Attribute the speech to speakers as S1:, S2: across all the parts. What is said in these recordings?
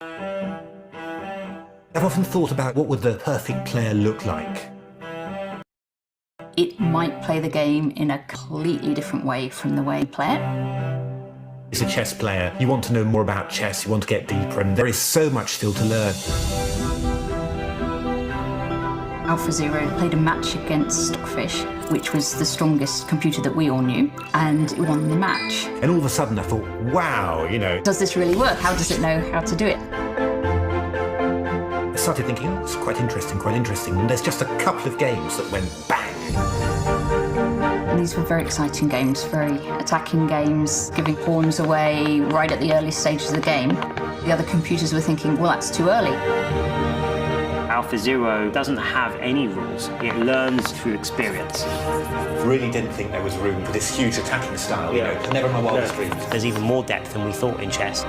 S1: I've often thought about what would the perfect player look like.
S2: It might play the game in a completely different way from the way you play it.
S1: As a chess player, you want to know more about chess, you want to get deeper, and there is so much still to learn.
S2: AlphaZero played a match against Stockfish, which was the strongest computer that we all knew, and it won the match.
S1: And all of a sudden I thought, wow,
S2: does this really work? How does it know how to do it?
S1: I started thinking, oh, it's quite interesting, and there's just a couple of games that went bang.
S2: These were very exciting games, very attacking games, giving pawns away right at the early stages of the game. The other computers were thinking, well, that's too early.
S3: AlphaZero doesn't have any rules. It learns through experience.
S1: Really didn't think there was room for this huge attacking style, never in my wildest dreams.
S3: There's even more depth than we thought in chess.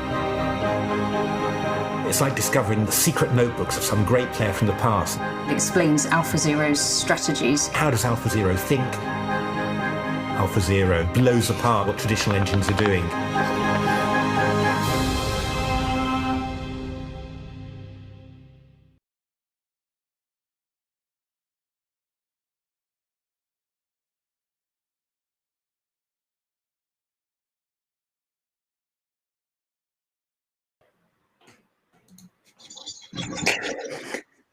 S1: It's like discovering the secret notebooks of some great player from the past.
S2: It explains AlphaZero's strategies.
S1: How does AlphaZero think? AlphaZero blows apart what traditional engines are doing.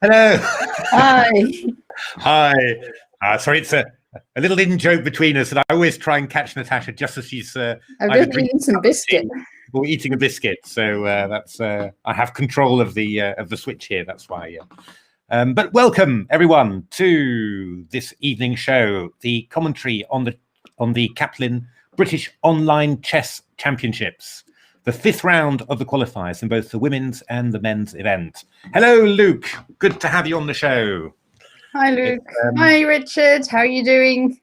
S1: Hello.
S4: Hi.
S1: Hi. Sorry, it's a little in-joke between us, and I always try and catch Natasha just as she's
S4: I've just eaten some biscuit.
S1: Or eating a biscuit, so that's I have control of the switch here. That's why. But welcome everyone to this evening show, the commentary on the Caplin British Online Chess Championships, the 5th round of the qualifiers in both the women's and the men's event. Hello, Luke. Good to have you on the show.
S4: Hi, Luke. Hi, Richard. How are you doing?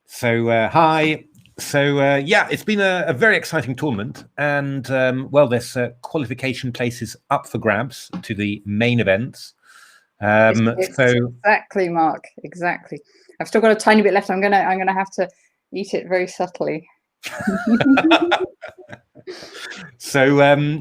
S1: So, hi. So, yeah, it's been a very exciting tournament. And, well, there's qualification places up for grabs to the main events.
S4: Exactly, Mark. Exactly. I've still got a tiny bit left. I'm gonna have to eat it very subtly.
S1: So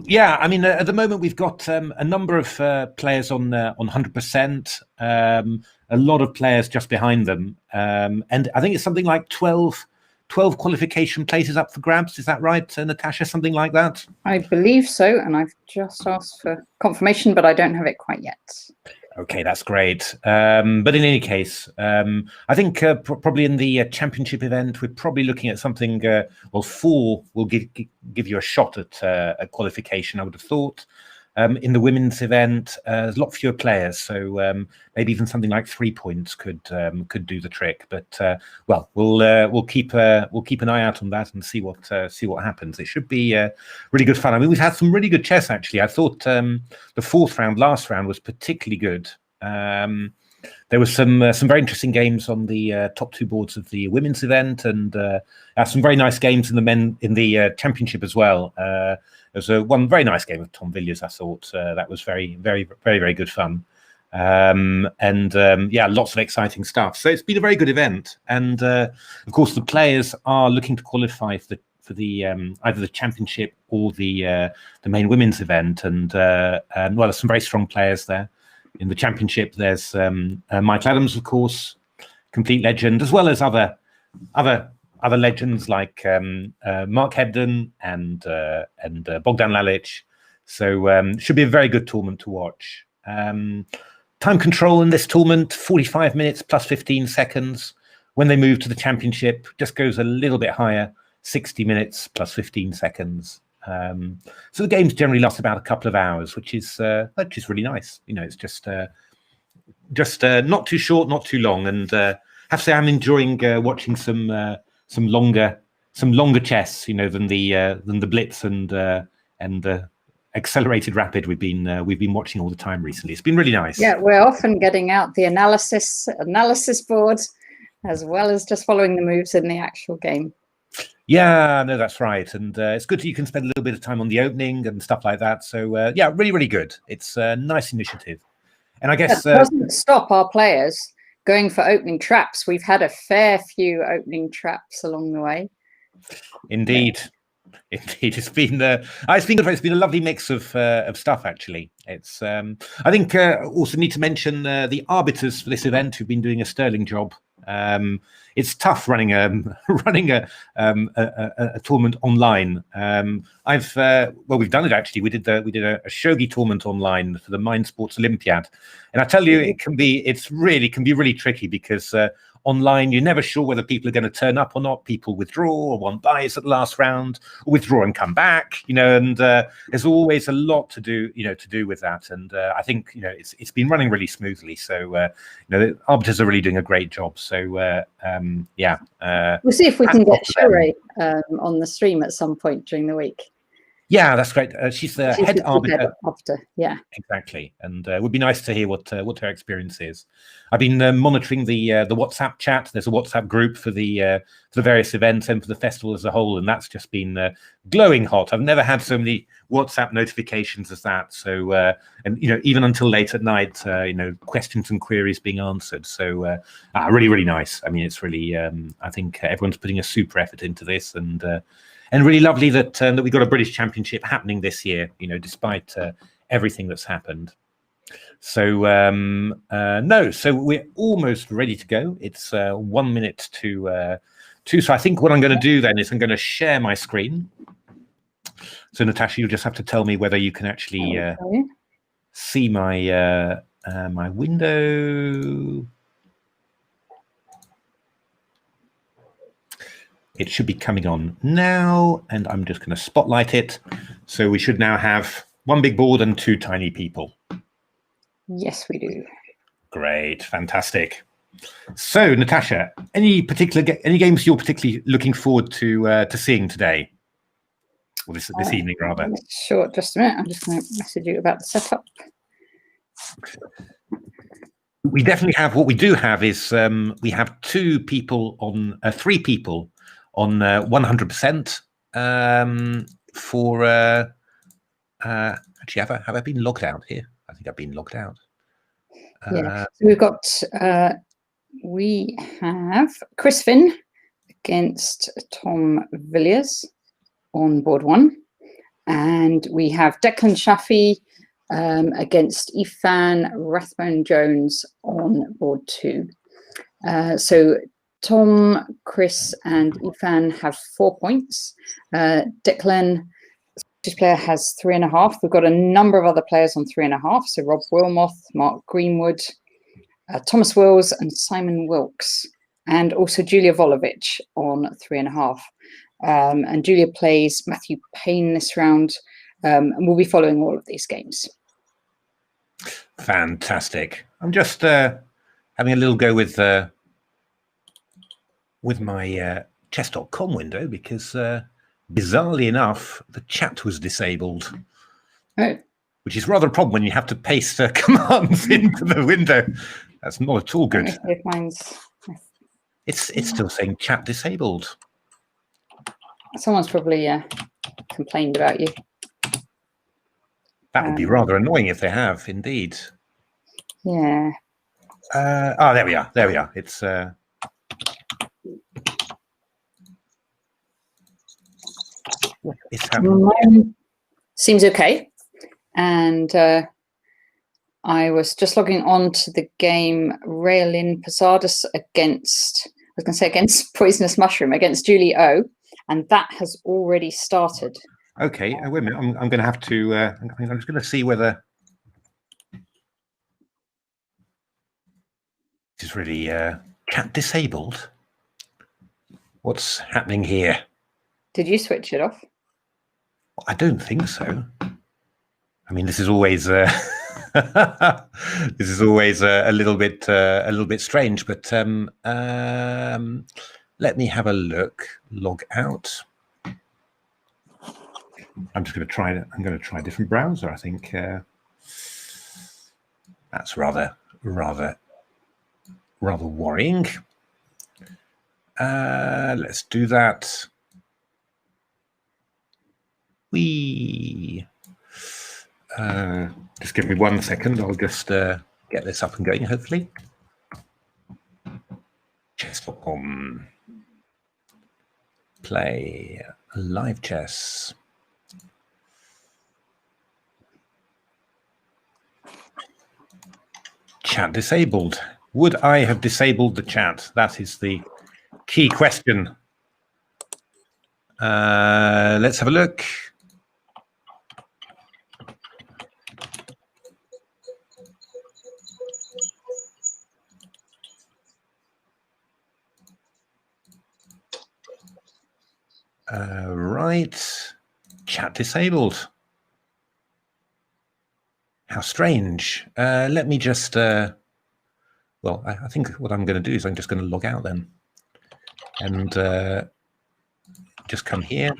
S1: yeah, I mean, at the moment we've got a number of players on 100%, a lot of players just behind them, and I think it's something like 12 qualification places up for grabs. Is that right, Natasha? Something like that?
S4: I believe so, and I've just asked for confirmation, but I don't have it quite yet.
S1: Okay, that's great. But in any case, I think probably in the championship event, we're probably looking at something, well, 4 will give you a shot at a qualification, I would have thought. In the women's event, there's a lot fewer players, so maybe even something like 3 points could do the trick. But well, we'll keep an eye out on that and see what happens. It should be really good fun. I mean, we've had some really good chess actually. I thought the 4th round, last round, was particularly good. There was some very interesting games on the top 2 boards of the women's event, and some very nice games in the championship as well. There was one very nice game of Tom Villiers, I thought. That was very, very, very, very good fun. Yeah, lots of exciting stuff. So it's been a very good event. And of course, the players are looking to qualify for the either the championship or the main women's event. And well, there's some very strong players there. In the championship, there's Michael Adams, of course, complete legend, as well as other legends like Mark Hebden and Bogdan Lalic. So should be a very good tournament to watch. Time control in this tournament, 45 minutes plus 15 seconds. When they move to the championship, just goes a little bit higher, 60 minutes plus 15 seconds. So the games generally last about a couple of hours, which is really nice. It's just not too short, not too long. And I have to say, I'm enjoying watching some longer chess, than the Blitz and the accelerated rapid we've been watching all the time recently. It's been really nice.
S4: Yeah, we're often getting out the analysis board, as well as just following the moves in the actual game.
S1: Yeah, no, that's right. And it's good that you can spend a little bit of time on the opening and stuff like that. So yeah, really, really good. It's a nice initiative. And I guess
S4: it doesn't stop our players going for opening traps. We've had a fair few opening traps along the way.
S1: Indeed. Indeed, it's been good. It's been a lovely mix of stuff. Actually, it's. I think also need to mention the arbiters for this event who've been doing a sterling job. It's tough running a tournament online. We've done it actually. We did a shogi tournament online for the Mind Sports Olympiad, and I tell you, it can be really tricky because online you're never sure whether people are going to turn up or not. People withdraw or want buys at the last round, or withdraw and come back. And there's always a lot to do with that. And I think it's been running really smoothly. So the arbiters are really doing a great job. So
S4: we'll see if we can get Sherry on the stream at some point during the week.
S1: Yeah, that's great. She's the head arbiter.
S4: Yeah,
S1: exactly. And it would be nice to hear what her experience is. I've been monitoring the WhatsApp chat. There's a WhatsApp group for the various events and for the festival as a whole, and that's just been glowing hot. I've never had so many WhatsApp notifications as that. So and even until late at night, questions and queries being answered. So really nice. I mean, it's really I think everyone's putting a super effort into this, and really lovely that we got a British Championship happening this year, despite everything that's happened. So so we're almost ready to go. It's 1 minute to 2. So I think what I'm going to do then is I'm going to share my screen. So Natasha, you'll just have to tell me whether you can actually see my my window. It should be coming on now, and I'm just going to spotlight it. So we should now have one big board and 2 tiny people.
S4: Yes, we do.
S1: Great, fantastic. So Natasha, any games you're particularly looking forward to seeing today, or this evening rather?
S4: Sure, just a minute. I'm just going to message you about the setup.
S1: We definitely have. What we do have is we have 3 people on 100% for actually have I been logged out here? I think I've been logged out.
S4: So we've got we have Chris Finn against Tom Villiers on board 1, and we have Declan Shafi against Ethan Rathbone Jones on board 2. So Tom, Chris, and Ethan have 4 points. Declan, this player, has 3.5. We've got a number of other players on 3.5. So Rob Wilmoth, Mark Greenwood, Thomas Wills, and Simon Wilkes, and also Julia Volovich on 3.5. And Julia plays Matthew Payne this round, and we'll be following all of these games.
S1: Fantastic. I'm just having a little go with my chess.com window because bizarrely enough, the chat was disabled.
S4: Oh.
S1: Which is rather a problem when you have to paste commands into the window. That's not at all good. It's still saying chat disabled.
S4: Someone's probably complained about you.
S1: That would be rather annoying if they have, indeed.
S4: Yeah.
S1: There we are. There we are. It's happening.
S4: Seems okay. And I was just logging on to the game Raelin Posadas against Poisonous Mushroom against Julie O, and that has already started.
S1: Okay, wait a minute. I'm going to have to. I'm just going to see whether this is really chat disabled. What's happening here?
S4: Did you switch it off?
S1: I don't think so. I mean, this is always a little bit strange. But let me have a look. Log out. I'm just going to try it. I'm going to try a different browser. I think that's rather worrying. Let's do that. Just give me 1 second. I'll just get this up and going, hopefully. Chess.com. play live chess. Chat disabled. Would I have disabled the chat? That is the key question. Let's have a look. Right, chat disabled. How strange. Let me just, well, I think what I'm going to do is I'm just going to log out then. And just come here.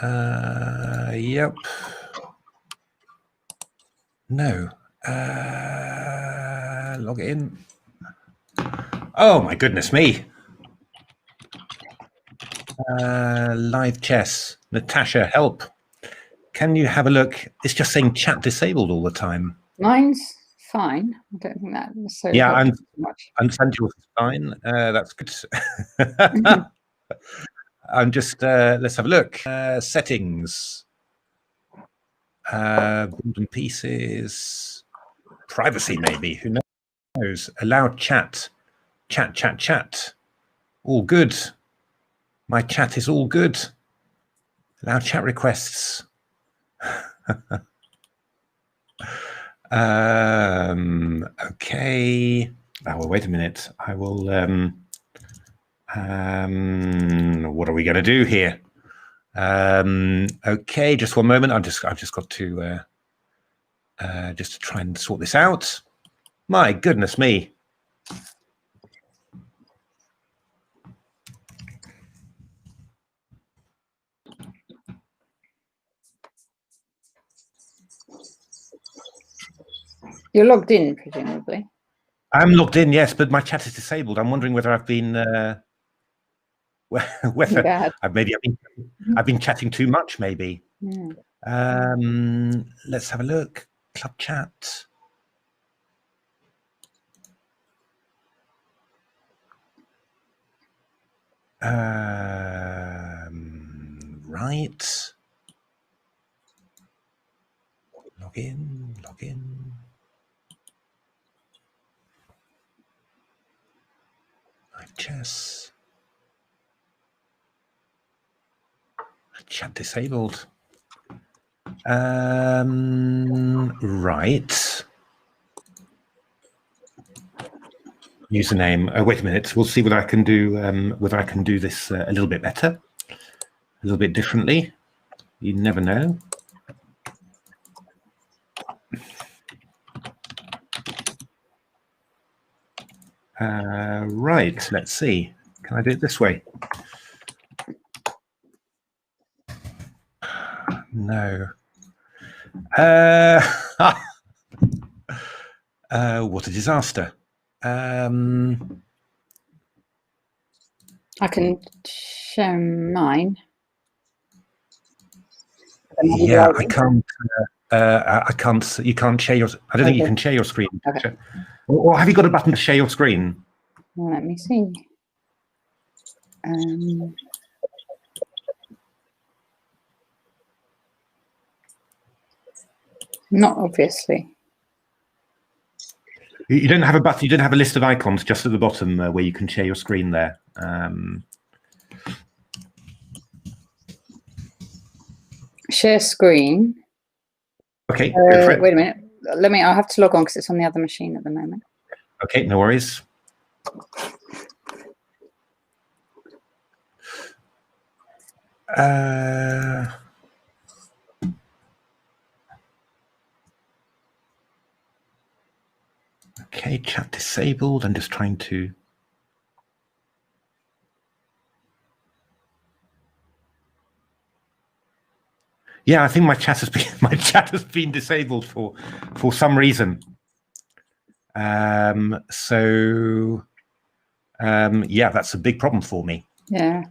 S1: Yep. No. Log in. Oh, my goodness me. Live chess. Natasha, help. Can you have a look? It's just saying chat disabled all the time.
S4: Mine's fine. I don't think that necessarily
S1: yeah,
S4: much.
S1: I'm yours is fine. That's good. I'm just, let's have a look. Settings. Golden pieces. Privacy, maybe. Who knows? Allow chat. Chat. All good. My chat is all good. Allow chat requests. Okay. Oh, well, wait a minute. I will. What are we going to do here? Okay, just one moment. I've just got to just to try and sort this out. My goodness me.
S4: You're logged in, presumably.
S1: I'm logged in, yes, but my chat is disabled. I'm wondering whether I've been whether I've been chatting too much, maybe.
S4: Yeah.
S1: Let's have a look. Club chat. Right. Log in. Live chess. Chat disabled. Right. Username. Oh, wait a minute. We'll see whether I can do this a little bit better, a little bit differently. You never know. Right. Let's see. Can I do it this way? No. What a disaster.
S4: I can share mine.
S1: Yeah, I can't. I can't. You can't share your. I don't think you can share your screen.
S4: Okay.
S1: Or have you got a button to share your screen?
S4: Well, let me see. Not obviously.
S1: You don't have a button. You don't have a list of icons just at the bottom where you can share your screen there.
S4: Share screen.
S1: Okay. Go for it.
S4: Wait a minute. I'll have to log on because it's on the other machine at the moment.
S1: Okay, no worries. Okay, chat disabled. I'm just trying to. Yeah, I think my chat has been disabled for some reason. So yeah, that's a big problem for me.
S4: Yeah.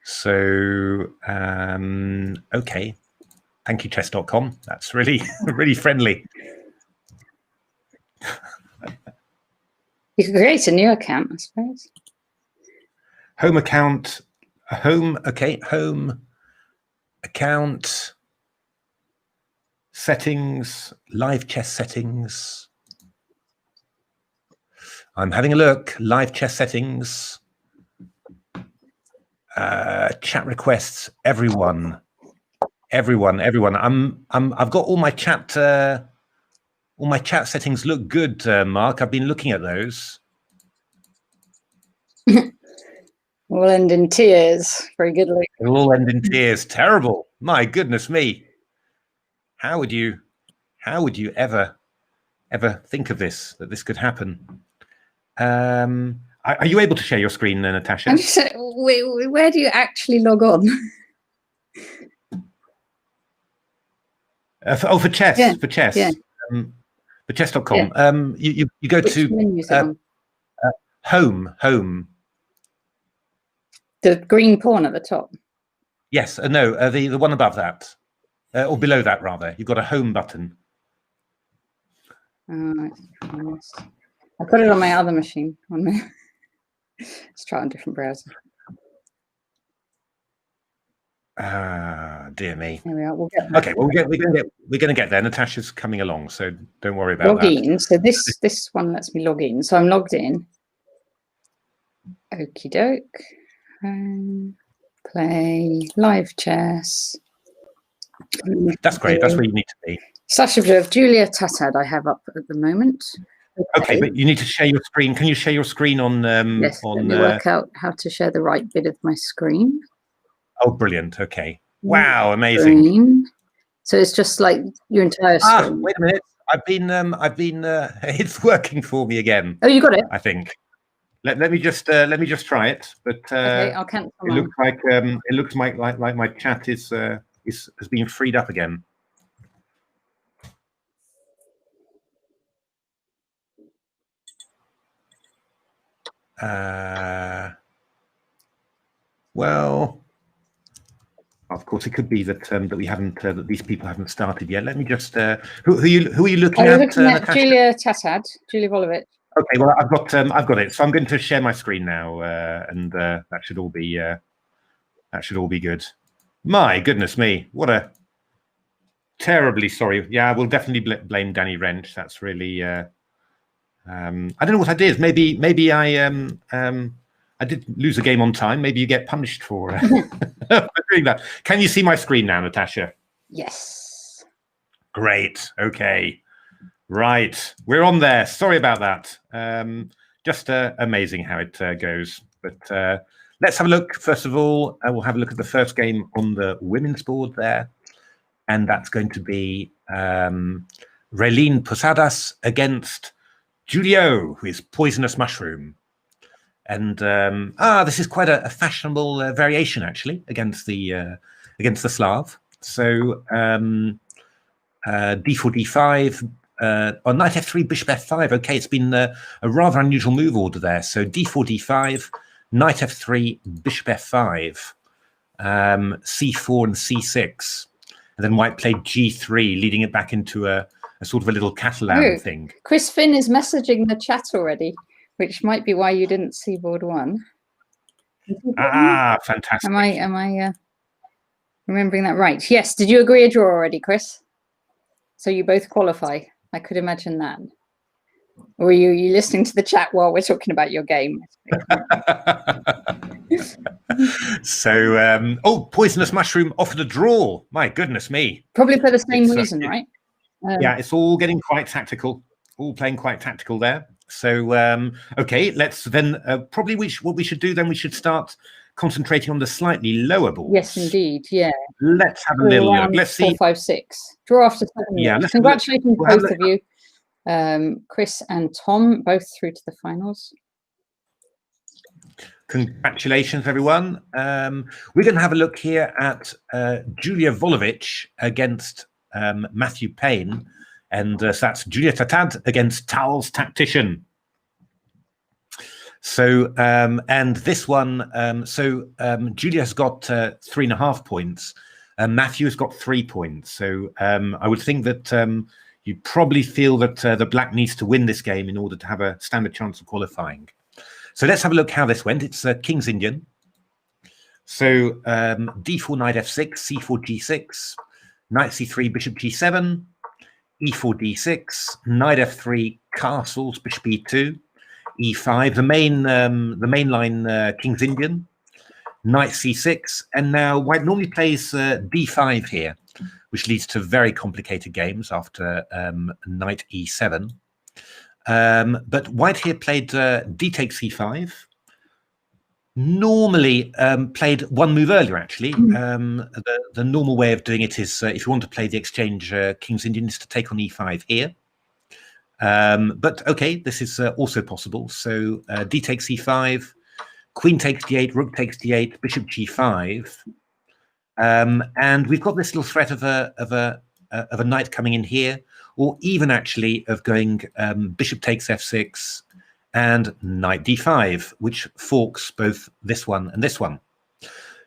S1: So okay, thank you chess.com. That's really really friendly.
S4: You can create a new account, I suppose.
S1: home account, home account, settings, live chess settings. I'm having a look, live chess settings, chat requests, everyone. I've got all my chat settings look good, Mark. I've been looking at those.
S4: Will end in tears. Very goodly.
S1: It'll all end in tears. Terrible. My goodness me. How would you ever think of this, that this could happen? Are you able to share your screen, Natasha?
S4: I'm just, where do you actually log on?
S1: For chess.
S4: Yeah,
S1: for chess.
S4: Yeah.
S1: For chess.com.
S4: Yeah.
S1: You go
S4: Which
S1: to home.
S4: The green pawn at the top.
S1: Yes. No. The one above that, or below that rather. You've got a home button.
S4: I put it on my other machine. Let's try on a different browser.
S1: Dear me.
S4: There we are. We'll get
S1: okay. Well, we're going to get there. Natasha's coming along, so don't worry about that.
S4: Log in. So this one lets me log in. So I'm logged in. Okie doke. Play live chess.
S1: That's great. That's where you need to be.
S4: / observe Julia Tatad I have up at the moment.
S1: Okay, but you need to share your screen. Can you share your screen on?
S4: Yes, let me work out how to share the right bit of my screen.
S1: Oh, brilliant. Okay. Wow, amazing.
S4: Screen. So it's just like your entire screen.
S1: Wait a minute. I've been it's working for me again.
S4: Oh, you got it?
S1: I think. Let me just try it. But
S4: okay, I'll cancel
S1: it looks like my chat has been freed up again. Well, of course, it could be that that we haven't that these people haven't started yet. Let me just who are you looking at?
S4: Looking at Julia Tatad, Julia Volovich.
S1: Okay, well, I've got it. So I'm going to share my screen now, and that should all be good. My goodness me, what a terribly sorry. Yeah, we'll definitely blame Danny Wrench. That's really. I don't know what I did. Maybe I did lose a game on time. Maybe you get punished for doing that. Can you see my screen now, Natasha?
S4: Yes.
S1: Great. Okay. Right. We're on there. Sorry about that. Just amazing how it goes. But let's have a look. First of all, we'll have a look at the first game on the women's board there. And that's going to be Raylene Posadas against Julio, who is Poisonous Mushroom. And this is quite a fashionable variation, actually, against the Slav. So d4, d5, on knight f3, bishop f5. Okay, it's been a rather unusual move order there. So d4, d5, knight f3, bishop f5, c4 and c6. And then white played g3, leading it back into a sort of a little Catalan thing.
S4: Chris Finn is messaging the chat already, which might be why you didn't see board one.
S1: Fantastic.
S4: Am I remembering that right? Yes. Did you agree a draw already, Chris? So you both qualify. I could imagine that. Or are you listening to the chat while we're talking about your game?
S1: So, Poisonous Mushroom offered a draw. My goodness me.
S4: Probably for the same reason, right?
S1: Yeah, it's all getting quite tactical. All playing quite tactical there. So, okay, let's then probably what we should do then, we should start concentrating on the slightly lower boards.
S4: Yes, indeed. Yeah.
S1: Let's have a little look. Let's see.
S4: 4, 5, 6. Draw after 7.
S1: Yeah.
S4: Congratulations, both of you. Chris and Tom, both through to the finals.
S1: Congratulations, everyone. We're going to have a look here at Julia Volovich against Matthew Payne. And so that's Julia Tatad against Towels Tactician. So, and this one, Julia's got 3.5 points. Matthew's got 3 points. So I would think that you probably feel that the black needs to win this game in order to have a standard chance of qualifying. So let's have a look how this went. It's King's Indian. So d4, knight f6, c4, g6, knight c3, bishop g7, e4, d6, knight f3, castles, bishop e2, e5, the main line King's Indian, knight c6, and now white normally plays d5 here, which leads to very complicated games after knight e7. But white here played d takes c5. Normally played one move earlier, actually. The normal way of doing it is if you want to play the exchange King's Indian is to take on e5 here. But okay, this is also possible. So d takes c5, queen takes d8, rook takes d8, bishop g5. And we've got this little threat of a knight coming in here, or even actually of going bishop takes f6 and knight d5, which forks both this one and this one.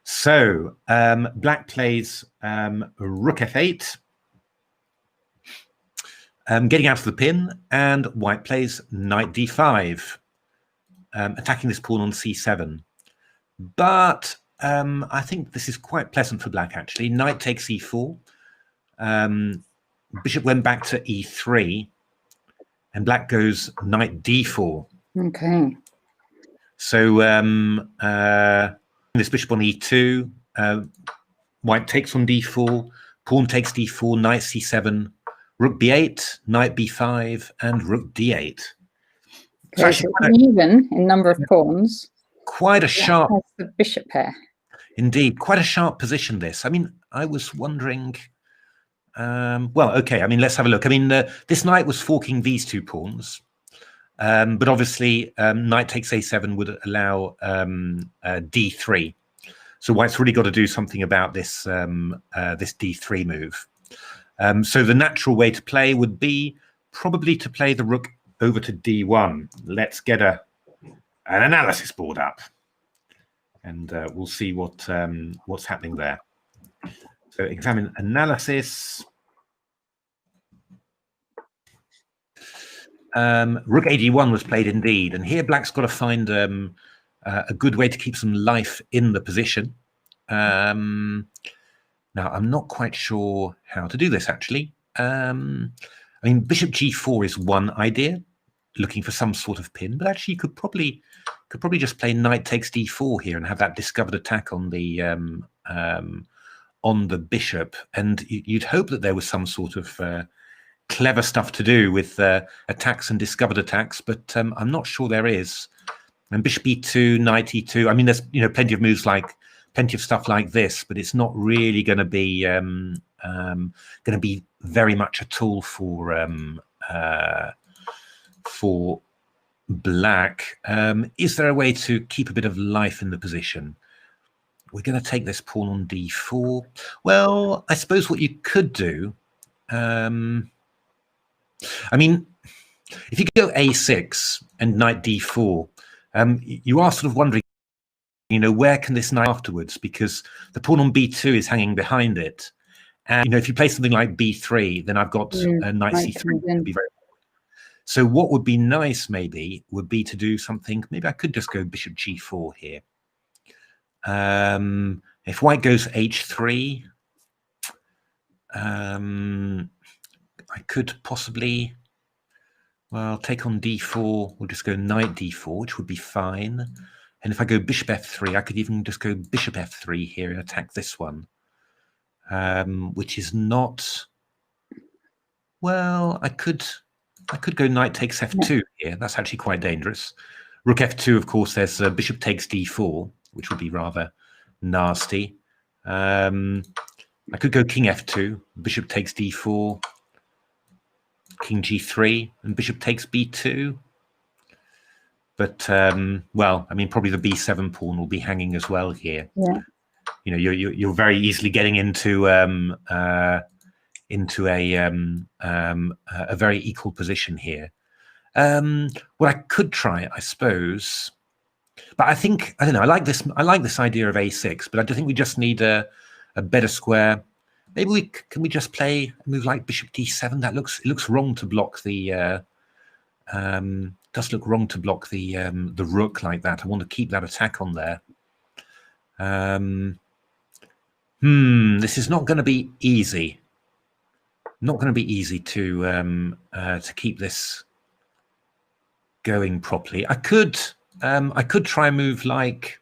S1: So black plays rook f8, getting out of the pin, and white plays knight d5, attacking this pawn on c7. But I think this is quite pleasant for black, actually. Knight takes e4. Bishop went back to e3, and black goes knight d4.
S4: Okay.
S1: So this bishop on e2, white takes on d4, pawn takes d4, knight c7, rook b8, knight b5, and rook d8.
S4: Okay, so even in number of pawns.
S1: Quite a sharp.
S4: The bishop pair.
S1: Indeed, quite a sharp position. This. I mean, I was wondering. Well, okay. I mean, let's have a look. I mean, this knight was forking these two pawns, but obviously, knight takes a7 would allow d3. So white's really got to do something about this this d3 move. So the natural way to play would be probably to play the rook over to d1. Let's get an analysis board up, and we'll see what's happening there. So examine analysis. Rook ad1 was played indeed, and here black's got to find a good way to keep some life in the position. Now I'm not quite sure how to do this actually. I mean, bishop g4 is one idea, looking for some sort of pin, but actually you could probably just play knight takes d4 here and have that discovered attack on the bishop, and you'd hope that there was some sort of clever stuff to do with attacks and discovered attacks, but I'm not sure there is. And bishop e2, knight e2. I mean, there's plenty of moves plenty of stuff like this, but it's not really going to be very much a tool for black. Is there a way to keep a bit of life in the position? We're going to take this pawn on d4. Well, I suppose what you could do, I mean, if you go a6 and knight d4, you are sort of wondering, where can this knight afterwards? Because the pawn on b2 is hanging behind it. And, if you play something like b3, then I've got knight c3. Would be very. So what would be nice maybe would be to do something, maybe I could just go bishop g4 here. If white goes h3, I could possibly, well, take on d4. We'll just go knight d4, which would be fine. And if I go bishop f3, I could even just go bishop f3 here and attack this one, which is not, well, I could go knight takes f2 here. That's actually quite dangerous. Rook f2, of course, there's bishop takes d4, which would be rather nasty. I could go king f2, bishop takes d4, king g3, and bishop takes b2. But, well, I mean, probably the b7 pawn will be hanging as well here.
S4: Yeah.
S1: You're very easily getting into a very equal position here. What I could try, I suppose, but I don't know. I like this idea of a6, but I think we just need a better square. Maybe can we just play a move like bishop d7? It looks wrong to block the does look wrong to block the rook like that. I want to keep that attack on there. This is not going to be easy. Not going to be easy to keep this going properly. I could try and move like,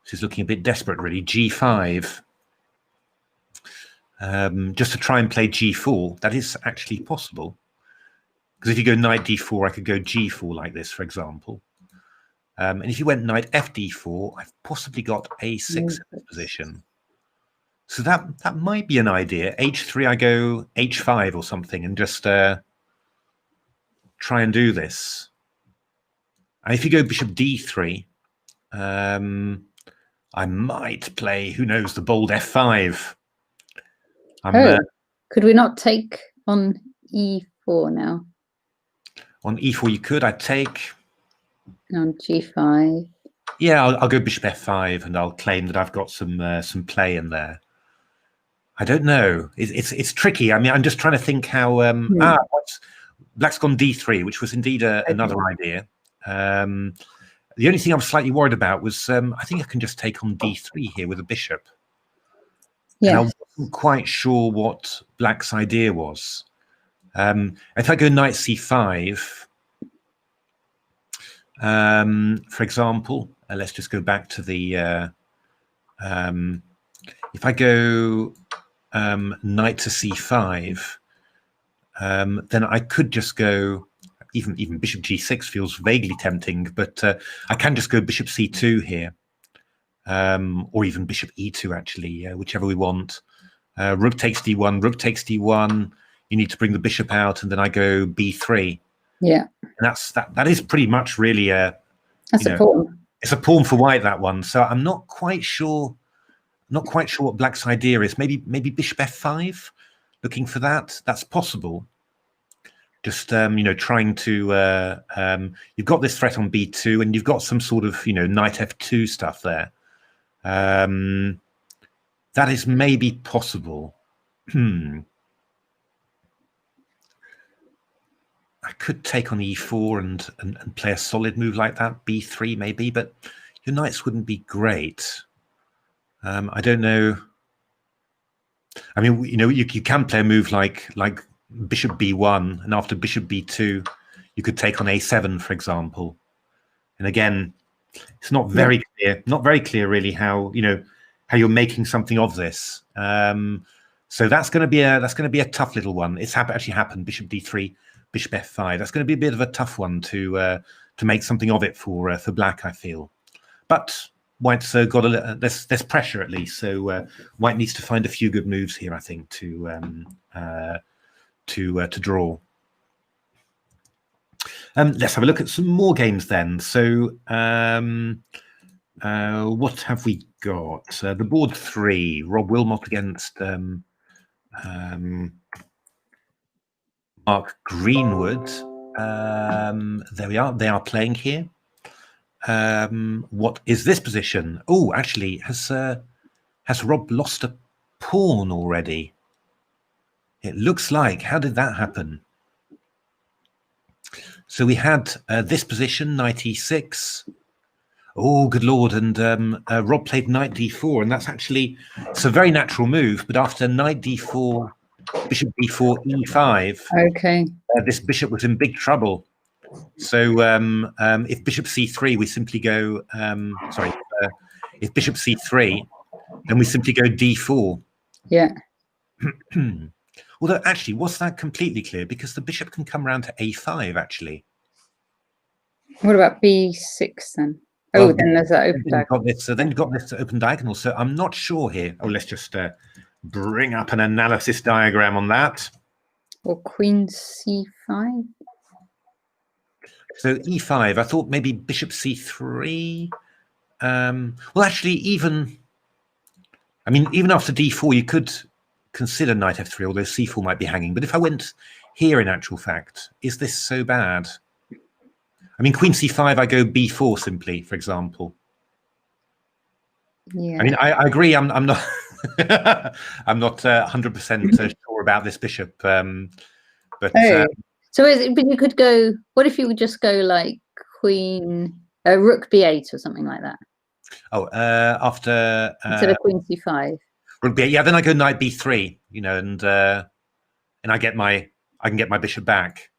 S1: this is looking a bit desperate really, G5, just to try and play G4. That is actually possible, because if you go knight D4, I could go G4 like this, for example. And if you went knight FD4, I've possibly got A6 in this position. So that might be an idea. H3, I go H5 or something, and just try and do this. And if you go bishop D3, I might play, who knows, the bold F5.
S4: Could we not take on E4 now?
S1: On E4 you could. I'd take.
S4: On G5.
S1: Yeah, I'll go bishop F5, and I'll claim that I've got some play in there. I don't know. It's tricky. I mean, I'm just trying to think how. Black's gone D3, which was indeed another idea. The only thing I'm slightly worried about was I think I can just take on D3 here with a bishop. Yeah. And I wasn't quite sure what Black's idea was. If I go knight C5, for example, let's just go back to the. If I go knight to C5, then I could just go. Even bishop G6 feels vaguely tempting, but I can just go bishop C2 here, or even bishop E2 actually, whichever we want. Rook takes D1, rook takes D1. You need to bring the bishop out, and then I go B3. Yeah, and that is pretty much really that's a pawn. It's a pawn for white, that one. So I'm not quite sure. Not quite sure what Black's idea is. Maybe bishop F5, looking for that. That's possible. Just trying to. You've got this threat on B2, and you've got some sort of knight F2 stuff there. That is maybe possible. I could take on E4 and play a solid move like that, B3 maybe, but your knights wouldn't be great. I don't know. I mean, you can play a move like bishop B1, and after bishop B2, you could take on A7, for example. And again, it's not very clear really how you're making something of this. So that's going to be a tough little one. It's actually happened. Bishop D3, bishop F5. That's going to be a bit of a tough one to make something of it for Black, I feel. But White's got there's pressure at least. So White needs to find a few good moves here, I think, to draw. Let's have a look at some more games then. So what have we got? The board 3, Rob Wilmot against Mark Greenwood. There we are. They are playing here. What is this position? Oh, actually, has Rob lost a pawn already? It looks like. How did that happen? So we had this position, knight e6. Oh, good lord. And Rob played knight d4, and it's a very natural move. But after knight d4, bishop b4, e5,
S4: okay,
S1: this bishop was in big trouble. So if bishop c3, we simply go, if bishop c3, then we simply go d4. Yeah. Although, actually, was that completely clear? Because the bishop can come around to a5, actually.
S4: What about b6 then? Oh, well, then there's that open diagonal.
S1: Then you've got this open diagonal. So I'm not sure here. Oh, let's just bring up an analysis diagram on that.
S4: Or queen c5.
S1: So e5, I thought maybe bishop c3. Well, actually, even after d4, you could consider knight f3, although c4 might be hanging. But if I went here, in actual fact, is this so bad? I mean, queen c5, I go b4 simply, for example. Yeah. I mean, I agree. I'm not. I'm not 100% sure about this bishop. But
S4: so, but you could go. What if you would just go like queen, rook b8 or something like that?
S1: Oh, after
S4: instead of queen c5.
S1: Yeah, then I go knight b3, you know, and I can get my bishop back.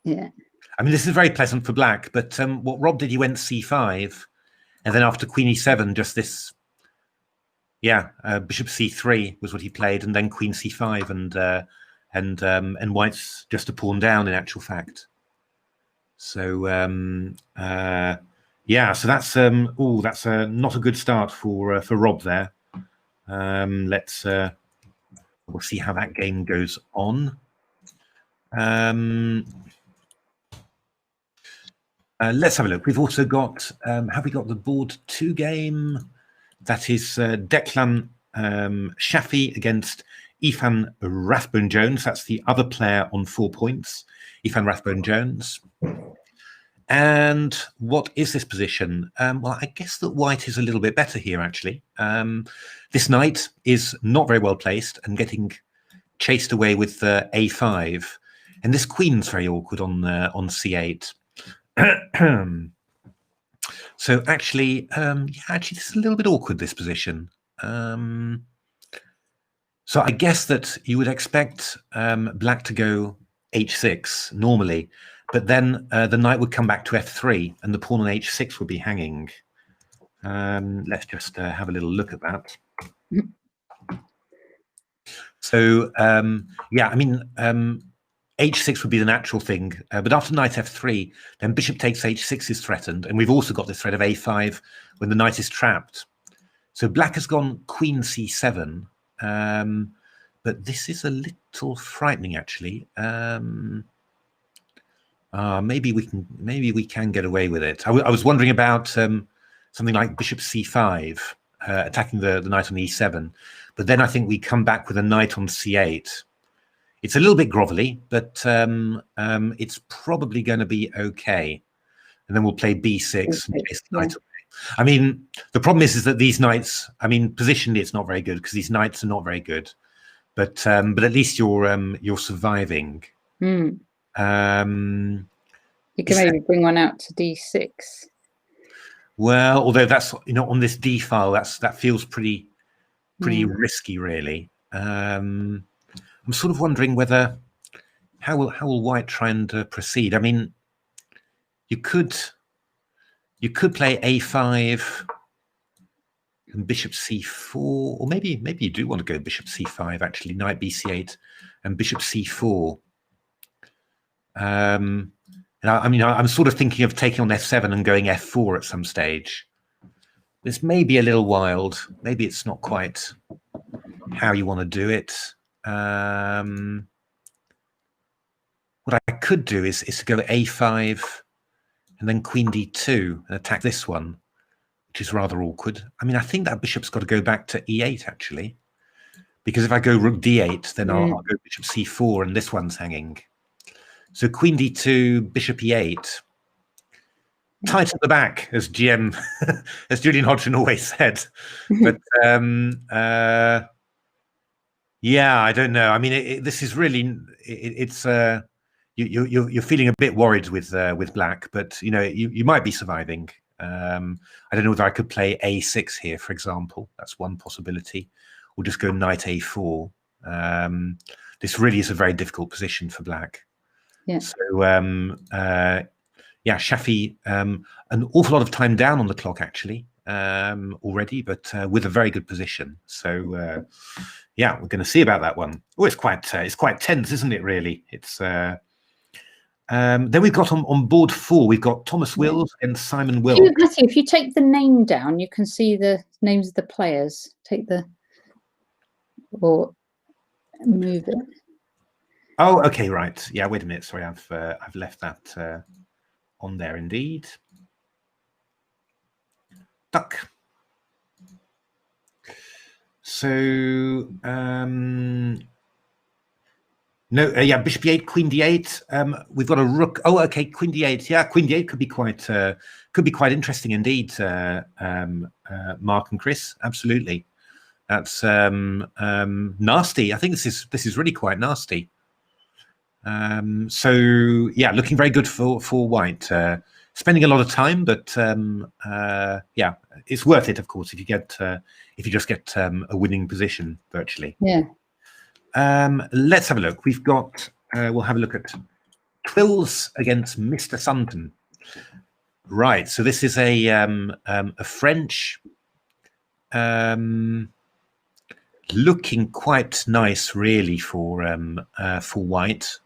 S4: Yeah.
S1: I mean, this is very pleasant for black, but what Rob did, he went c5, and then after queen e7, just this, yeah, bishop c3 was what he played, and then queen c5, and white's just a pawn down in actual fact. So yeah, so that's that's not a good start for Rob there. Let's we'll see how that game goes on. Let's have a look. We've also got have we got the board 2 game? That is Declan Shafi against Ethan Rathbone-Jones. That's the other player on 4 points, Ethan Rathbone-Jones. And what is this position? Well, I guess that white is a little bit better here, actually. This knight is not very well placed and getting chased away with a5. And this queen's very awkward on c8. So actually, yeah, actually, this is a little bit awkward, this position. So I guess that you would expect black to go h6 normally, but then the knight would come back to f3 and the pawn on h6 would be hanging. Let's just have a little look at that. So yeah, I mean, h6 would be the natural thing, but after knight f3, then bishop takes h6 is threatened, and we've also got this threat of a5 when the knight is trapped. So black has gone queen c7, but this is a little frightening, actually. Maybe we can get away with it. I was wondering about something like bishop c5, attacking the knight on e7, but then I think we come back with a knight on c8. It's a little bit grovelly, but it's probably going to be okay. And then we'll play b6 and chase the knight away. I mean, the problem is that these knights, I mean, positionally it's not very good because these knights are not very good. But at least you're surviving.
S4: You can maybe bring one out to d6.
S1: Well, although that's, you know, on this d file, that feels pretty risky, really. I'm sort of wondering whether how will white try and proceed. I mean, you could play a5 and bishop c4, or maybe you do want to go bishop c5, actually, knight bc8 and bishop c4. And I mean, I'm sort of thinking of taking on f7 and going f4 at some stage. This may be a little wild. Maybe it's not quite how you want to do it. What I could do is to go a5 and then queen d2 and attack this one, which is rather awkward. I mean, I think that bishop's got to go back to e8, actually, because if I go rook d8, then I'll go bishop c4 and this one's hanging. So queen d2, bishop e8, tight at the back, as GM, as Julian Hodgson always said. But yeah, I don't know. I mean, this is really, it's you're feeling a bit worried with black, but you know, you might be surviving. I don't know whether I could play a6 here, for example. That's one possibility, or just go knight a4. This really is a very difficult position for black.
S4: Yeah.
S1: So yeah, Shafi, an awful lot of time down on the clock, actually, already, but with a very good position. So yeah, we're going to see about that one. Oh, it's quite tense, isn't it? Really, it's. Then we've got on board 4, we've got Thomas Wills and Simon Wilk.
S4: Matthew, if you take the name down, you can see the names of the players. Take the, or move it.
S1: Oh, okay, right. Yeah, wait a minute. Sorry, I've left that on there indeed. Duck. So no, yeah, bishop e8, queen d8. We've got a rook. Oh, okay, queen d8. Yeah, queen d8 could be quite interesting indeed. Mark and Chris, absolutely. That's nasty. I think this is really quite nasty. So yeah, looking very good for white. spending a lot of time, but yeah, it's worth it, of course, if you just get a winning position virtually.
S4: Yeah.
S1: Let's have a look. We've got we'll have a look at Twills against Mr. Sunton. Right, so this is a French, looking quite nice, really, for white,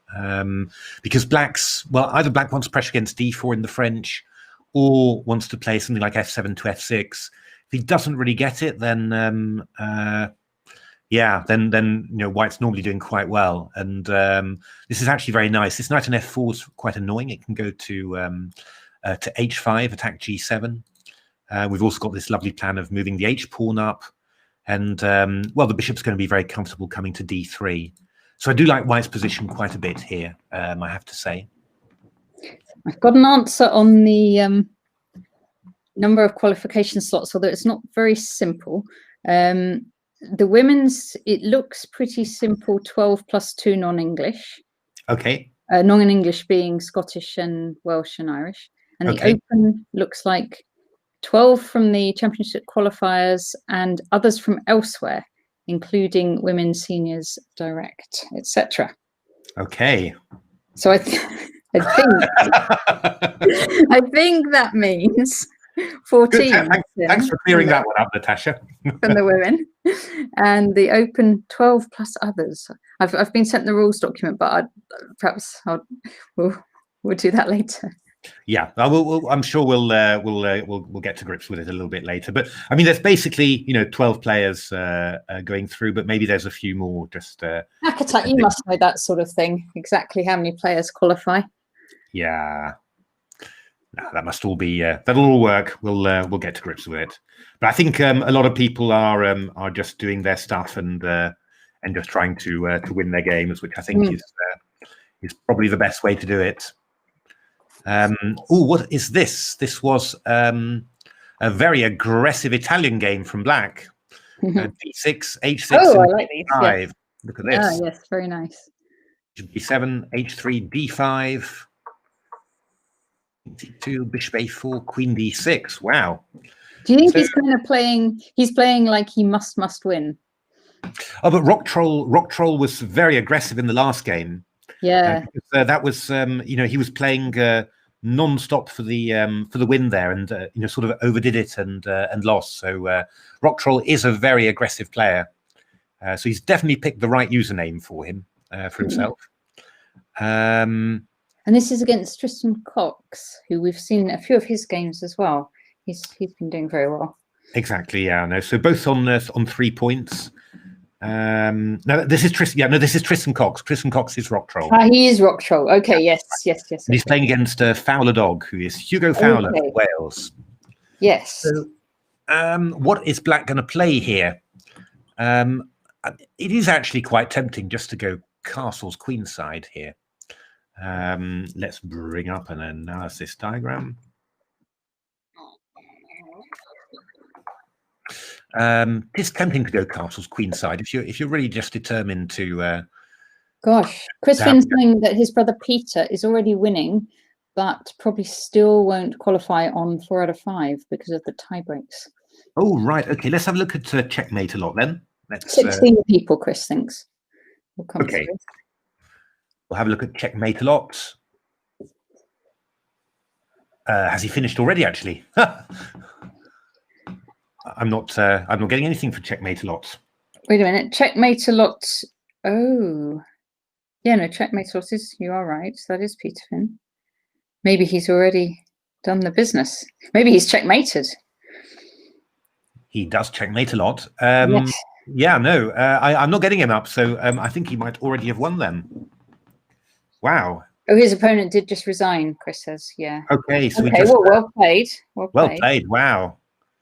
S1: because black's, well, either black wants pressure against d4 in the French, or wants to play something like f7 to f6. If he doesn't really get it, then yeah, then white's normally doing quite well. And this is actually very nice. This knight on f4 is quite annoying. It can go to h5, attack g7. We've also got this lovely plan of moving the h pawn up, and well, the bishop's going to be very comfortable coming to d3. So I do like white's position quite a bit here, I have to say.
S4: I've got an answer on the number of qualification slots, although it's not very simple. The women's, it looks pretty simple, 12 plus 2 non-English.
S1: Okay.
S4: Non-English being Scottish and Welsh and Irish. And
S1: Okay.
S4: the open looks like 12 from the championship qualifiers and others from elsewhere, including women's seniors direct, etc.
S1: Okay.
S4: So I think I think that means 14.
S1: Thanks for clearing that one up, Natasha.
S4: From the women, and the open 12 plus others. I've been sent the rules document, but we'll do that later.
S1: Yeah, I'm sure we'll get to grips with it a little bit later. But I mean, there's basically 12 players going through, but maybe there's a few more. Just
S4: HackAttack, you must know that sort of thing. Exactly how many players qualify?
S1: Yeah, no, that must all be that'll all work. We'll get to grips with it. But I think a lot of people are just doing their stuff and just trying to win their games, which I think is probably the best way to do it. Oh, what is this? This was a very aggressive Italian game from black. D6, H6,
S4: oh,
S1: and
S4: I like these.
S1: D5.
S4: Yes.
S1: Look at this.
S4: Ah, yes, very nice.
S1: D7, H3, D5, D2, Bishop A4, Queen D6. Wow.
S4: Do you think he's kind of playing? He's playing like he must win.
S1: Oh, but RockTroll was very aggressive in the last game.
S4: Yeah.
S1: That was he was playing non-stop for the win there, and sort of overdid it and lost. So RockTroll is a very aggressive player. So he's definitely picked the right username for him, for himself.
S4: And this is against Tristan Cox, who we've seen a few of his games as well. He's been doing very well.
S1: Exactly. Yeah. No. So both on 3 points. No, this is Tristan. Yeah, no, this is Tristan Cox. Tristan Cox is RockTroll.
S4: He is RockTroll. Okay. Yes. Yes.
S1: And he's playing against Fowler Dog, who is Hugo Fowler of Wales.
S4: Yes.
S1: So, what is Black going to play here? It is actually quite tempting just to go castles queenside here. Let's bring up an analysis diagram. It's tempting to go castles queenside if you're really just determined to.
S4: Gosh, Chris Finn's saying that his brother Peter is already winning, but probably still won't qualify on 4 out of 5 because of the tie breaks.
S1: Oh right, okay. Let's have a look at checkmate a lot then.
S4: 16 people, Chris thinks. Will come
S1: okay.
S4: through.
S1: We'll have a look at checkmate a lot. Has he finished already? Actually, I'm not getting anything for checkmate a lot.
S4: Wait a minute, checkmate a lot. Oh, yeah, no, checkmate a lot is. You are right. That is Peter Finn. Maybe he's already done the business. Maybe he's checkmated.
S1: He does checkmate a lot.
S4: Yes.
S1: Yeah, no, I'm not getting him up, so I think he might already have won then. Wow.
S4: Oh, his opponent did just resign, Chris says. Yeah.
S1: Okay, so
S4: okay, well played. Well
S1: played. Wow.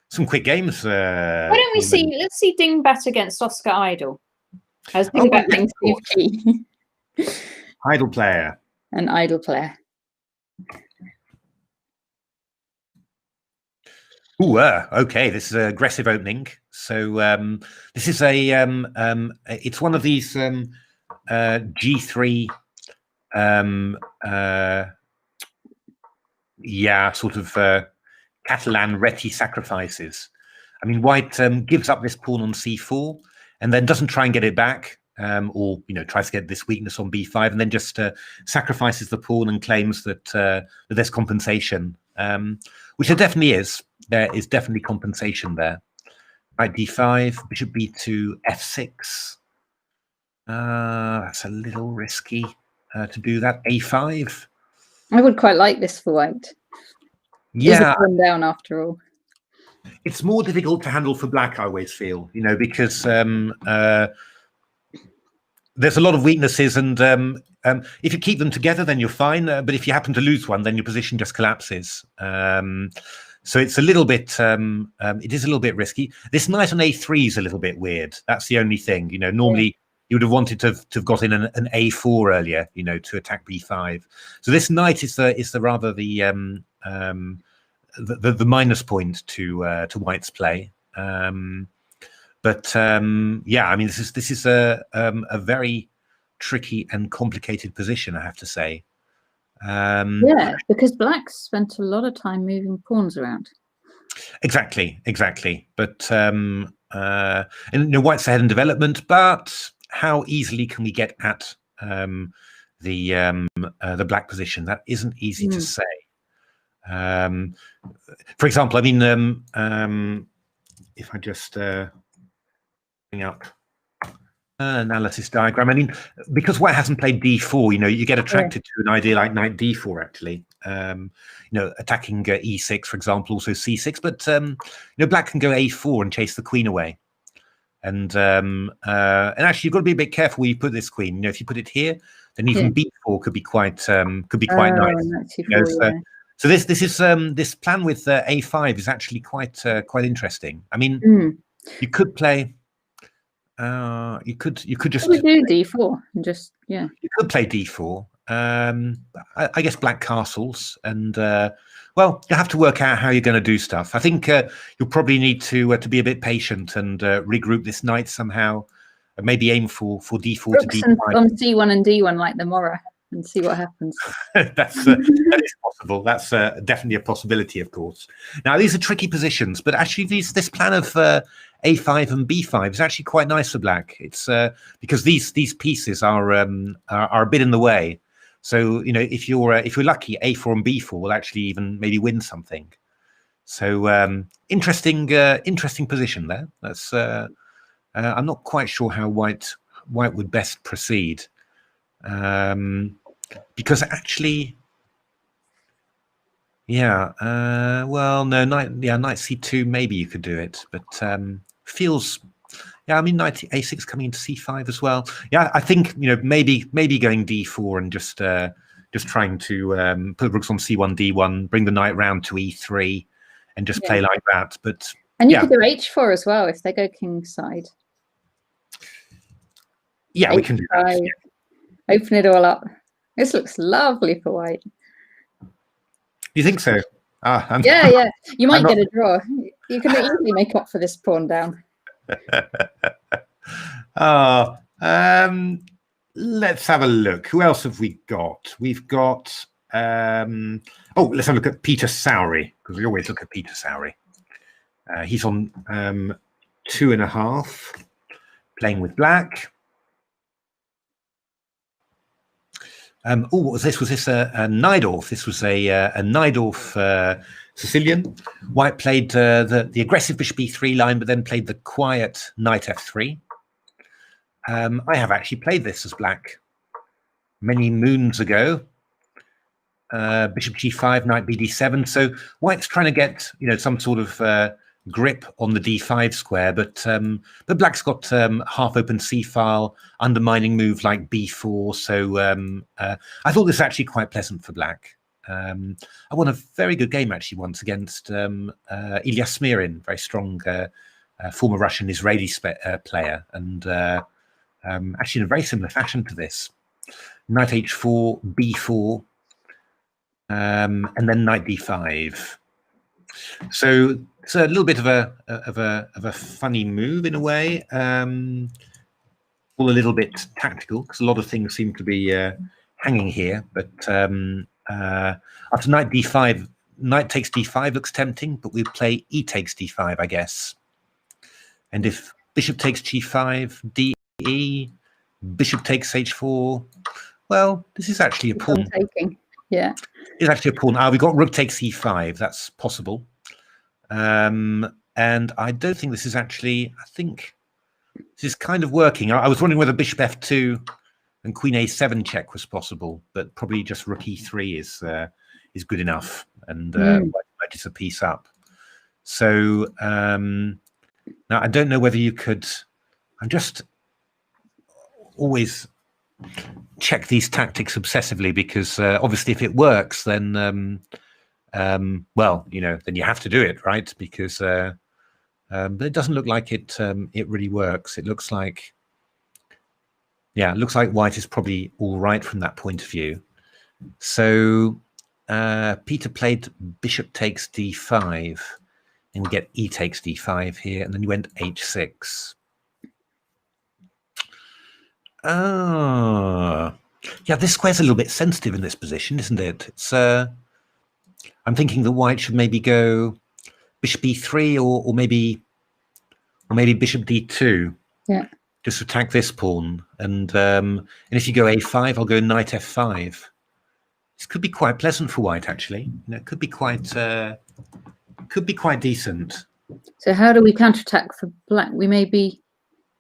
S1: Some quick games.
S4: Why don't we see? Let's see Dingbat against Oscar Idle. I was thinking about things Steve Key.
S1: Idle player.
S4: An idle player.
S1: Ooh, okay. This is an aggressive opening. So this is it's one of these G3 Yeah, sort of Catalan Reti sacrifices. I mean, white gives up this pawn on c4 and then doesn't try and get it back, or tries to get this weakness on b5 and then just sacrifices the pawn and claims that there's compensation, which there definitely is. There is definitely compensation there. Knight d5, bishop b2, f6. That's a little risky to do that. a5.
S4: I would quite like this for white.
S1: Yeah,
S4: it's a down after all.
S1: It's more difficult to handle for black, I always feel, because there's a lot of weaknesses, and if you keep them together, then you're fine. But if you happen to lose one, then your position just collapses. So it's a little bit, it is a little bit risky. This knight on a3 is a little bit weird. That's the only thing. Normally you would have wanted to have got in an a4 earlier, to attack b5. So this knight is the rather the minus point to White's play. Yeah, I mean, this is a very tricky and complicated position, I have to say.
S4: Yeah, because Black spent a lot of time moving pawns around.
S1: Exactly. But and White's ahead in development, but how easily can we get at the black position? That isn't easy to say. For example, I mean, if I just bring up analysis diagram, I mean, because White hasn't played d4, you get attracted to an idea like knight d4, actually. Attacking e6, for example, also c6, but Black can go a4 and chase the queen away. And actually, you've got to be a bit careful where you put this queen. If you put it here, then even b4 could be quite nice. So this is this plan with a5 is actually quite interesting. I mean, you could play. You could just
S4: do d4 and just You
S1: could play d4. I guess black castles, and well, you have to work out how you're going to do stuff. I think you'll probably need to be a bit patient and regroup this knight somehow. Maybe aim for d4 to d5
S4: on c1 and d1 like the Mora, and see what happens.
S1: that is possible. That's definitely a possibility, of course. Now, these are tricky positions, but actually this plan of a5 and b5 is actually quite nice for black. It's because these pieces are a bit in the way. So if you're lucky, a4 and b4 will actually even maybe win something. So interesting position there. That's I'm not quite sure how white would best proceed. Because actually, well, no, knight c2, maybe you could do it, but feels, I mean, knight a6 coming into c5 as well. Yeah, I think maybe going d4 and just trying to put rooks on c1, d1, bring the knight round to e3, and just play like that. But
S4: you could do h4 as well if they go kingside.
S1: Yeah, we can do that. Yeah.
S4: Open it all up. This looks lovely for white.
S1: You think so?
S4: Yeah. You might get a draw. You can easily make up for this pawn down.
S1: Let's have a look. Who else have we got? We've got. Let's have a look at Peter Sowry, because we always look at Peter Sowry. He's on 2.5, playing with black. What was this? Was this a Najdorf? This was a Najdorf Sicilian. White played the aggressive bishop e3 line, but then played the quiet knight f3. I have actually played this as black many moons ago. Bishop g5, knight bd7. So White's trying to get some sort of grip on the d5 square, but black's got half open c file, undermining move like b4. So I thought this was actually quite pleasant for black. I won a very good game actually once against Ilya Smirin, very strong former Russian Israeli player, and actually in a very similar fashion to this. Knight h4, b4, and then knight d5. So it's a little bit of a funny move in a way, all a little bit tactical because a lot of things seem to be hanging here. But after knight d5, knight takes d5 looks tempting, but we play e takes d5, I guess. And if bishop takes g5, de, bishop takes h4, well, this is actually a pawn.
S4: Taking. Yeah.
S1: It's actually a pawn. We've got rook takes e5. That's possible. And I don't think this is actually, I think this is kind of working. I was wondering whether bishop f2 and queen a7 check was possible, but probably just rook e3 is good enough, and white is a piece up. So now I don't know whether you could. I'm just always check these tactics obsessively, because obviously if it works, then well, you know, then you have to do it, right? Because but it doesn't look like it really works. It looks like, yeah, it looks like white is probably all right from that point of view. So Peter played bishop takes d5, and we get e takes d5 here, and then you went h6. Oh, yeah, this square's a little bit sensitive in this position, isn't it? It's I'm thinking that white should maybe go bishop e3 or maybe bishop d2. Yeah. Just attack this pawn, and if you go a5, I'll go knight f5. This could be quite pleasant for white, actually. You know, it could be quite decent.
S4: So how do we counterattack for black? We maybe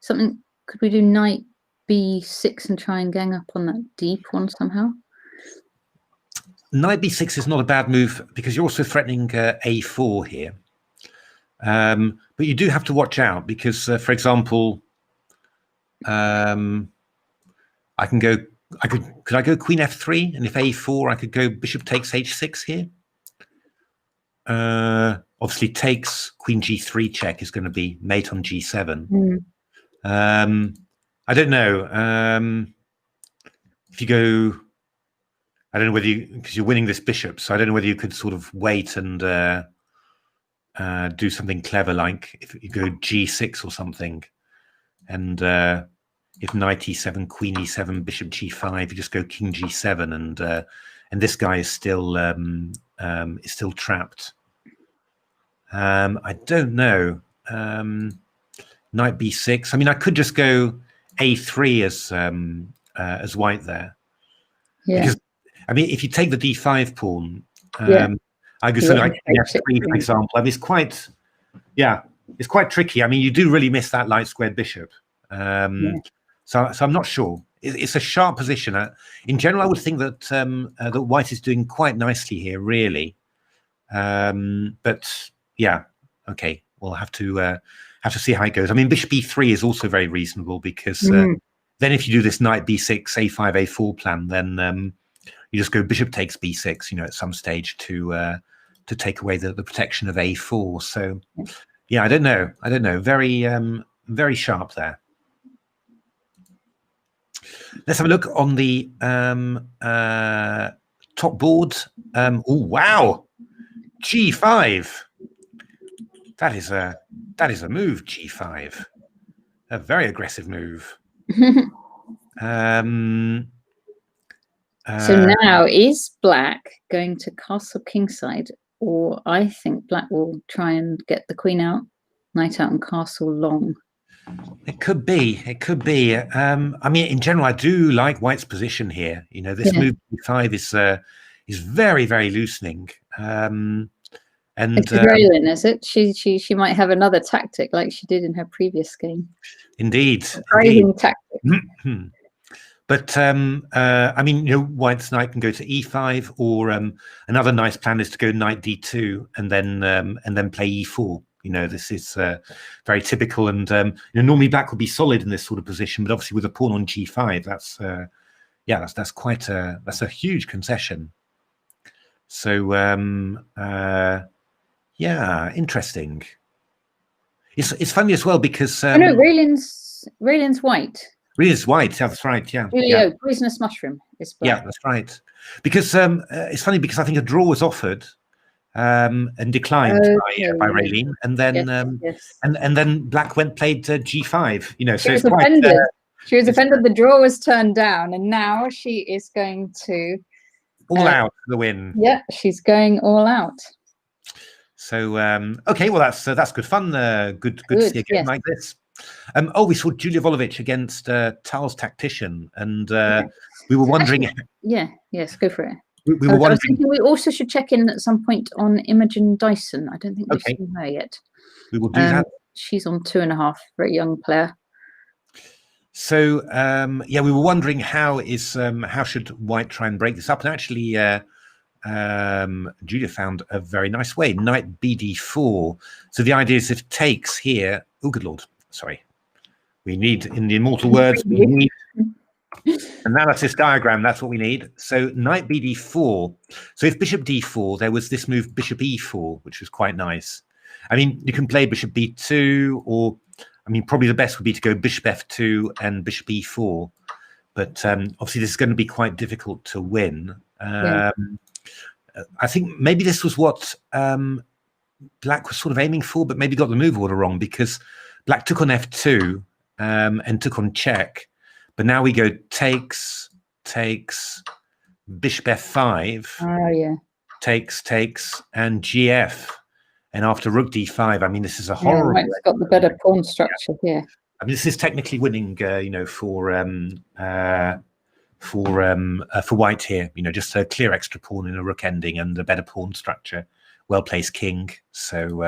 S4: something. Could we do knight b6 and try and gang up on that d pawn somehow?
S1: Knight b6 is not a bad move, because you're also threatening a4 here. But you do have to watch out, because, for example, could I go queen f3, and if a4, I could go bishop takes h6 here. Obviously, takes queen g3 check is going to be mate on g7. I don't know if you go. I don't know whether you, because you're winning this bishop, so I don't know whether you could sort of wait and do something clever, like if you go g6 or something, and if knight e7, queen e7, bishop g5, you just go king g7, and this guy is still trapped. I don't know. Knight b6. I mean, I could just go a3 as white there. Yeah. Because, I mean, if you take the d5 pawn, I go something like f3, for example. I mean, it's quite tricky. I mean, you do really miss that light squared bishop. So I'm not sure. It's a sharp position. In general, I would think that that white is doing quite nicely here, really. But yeah, okay, we'll have to see how it goes. I mean, bishop e3 is also very reasonable, because then if you do this knight b6, a5, a4 plan, then you just go bishop takes b6, you know, at some stage to take away the protection of a4. So yeah, I don't know. Very sharp there. Let's have a look on the top board. Oh wow, g5. That is a move. G5, a very aggressive move.
S4: So now is black going to castle kingside, or I think black will try and get the queen out, knight out, and castle long.
S1: It could be. It could be. I mean, in general, I do like white's position here. You know, this move b5 is very, very loosening. And
S4: it's Raylan, is it? She might have another tactic like she did in her previous game.
S1: Indeed.
S4: Crazy tactic.
S1: But I mean, you know, white's knight can go to e5, or another nice plan is to go knight d2 and then play e4. You know, this is very typical, and you know, normally black would be solid in this sort of position, but obviously with a pawn on g5, that's quite a huge concession. So yeah, interesting. It's funny as well, because
S4: no, Raylan's white.
S1: Raylan's white. Yeah, that's right. Yeah.
S4: Julio, poisonous mushroom is black.
S1: Yeah, that's right. Because it's funny, because I think a draw was offered. And declined by Raylene, and then and then black played g5. You know, so it's quite.
S4: She was offended. The draw was turned down, and now she is going to
S1: all out for the win.
S4: Yeah, she's going all out.
S1: So okay, well that's good fun. Good to see a game like this. We saw Julia Volovich against Tal's Tactician, and we were wondering.
S4: Yes, go for it.
S1: We were wondering.
S4: I was thinking we also should check in at some point on Imogen Dyson. I don't think we've seen her yet.
S1: We will do that.
S4: She's on 2.5, very young player.
S1: So we were wondering how should White try and break this up, and actually Julia found a very nice way. Knight BD4. So the idea is if takes here. Oh, good lord! Sorry, we need, in the immortal words, we need analysis diagram. That's what we need. So knight BD4. So if bishop D4, there was this move bishop E4, which was quite nice. I mean, you can play bishop B2, or I mean, probably the best would be to go bishop F2 and bishop E4. But obviously, this is going to be quite difficult to win. I think maybe this was what Black was sort of aiming for, but maybe got the move order wrong, because Black took on F2 and took on check. But now we go takes, bishop F5.
S4: Oh, yeah.
S1: Takes, and GF. And after rook D5, I mean, this is a horrible.
S4: White's got the better pawn structure here.
S1: I mean, this is technically winning, for White here. Just a clear extra pawn in a rook ending and a better pawn structure, well-placed king. So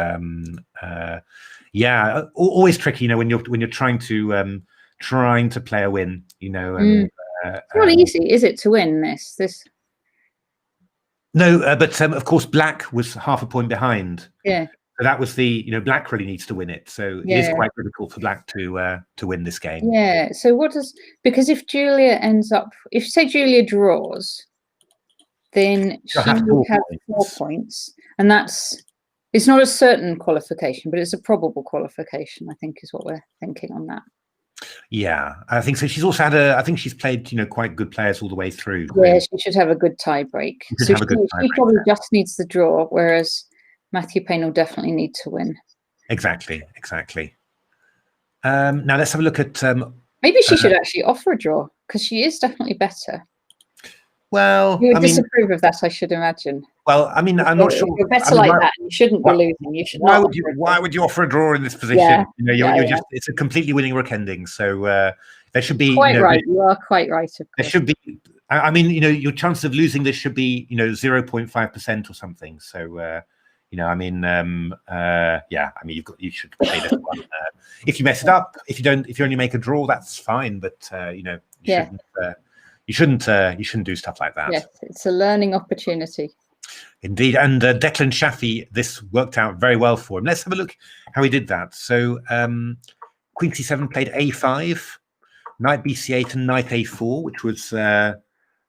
S1: always tricky, when you're trying to play a win.
S4: It's not easy, is it, to win this?
S1: No, but of course, Black was half a point behind.
S4: Yeah.
S1: So that was the, Black really needs to win it. So it is quite difficult for Black to win this game.
S4: Yeah. So because if Julia say Julia draws, then she will have 4 points, and it's not a certain qualification, but it's a probable qualification, I think, is what we're thinking on that.
S1: Yeah, I think so. She's also had I think she's played, quite good players all the way through.
S4: Yeah, she should have a good tie break. So she probably just needs the draw, whereas Matthew Payne will definitely need to win.
S1: Exactly. Now let's have a look at.
S4: Maybe she should actually offer a draw, because she is definitely better.
S1: Well,
S4: you would disapprove of that, I should imagine.
S1: Well, I mean, I'm not sure.
S4: You're better that. You shouldn't be losing. You should.
S1: Why would you offer a draw in this position? It's a completely winning rook ending. So there should be.
S4: Quite right. You are quite right.
S1: There should be. I mean, your chances of losing this should be, 0.5% or something. So, I mean, you should play this one. If you mess it up, if you only make a draw, that's fine. But you shouldn't do stuff like that.
S4: Yes, it's a learning opportunity.
S1: Indeed, and Declan Shafi, this worked out very well for him. Let's have a look how he did that. So Queen C7 played A5, Knight BC8 and Knight A4, which was a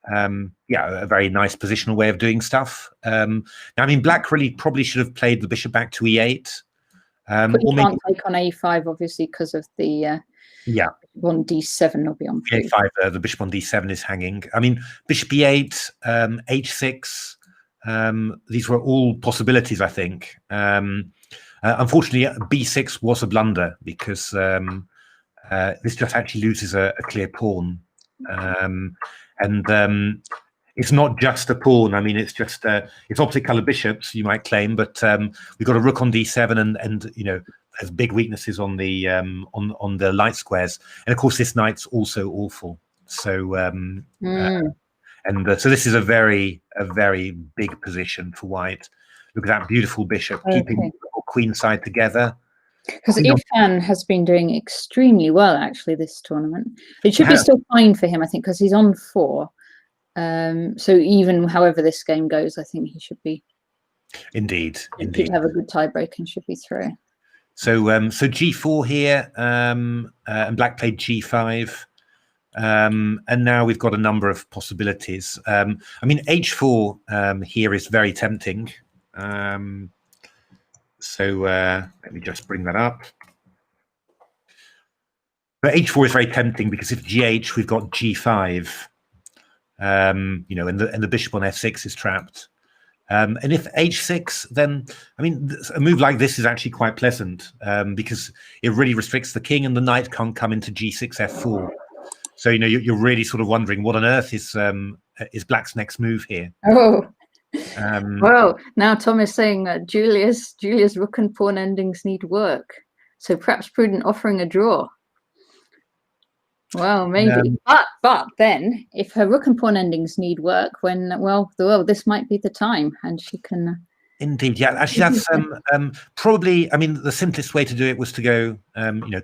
S1: very nice positional way of doing stuff. Now, I mean, Black really probably should have played the bishop back to E8.
S4: But you can't take on A5, obviously, because of the on D7 will be on
S1: A5. The bishop on D7 is hanging. I mean, bishop E8, H6. These were all possibilities, I think. Unfortunately, B6 was a blunder, because this just actually loses a clear pawn. And it's not just a pawn. I mean, it's just it's opposite color bishops, you might claim, but we've got a rook on D7, and there's big weaknesses on the on the light squares, and of course this knight's also awful. So so this is a very big position for White. Look at that beautiful bishop keeping queen side together.
S4: Because Irfan has been doing extremely well, actually, this tournament. It should be still fine for him, I think, because he's on 4. So even however this game goes, I think he should be. Indeed. Should have a good tiebreak and should be through.
S1: So G4 here, and Black played G5. And now we've got a number of possibilities. I mean, H4 here is very tempting. So let me just bring that up. But H4 is very tempting, because if GH, we've got G5, and the bishop on F6 is trapped. And if H6, then, I mean, a move like this is actually quite pleasant, because it really restricts the king, and the knight can't come into G6, F4. So you're really sort of wondering what on earth is Black's next move here.
S4: Oh, well, now Tom is saying that Julia's rook and pawn endings need work, so perhaps prudent offering a draw. Well, maybe, but then if her rook and pawn endings need work, well, this might be the time, and she can.
S1: Indeed, yeah. Actually, that's probably. I mean, the simplest way to do it was to go,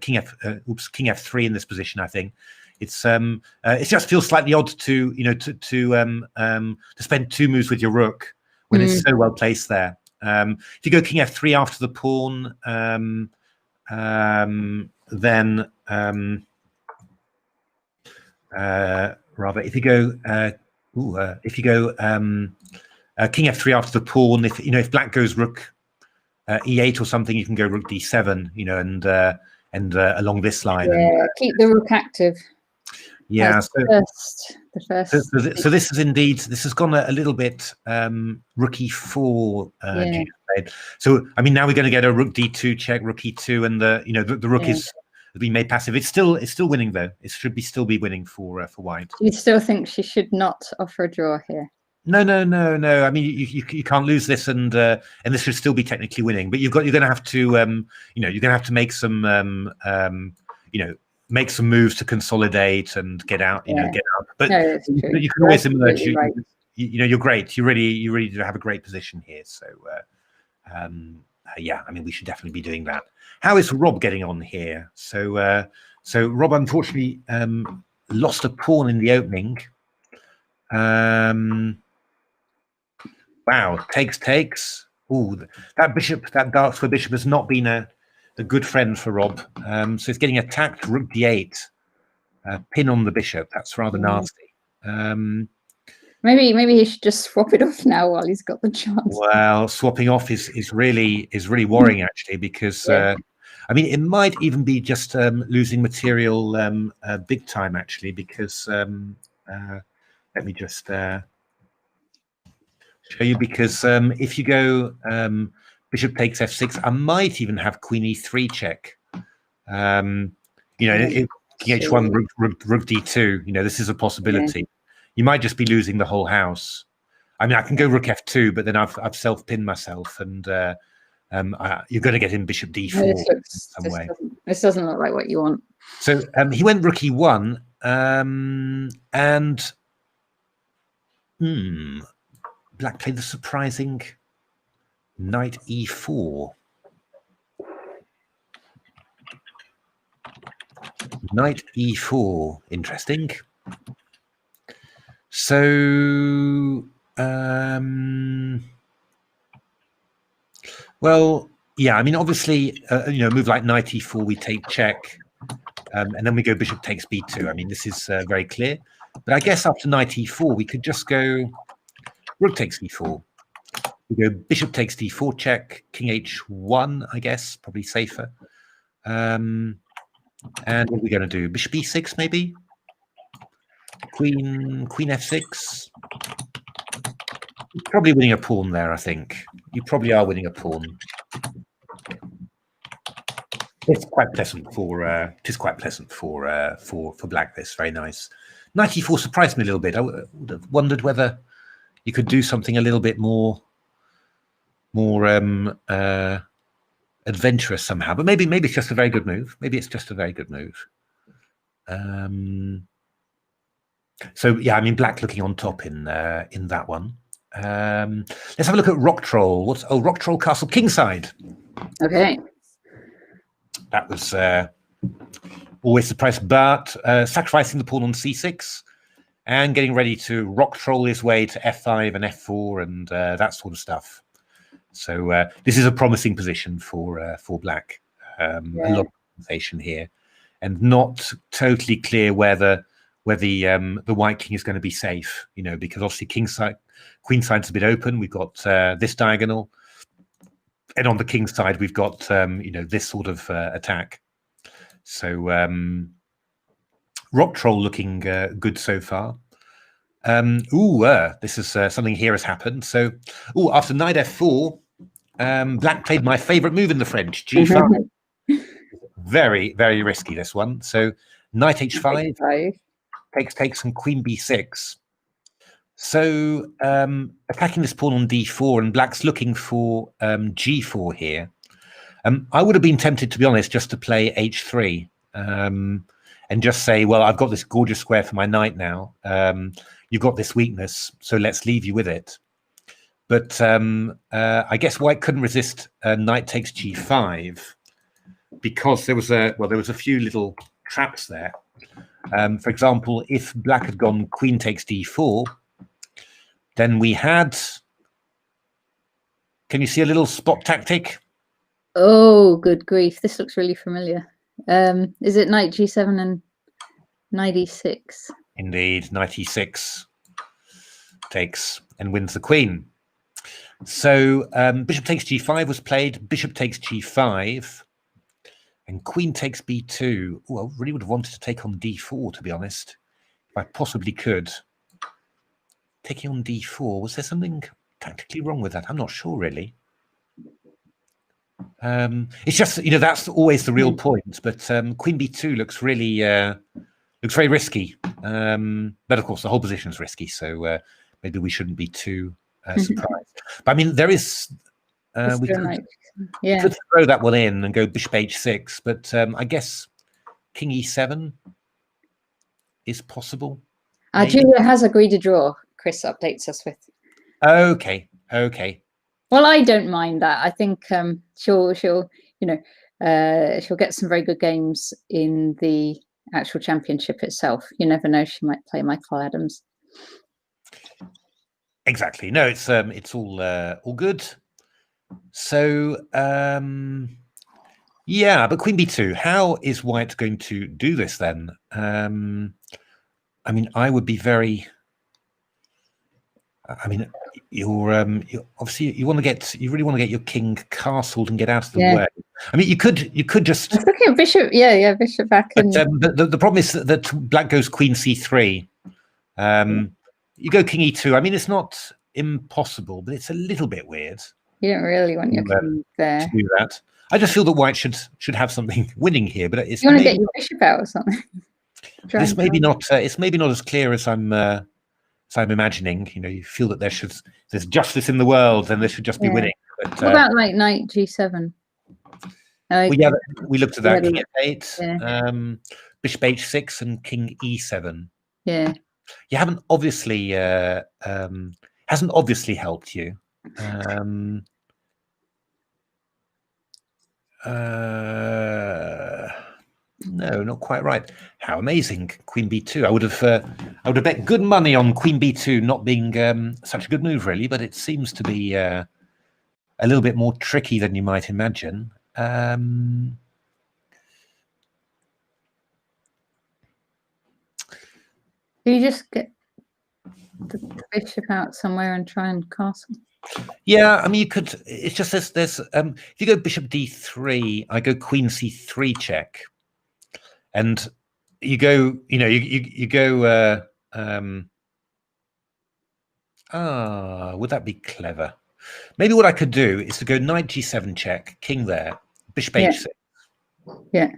S1: king f3 in this position. I think it just feels slightly odd to to spend 2 moves with your rook when it's so well placed there. If you go king f3 after the pawn, then rather if you go king f3 after the pawn, if Black goes rook e8 or something, you can go rook d7, and along this line.
S4: Yeah, keep the rook active.
S1: Yeah.
S4: The first.
S1: So this has gone a little bit rook e4. So I mean, now we're going to get a rook d2 check, rook e2, and the rook has been made passive. It's still winning though. It should still be winning for white.
S4: You still think she should not offer a draw here?
S1: No. I mean, you can't lose this, and this should still be technically winning. But you're going to have to you're going to have to make some make some moves to consolidate and get out. Get out. But you can always emerge. Right. You're great. You really do have a great position here. So yeah, I mean, we should definitely be doing that. How is Rob getting on here? So Rob unfortunately lost a pawn in the opening. Wow, takes. Ooh, that dark square bishop has not been a good friend for Rob. So it's getting attacked, rook d8, pin on the bishop. That's rather nasty.
S4: Maybe he should just swap it off now while he's got the chance.
S1: Well, swapping off is really worrying actually, because I mean, it might even be just losing material big time actually, because let me just show you, because if you go bishop takes f6, I might even have queen e3 check. King h1, rook d2. This is a possibility. Yeah. You might just be losing the whole house. I mean, I can go rook f2, but then I've self-pinned myself, and you're going to get in bishop d4 some way.
S4: This doesn't look like what you want.
S1: So he went rook e1, and Black played the surprising knight e4. Knight e4, interesting. So, well, yeah, I mean, obviously, a move like knight e4, we take check, and then we go bishop takes b2. I mean, this is very clear. But I guess after knight e4, we could just go rook takes e4. We go bishop takes d4 check, king h1, I guess, probably safer. And what are we going to do? Bishop e6, maybe? Queen f6. You're probably winning a pawn there, I think. You probably are winning a pawn. It's quite pleasant for Black. This very nice. Knight e4 surprised me a little bit. I would have wondered whether you could do something a little bit more adventurous somehow. But maybe it's just a very good move. So yeah, I mean, Black looking on top in that one. Let's have a look at RockTroll. RockTroll Castle Kingside.
S4: Okay.
S1: That was always surprised, but sacrificing the pawn on c6 and getting ready to RockTroll his way to f5 and f4 and that sort of stuff. So this is a promising position for Black. A lot of conversation here, and not totally clear whether the white king is going to be safe. Because obviously queen side's a bit open. We've got this diagonal, and on the king side we've got this sort of attack. So RockTroll looking good so far. This is something here has happened. So after knight f4, Black played my favorite move in the French, g5. Very, very risky, this one. So knight h5. takes, and queen b6. So attacking this pawn on d4, and black's looking for g4 here. I would have been tempted, to be honest, just to play h3 and just say, well, I've got this gorgeous square for my knight now. You've got this weakness, so let's leave you with it. But I guess white couldn't resist knight takes g5 because there was a few little traps there. For example, if black had gone queen takes d4, then we had. Can you see a little spot tactic?
S4: Oh, good grief! This looks really familiar. Is it knight g7 and knight e6?
S1: Indeed, knight e6 takes and wins the queen. So bishop takes g5 was played, bishop takes g5, and queen takes b2. Oh, I really would have wanted to take on d4, to be honest, if I possibly could. Taking on d4, was there something tactically wrong with that? I'm not sure, really. It's just, that's always the real point, but queen b2 looks really, looks very risky. But of course, the whole position is risky, so maybe we shouldn't be too surprised. But I mean, there is we could throw that one in and go bishop h6, but I guess king e7 is possible.
S4: Julia has agreed to draw. Chris updates us with.
S1: Okay.
S4: Well, I don't mind that. I think she'll get some very good games in the actual championship itself. You never know; she might play Michael Adams.
S1: Exactly. No, it's all good. So yeah, but queen b2. How is white going to do this then? I mean, I would be very. I mean, you're obviously you really want to get your king castled and get out of the way. I mean, you could just.
S4: I was looking at bishop. Yeah, bishop back.
S1: But the problem is that black goes queen c3. You go king e2. I mean, it's not impossible, but it's a little bit weird. You
S4: don't really want your king there.
S1: To do that. I just feel that white should have something winning here, but it's.
S4: You want to get your bishop out or something.
S1: It's maybe not. It's maybe not as clear as I'm imagining. You feel that there's justice in the world, and there should just be winning. But,
S4: what about like knight g7?
S1: We looked at that. King f8, bishop h6, and king e7.
S4: Yeah.
S1: You haven't obviously hasn't obviously helped you. No, not quite right. How amazing! Queen b2. I would have bet good money on queen b2 not being such a good move, really. But it seems to be a little bit more tricky than you might imagine.
S4: Do you just get the bishop out somewhere and try and castle?
S1: Yeah, I mean, you could. It's just there's if you go bishop d3, I go queen c3 check, and you go. You go. Would that be clever? Maybe what I could do is to go knight g7 check, king there, bishop h6.
S4: Yeah.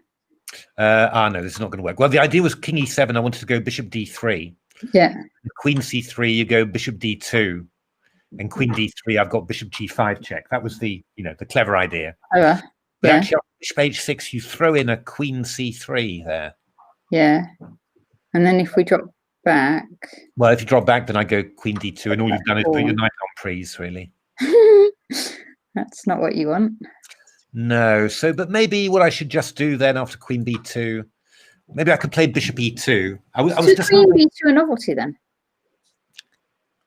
S1: No, this is not going to work. Well, the idea was king e7. I wanted to go bishop d3.
S4: Yeah.
S1: Queen c3, you go bishop d2, and queen d3. I've got bishop g5 check. That was the the clever idea. But actually, on bishop h6, you throw in a queen c3 there.
S4: Yeah, and then if we drop back.
S1: Well, if you drop back, then I go queen d2, and all you've done is put your knight on prise, really.
S4: That's not what you want.
S1: No, but maybe what I should just do then after queen b2, maybe I could play bishop e2. I was just
S4: queen b2 a novelty then?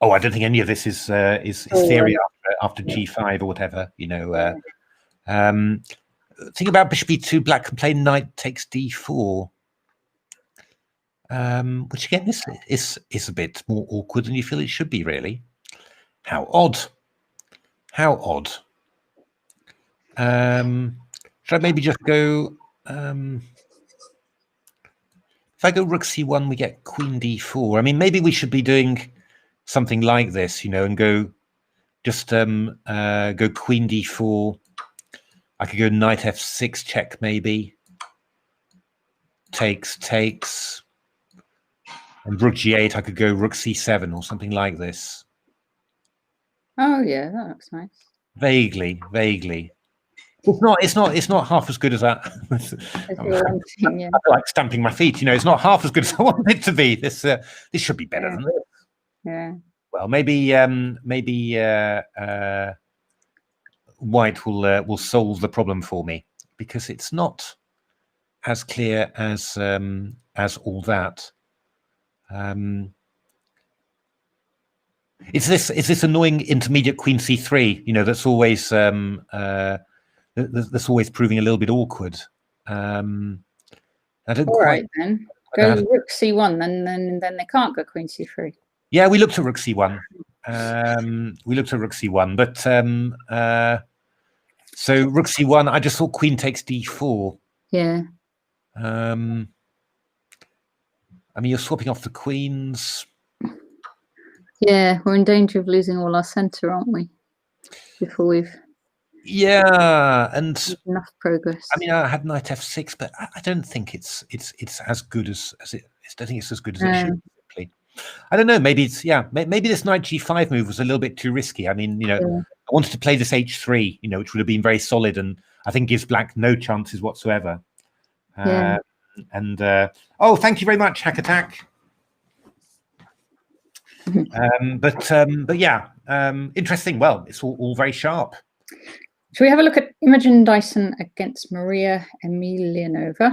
S1: Oh, I don't think any of this is theory after g5 or whatever. Think about bishop e2. Black can play knight takes d4, which again is a bit more awkward than you feel it should be. Really, how odd. How odd. Should I maybe just go? If I go rook c1, we get queen d4. I mean, maybe we should be doing something like this, and go just go queen d4. I could go knight f6 check, maybe. Takes. And rook g8, I could go rook c7 or something like this.
S4: Oh yeah, that looks nice.
S1: Vaguely. It's not half as good as that.
S4: Yeah.
S1: I feel like stamping my feet. It's not half as good as I want it to be. This should be better than this.
S4: Yeah.
S1: Well, maybe white will solve the problem for me, because it's not as clear as all that. It's this annoying intermediate queen c3, that's always that's always proving a little bit awkward. I don't
S4: All
S1: quite.
S4: Right then, go rook c1, then they can't go queen c3.
S1: Yeah, we looked at rook c1. But so rook c1. I just thought queen takes d4.
S4: Yeah.
S1: I mean, you're swapping off the queens.
S4: Yeah, we're in danger of losing all our centre, aren't we? Before we've
S1: and
S4: enough progress.
S1: I mean, I had knight f6, but I don't think it's as good as it. I think it's as good as it should be. I don't know. Maybe it's maybe this knight g5 move was a little bit too risky. I mean, I wanted to play this h3, which would have been very solid, and I think gives black no chances whatsoever. Oh, thank you very much, HackAttack. But yeah, interesting. Well, it's all very sharp.
S4: Should we have a look at Imogen Dyson against Maria Emelianova?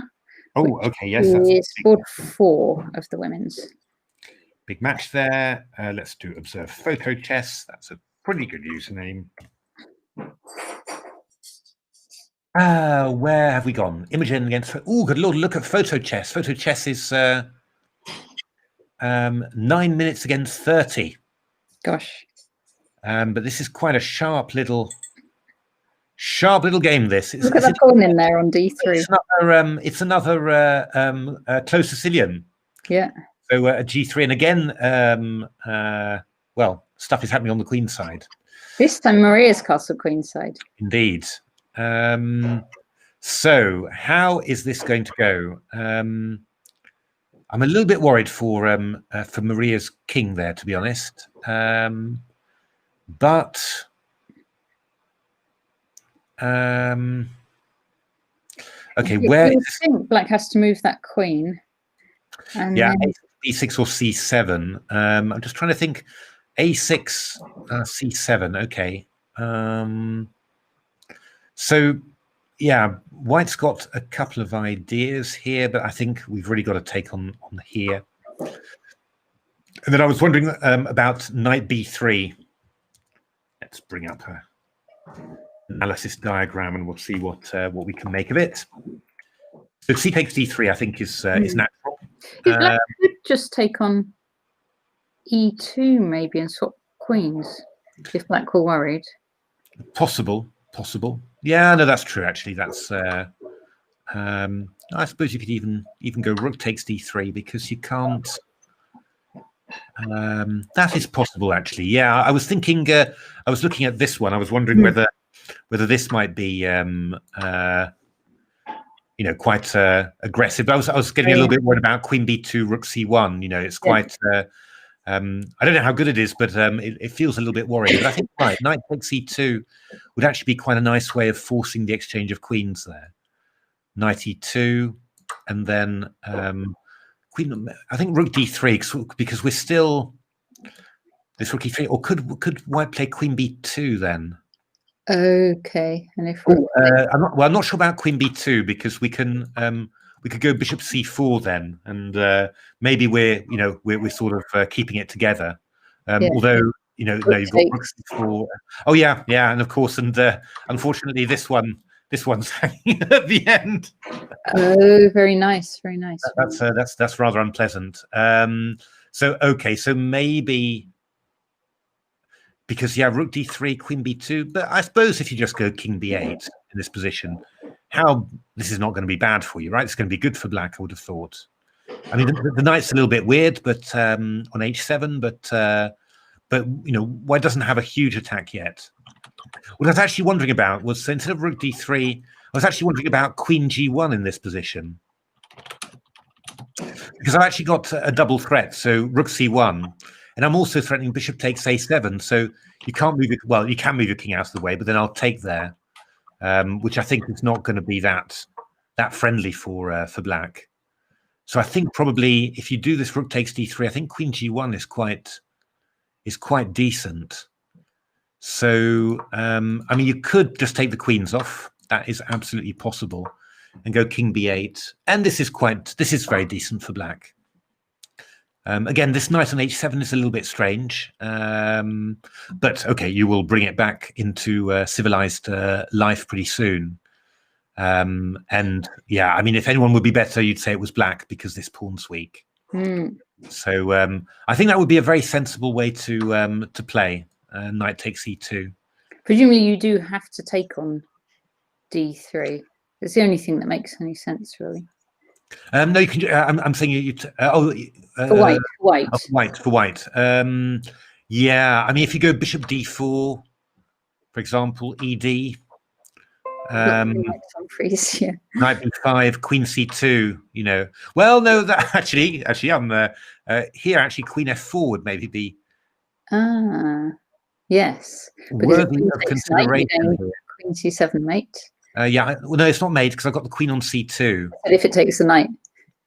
S1: Oh, okay, yes.
S4: It's board 4 of the women's.
S1: Big match there. Let's do observe photo chess. That's a pretty good username. Where have we gone? Imogen against. Oh, good lord! Look at photo chess. Photo chess is 9 minutes against 30. Gosh. But this is quite a sharp little game. This.
S4: Look at that pawn in there on d3.
S1: It's another close Sicilian.
S4: Yeah.
S1: So a g3, and again, well, stuff is happening on the queen side.
S4: This time, Maria's castle queen side.
S1: Indeed. So how is this going to go? I'm a little bit worried for Maria's king there, to be honest. But okay, where
S4: I think black has to move that queen. And
S1: yeah, b6 or c7. I'm just trying to think. a6, c7. Okay. So yeah, white's got a couple of ideas here, but I think we've really got to take on here. And then I was wondering about knight b3. Let's bring up a analysis diagram, and we'll see what we can make of it. So c takes d3, I think, is natural.
S4: Black could just take on e2 maybe and swap queens if black were worried.
S1: Possible. Yeah, no, that's true. Actually, that's. I suppose you could even go rook takes d3 because you can't. That is possible, actually. Yeah, I was thinking. I was looking at this one. I was wondering whether this might be, quite aggressive. But I was getting a little bit worried about queen b2, rook c1. It's quite. I don't know how good it is, but it feels a little bit worrying. But I think knight takes e2 would actually be quite a nice way of forcing the exchange of queens there. Knight e2, and then queen. I think rook d3 because we're still this rook e3. Or could white play queen b2 then?
S4: Okay, and if
S1: I'm not sure about queen b2 because we can. We could go bishop c4 then, and maybe we're sort of keeping it together. Although no, you've got rook c4. Oh yeah, and of course, and unfortunately, this one's hanging at the end.
S4: Oh, very nice.
S1: That's rather unpleasant. So maybe because rook d3, queen b2. But I suppose if you just go king b8 in this position. This is not going to be bad for you, right? It's going to be good for black, I would have thought. I mean, the knight's a little bit weird, but on h7, but white doesn't have a huge attack yet. What I was actually wondering about was, so instead of rook d3, I was actually wondering about queen g1 in this position. because I've actually got a double threat. So rook c1, and I'm also threatening bishop takes a7. So you can't move it. Well, you can move your king out of the way, but then I'll take there, which I think is not going to be that friendly for black. So I think probably if you do this rook takes d3, I think queen g1 is quite decent. So I mean, you could just take the queens off. That is absolutely possible, and go king b8. And this is very decent for black. Again, this knight on h7 is a little bit strange, but okay, you will bring it back into civilized life pretty soon. And yeah, I mean, if anyone would be better, you'd say it was black because this pawn's weak. So I think that would be a very sensible way to play. Knight takes e2.
S4: Presumably, you do have to take on d3. It's the only thing that makes any sense, really.
S1: No, you can. I'm saying
S4: for white.
S1: For white. Yeah, I mean, if you go bishop d4, for example, ed.
S4: Freeze, yeah.
S1: Knight b5, queen c2. You know, well, no, that actually, I'm here. Actually, queen f4 would maybe be.
S4: Yes.
S1: Worthy of consideration.
S4: Queen c7 mate.
S1: Yeah, well, no, it's not mate because I've got the queen on c2.
S4: But if it takes the knight.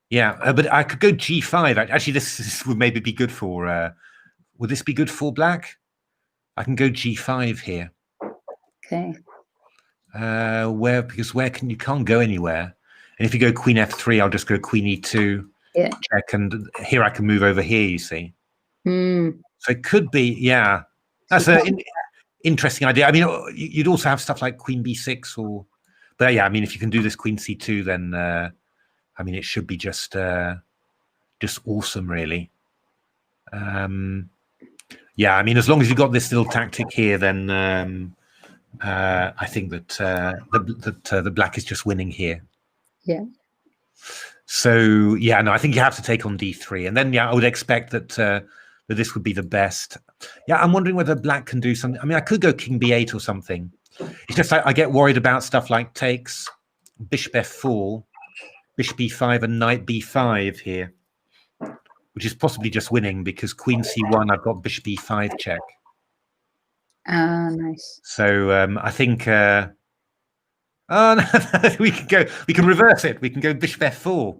S1: Yeah, but I could go g5. Actually, this would maybe be good for. Would this be good for black? I can go g5 here.
S4: Okay.
S1: Because you can't go anywhere, and if you go queen f3, I'll just go queen e2.
S4: Yeah.
S1: Check, and here I can move over here. You see.
S4: So
S1: it could be, yeah. That's an interesting idea. I mean, you'd also have stuff like queen b6, but yeah, I mean, if you can do this queen c2, then I mean, it should be just awesome, really. Yeah, I mean, as long as you got this little tactic here, then I think that the black is just winning here.
S4: Yeah.
S1: So yeah, no, I think you have to take on d3, and then yeah, I would expect that this would be the best. Yeah, I'm wondering whether black can do something. I mean, I could go king b8 or something. It's just I get worried about stuff like takes, bishop f4, bishop b5, and knight b5 here, which is possibly just winning because queen c1, I've got bishop e5 check.
S4: Nice.
S1: So I think oh no, we can reverse it. We can go bishop f4.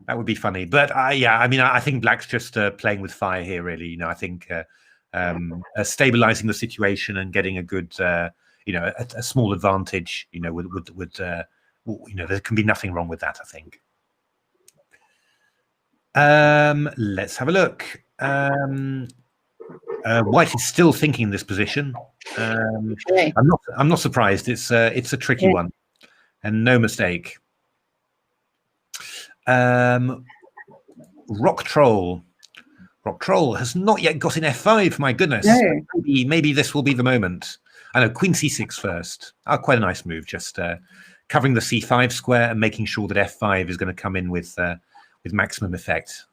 S1: That would be funny. But yeah, I mean, I think black's just playing with fire here, really. You know, I think stabilizing the situation and getting a good, you know, a small advantage, you know, would you know, there can be nothing wrong with that, I think. Let's have a look. White is still thinking this position. I'm not surprised. It's a tricky one, and no mistake. RockTroll has not yet got in f5. My goodness,
S4: no.
S1: Maybe this will be the moment. I know, queen c6 first. Quite a nice move, just covering the c5 square and making sure that f5 is going to come in with maximum effect.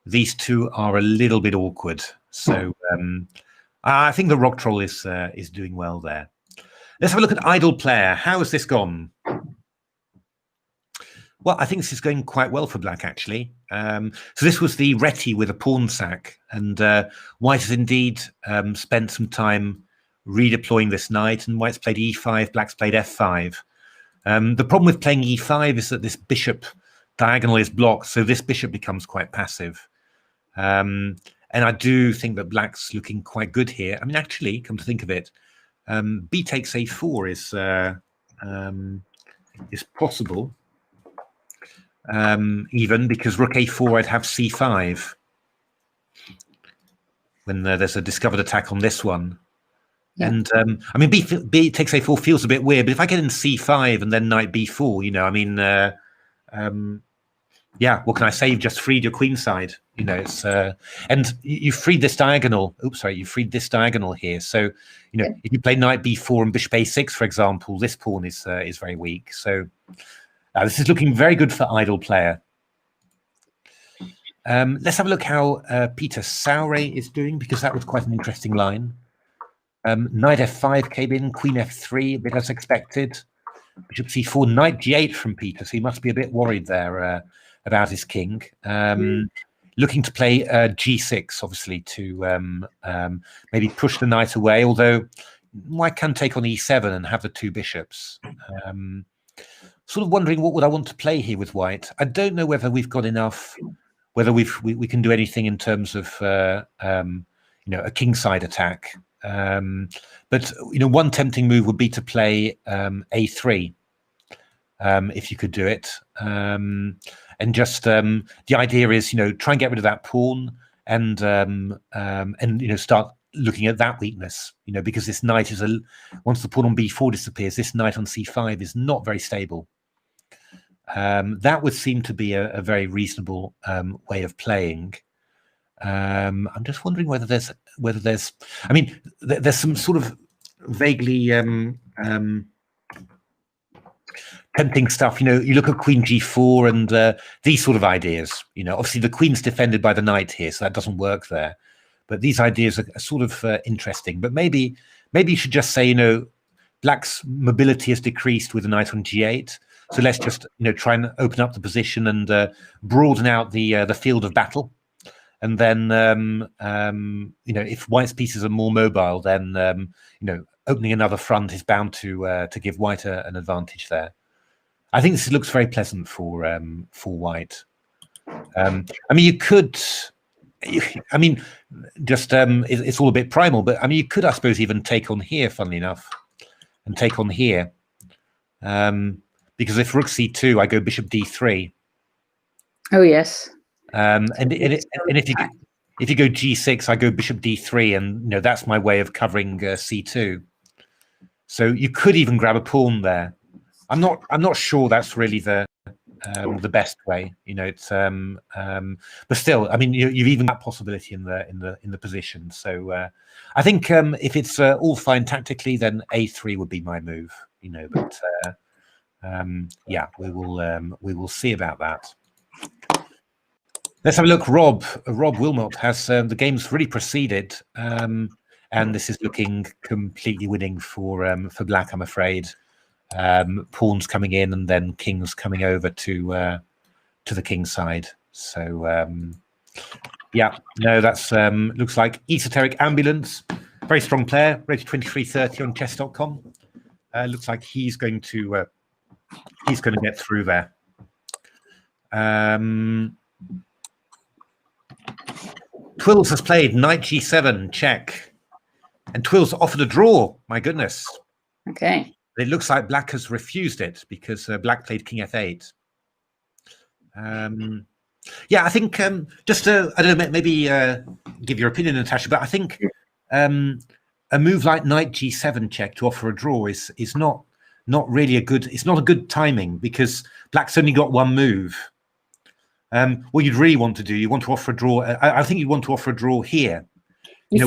S1: These two are a little bit awkward, so I think the RockTroll is doing well there. Let's have a look at idle player. How has this gone? Well, I think this is going quite well for black, actually. So this was the Reti with a pawn sack, and white has indeed spent some time redeploying this knight, and white's played e5, black's played f5. The problem with playing e5 is that this bishop diagonal is blocked, so this bishop becomes quite passive. And I do think that black's looking quite good here. I mean, actually, come to think of it, b takes a4 is possible. Even because rook a4, I'd have c5 when there's a discovered attack on this one. Yeah. And I mean, b takes a4 feels a bit weird, but if I get in c5 and then knight b4, you know, I mean, yeah, what can I say? You've just freed your queen side, you know. It's and you freed this diagonal. Oops, sorry, you freed this diagonal here. So, you know, if you play knight b4 and bishop a6, for example, this pawn is very weak. So. This is looking very good for idle player. Let's have a look how Peter Saure is doing, because that was quite an interesting line. Knight f5 came in, queen f3, a bit as expected. Bishop c4, knight g8 from Peter, so he must be a bit worried there about his king. Looking to play g6, obviously, to maybe push the knight away, although white can take on e7 and have the two bishops. Sort of wondering what would I want to play here with white. I don't know whether we've got enough, whether we can do anything in terms of a kingside attack. But one tempting move would be to play a3, if you could do it. And just the idea is, try and get rid of that pawn and start looking at that weakness, because this knight is once the pawn on b4 disappears, this knight on c5 is not very stable. That would seem to be a very reasonable way of playing. I'm just wondering whether there's I mean, there's some sort of vaguely tempting stuff. You look at queen g4 and these sort of ideas. Obviously the queen's defended by the knight here, so that doesn't work there. But these ideas are sort of interesting. But maybe you should just say, black's mobility has decreased with the knight on g8. So let's just try and open up the position and broaden out the field of battle. And then if white's pieces are more mobile, then opening another front is bound to give white an advantage there. I think this looks very pleasant for white. I mean, you could. I mean, just it's all a bit primal, but I mean, you could, I suppose, even take on here, funnily enough, and take on here, because if rook c2, I go bishop d3.
S4: Oh yes.
S1: And if you go g6, I go bishop d3, and that's my way of covering c2. So you could even grab a pawn there. I'm not sure that's really the best way. It's but still, I mean, you've even got possibility in the position. So I think if it's all fine tactically, then a3 would be my move. But yeah, we will see about that. Let's have a look. Rob Wilmot has the game's really proceeded, and this is looking completely winning for black, I'm afraid. Pawns coming in and then kings coming over to the king side. So yeah, no, that's looks like Esoteric Ambulance, very strong player, rated 2330 on chess.com. Looks like he's going to get through there. Twills has played knight g7 check, and Twills offered a draw. My goodness.
S4: Okay.
S1: It looks like black has refused it because black played king f8. Yeah, I think just to, I don't know, maybe give your opinion, Natasha, but I think a move like knight g7 check to offer a draw is not really a good. It's not a good timing because black's only got one move. What you'd really want to do, you want to offer a draw. I think you'd want to offer a draw here.
S4: You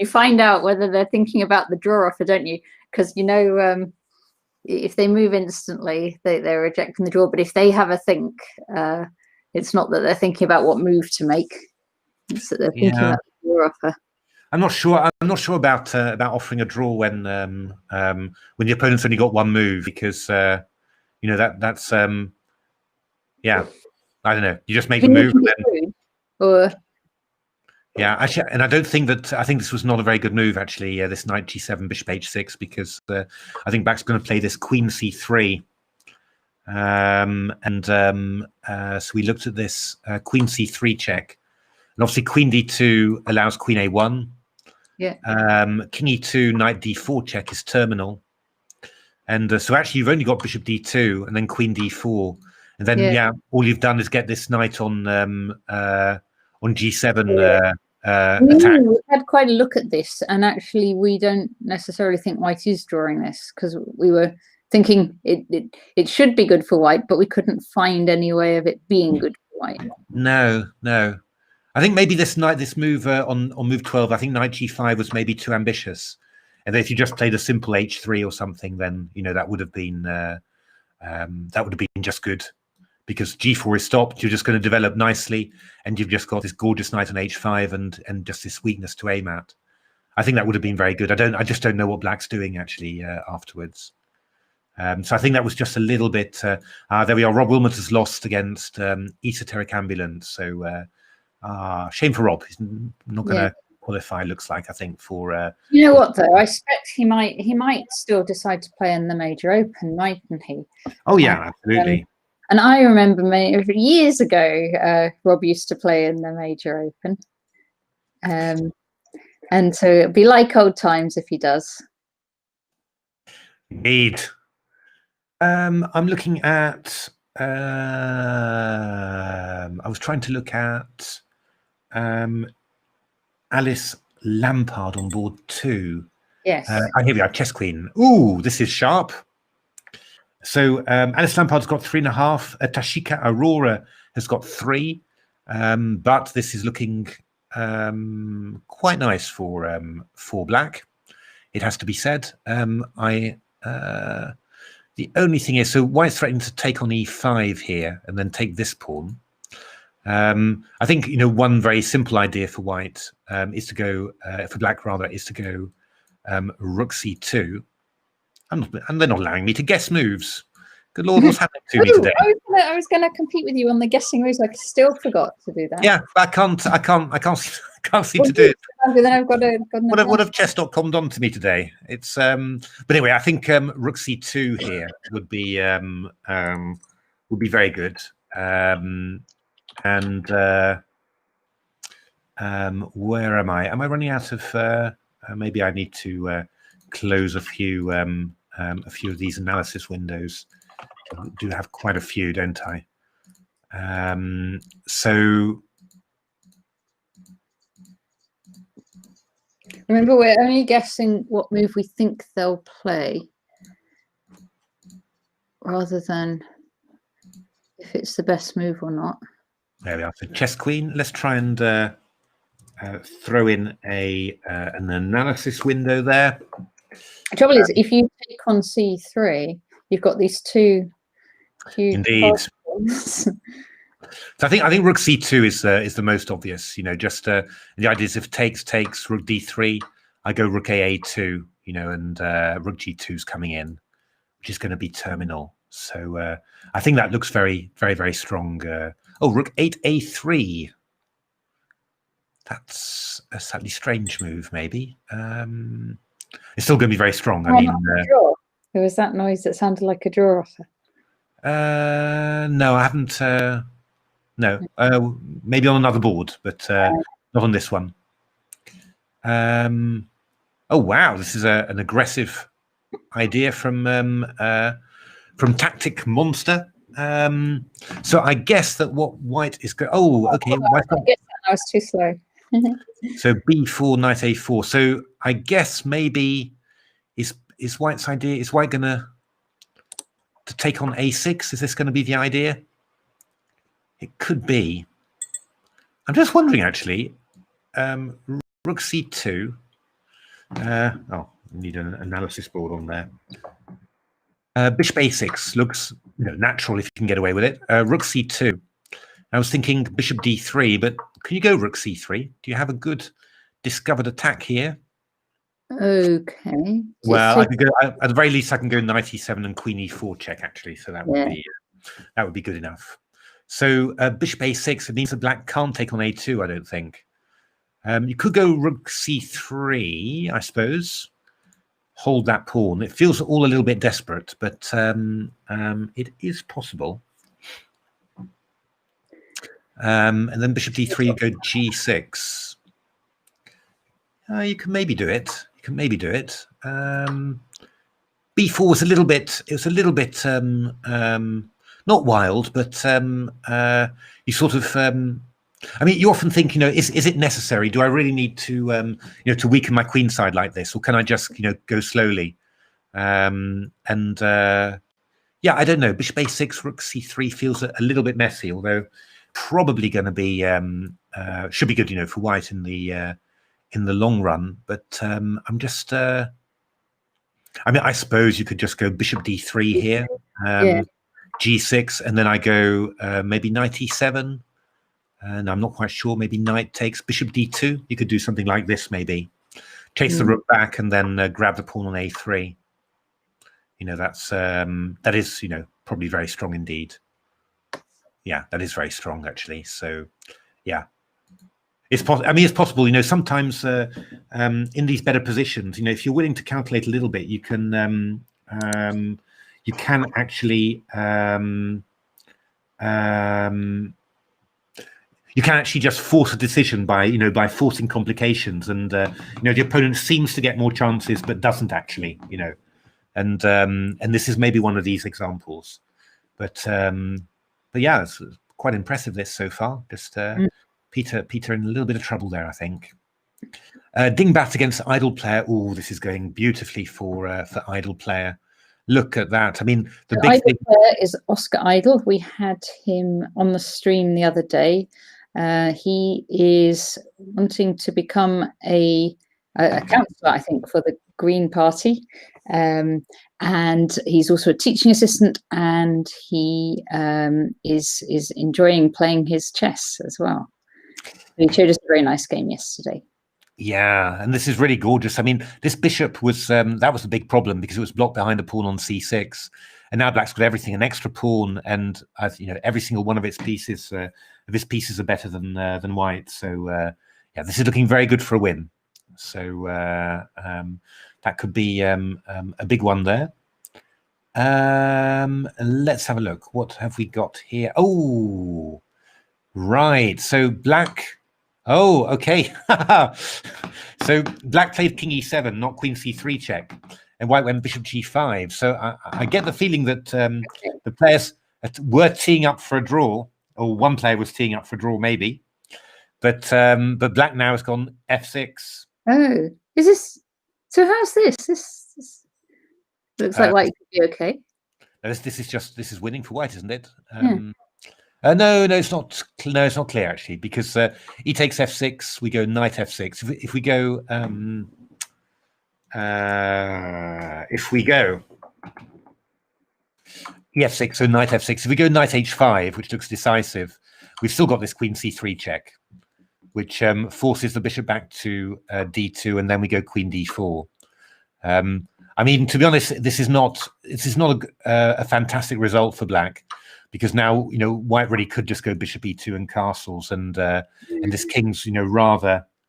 S4: find out whether they're thinking about the draw offer, don't you? Because if they move instantly, they're rejecting the draw. But if they have a think, it's not that they're thinking about what move to make. It's that they're thinking about the draw offer.
S1: I'm not sure about offering a draw when the opponent's only got one move, because that's yeah. I don't know. You just make a move. Yeah, actually, and I think this was not a very good move, actually, this knight g7, bishop h6, because I think black's going to play this queen c3. So we looked at this queen c3 check. And obviously queen d2 allows queen a1.
S4: Yeah.
S1: King e2, knight d4 check is terminal. And so actually you've only got bishop d2 and then queen d4. And then, all you've done is get this knight on g7 attack.
S4: We had quite a look at this, and actually we don't necessarily think white is drawing this, because we were thinking it should be good for white, but we couldn't find any way of it being good for white.
S1: No. I think maybe this move on move 12, I think knight g5 was maybe too ambitious. And then if you just played a simple h3 or something, then that would have been just good. Because g4 is stopped, you're just going to develop nicely, and you've just got this gorgeous knight on h5 and just this weakness to aim at. I think that would have been very good. I just don't know what black's doing actually afterwards. So I think that was just a little bit. There we are. Rob Wilmot has lost against Esoteric Ambulance. So shame for Rob. He's not going to qualify. Looks like, I think, for.
S4: You know what though? I expect he might still decide to play in the Major Open, mightn't he?
S1: Oh yeah, absolutely.
S4: And I remember years ago, Rob used to play in the Major Open. And so it'll be like old times if he does.
S1: Indeed. I'm looking at. I was trying to look at Alice Lampard on board 2.
S4: Yes.
S1: Here we are, Chess Queen. Ooh, this is sharp. So Alice Lampard's got 3.5. Tashika Aurora has got 3. But this is looking quite nice for black. It has to be said. The only thing is, so white's threatening to take on e5 here and then take this pawn. I think, one very simple idea for white is to go, for black rather, is to go rook c2. And they're not allowing me to guess moves. Good Lord, what's happening to me today?
S4: I was going to compete with you on the guessing moves. I still forgot to do that.
S1: Yeah, I can't seem to do it.
S4: Then I've got to.
S1: What have chess.com done to me today? It's but anyway, I think rook c2 here would be very good. Where am I? Am I running out of? Maybe I need to close a few of these analysis windows. I do have quite a few, don't I? So
S4: remember, we're only guessing what move we think they'll play, rather than if it's the best move or not.
S1: There we are. So Chess Queen. Let's try and throw in an analysis window there.
S4: The trouble is, if you take on c3, you've got these two huge.
S1: Indeed. So I think rook c2 is the most obvious. Just the idea is if takes rook d3, I go rook a2. And rook g2 is coming in, which is going to be terminal. So I think that looks very, very, very strong. Rook 8a3. That's a slightly strange move, maybe. It's still going to be very strong. I mean,
S4: there was that noise that sounded like a draw offer.
S1: No, I haven't. No, maybe on another board, but not on this one. Oh wow, this is an aggressive idea from Tactic Monster. So I guess that what white is going. Oh, okay.
S4: I was too slow.
S1: So b4, knight a4. So I guess maybe is white's idea. Is white gonna to take on a6? Is this going to be the idea? It could be. I'm just wondering actually. Rook c2. Need an analysis board on there. Bishop a6 looks natural if you can get away with it. Rook c2. I was thinking bishop d3, but can you go rook c3? Do you have a good discovered attack here?
S4: Okay.
S1: Well, I could go at the very least. I can go knight e7 and queen e4 check actually. So that would be good enough. So bishop a6. It means that black can't take on a2. I don't think. You could go rook c3, I suppose. Hold that pawn. It feels all a little bit desperate, but it is possible. And then bishop d3, go g6. You can maybe do it. B4 was a little bit. It was a little bit not wild, but you sort of. I mean, you often think, is it necessary? Do I really need to, to weaken my queen side like this, or can I just, go slowly? Yeah, I don't know. Bishop a6, rook c3 feels a little bit messy, although probably going to be should be good, for white in the long run. But I'm just. I mean, I suppose you could just go bishop d3 here, g6, and then I go maybe knight e7. And I'm not quite sure. Maybe knight takes bishop d2. You could do something like this, maybe chase the rook back and then grab the pawn on a3. that's that is probably very strong indeed. Yeah, that is very strong actually. So yeah, it's possible. I mean, it's possible. Sometimes in these better positions, if you're willing to calculate a little bit, you can actually just force a decision by forcing complications, and the opponent seems to get more chances but doesn't actually, and this is maybe one of these examples. But yeah, it's quite impressive this so far. Just Peter in a little bit of trouble there, I think. Dingbat against Idle Player. Oh, this is going beautifully for Idle Player. Look at that. I mean, the big
S4: Idle
S1: thing
S4: player is Oscar Idle. We had him on the stream the other day. He is wanting to become a councillor, I think, for the Green Party, and he's also a teaching assistant, and he is enjoying playing his chess as well. He showed us a very nice game yesterday.
S1: Yeah, and this is really gorgeous. I mean, this bishop was that was the big problem, because it was blocked behind a pawn on c6, and now black's got everything, an extra pawn, and every single one of its pieces are better than white. So yeah, this is looking very good for a win. So that could be a big one there. Let's have a look. What have we got here? Oh, right. So black. Oh, okay. So black played king e7, not queen c3 check, and white went bishop g5. So I get the feeling that the players were teeing up for a draw, or one player was teeing up for a draw, maybe. But black now has gone f6.
S4: Oh, is this? So how's this? This looks like white could be okay.
S1: This is winning for white, isn't it?
S4: Yeah.
S1: No, it's not. No, it's not clear actually, because e takes f6. We go knight f6. If we go e5, so knight f6. If we go knight h5, which looks decisive, we've still got this queen c3 check, which forces the bishop back to d2, and then we go queen d4. I mean, to be honest, this is not a fantastic result for black, because now white really could just go bishop e2 and castles, and this king's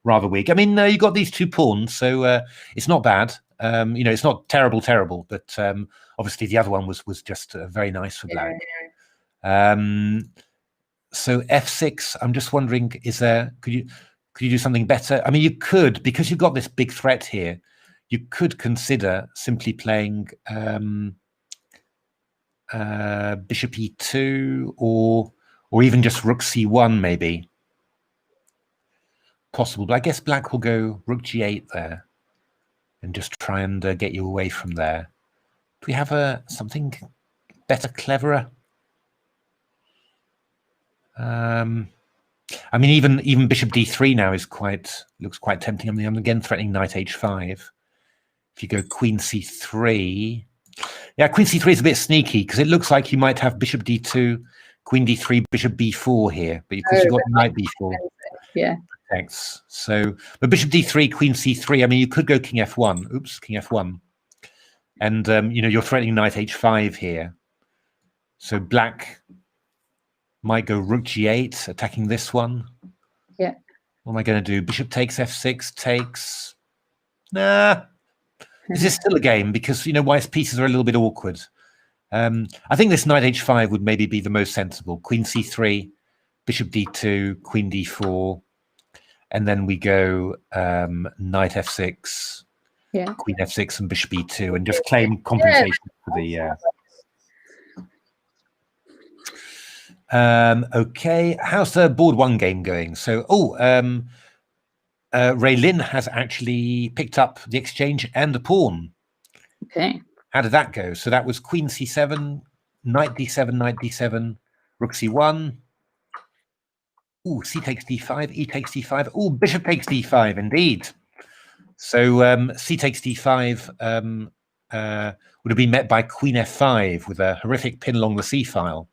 S1: rather weak. I mean, you got these two pawns, so it's not bad. It's not terrible, but obviously the other one was just very nice for black. So f6. I'm just wondering, could you do something better? I mean, you could, because you've got this big threat here. You could consider simply playing bishop e2, or even just rook c1, maybe. Possible, but I guess black will go rook g8 there, and just try and get you away from there. Do we have something better, cleverer? I mean, even bishop d3 now looks quite tempting. I mean, I'm again threatening knight h5. If you go queen c3, yeah, queen c3 is a bit sneaky, because it looks like you might have bishop d2, queen d3, bishop b4 here, but because you've got knight b4,
S4: yeah,
S1: protects. So, but bishop d3, queen c3. I mean, you could go king f1. Oops, king f1, and you're threatening knight h5 here. So black might go rook g8, attacking this one.
S4: Yeah.
S1: What am I going to do? Bishop takes f6, takes. Nah. This is still a game, because white's pieces are a little bit awkward. I think this knight h5 would maybe be the most sensible. Queen c3, bishop d2, queen d4, and then we go knight f6,
S4: yeah,
S1: queen f6, and bishop e2, and just claim compensation for the. Okay, how's the board one game going? So, Ray Lin has actually picked up the exchange and the pawn.
S4: Okay.
S1: How did that go? So that was queen c7, knight d7, knight d7, rook c1. Ooh, c takes d5, e takes d5. Ooh, bishop takes d5, indeed. So c takes d5 would have been met by queen f5 with a horrific pin along the c file.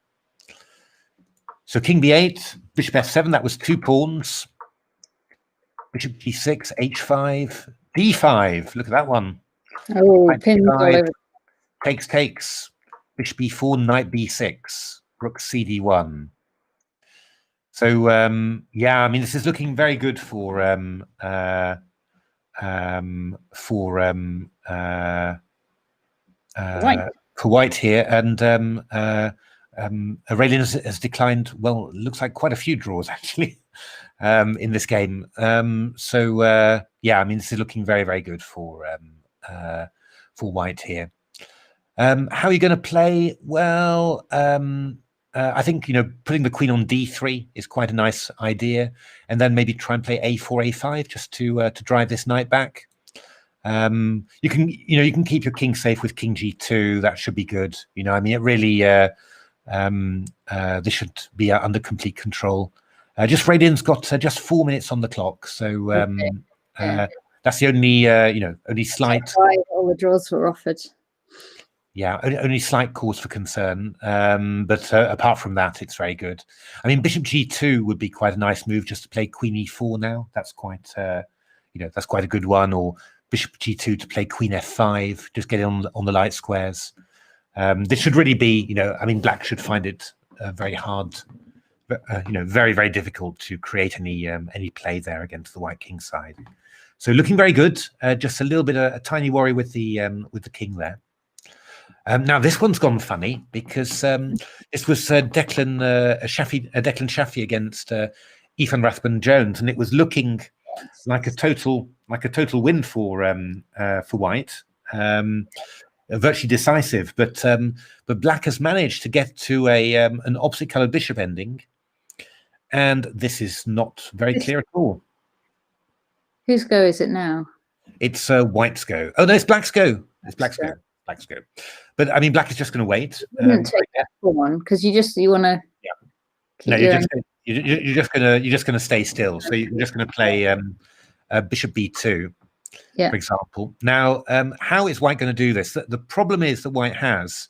S1: So king b8, bishop f7, that was two pawns. Bishop g6, h5, d5. Look at that one.
S4: Oh, pins all over.
S1: takes. Bishop b4, knight b6, rook cd1. So yeah, I mean, this is looking very good for white here, and Aurelian has declined. Well, it looks like quite a few draws actually in this game. So yeah, I mean, this is looking very, very good for white here. How are you going to play? Well, I think, you know, putting the queen on d3 is quite a nice idea, and then maybe try and play a4, a5 just to drive this knight back. You can keep your king safe with king g2. That should be good. You know, I mean, it really this should be under complete control. Just Radian's got just 4 minutes on the clock, so that's the only only slight.
S4: All the draws were offered.
S1: Yeah, only slight cause for concern, but apart from that, it's very good. I mean, bishop g2 would be quite a nice move, just to play queen e4 now. That's quite, that's quite a good one. Or bishop g2 to play queen f5, just get it on the light squares. This should really be, I mean, black should find it very hard, very, very difficult to create any play there against the white king side. So looking very good. Just a little bit, a tiny worry with the king there. Now this one's gone funny because this was Declan Shaffi against Ethan Rathbone-Jones, and it was looking like a total win for white, virtually decisive. But black has managed to get to an opposite coloured bishop ending, and this is not very clear at all.
S4: Whose go is it now?
S1: It's white's go. Oh no, it's black's go. It's black's go. Black's go. But I mean, black is just going to wait.
S4: Take that one because you want to.
S1: Yeah. No, you're just going to stay still. So you're just going to play bishop b2, for example. Now, how is white going to do this? The problem is that white has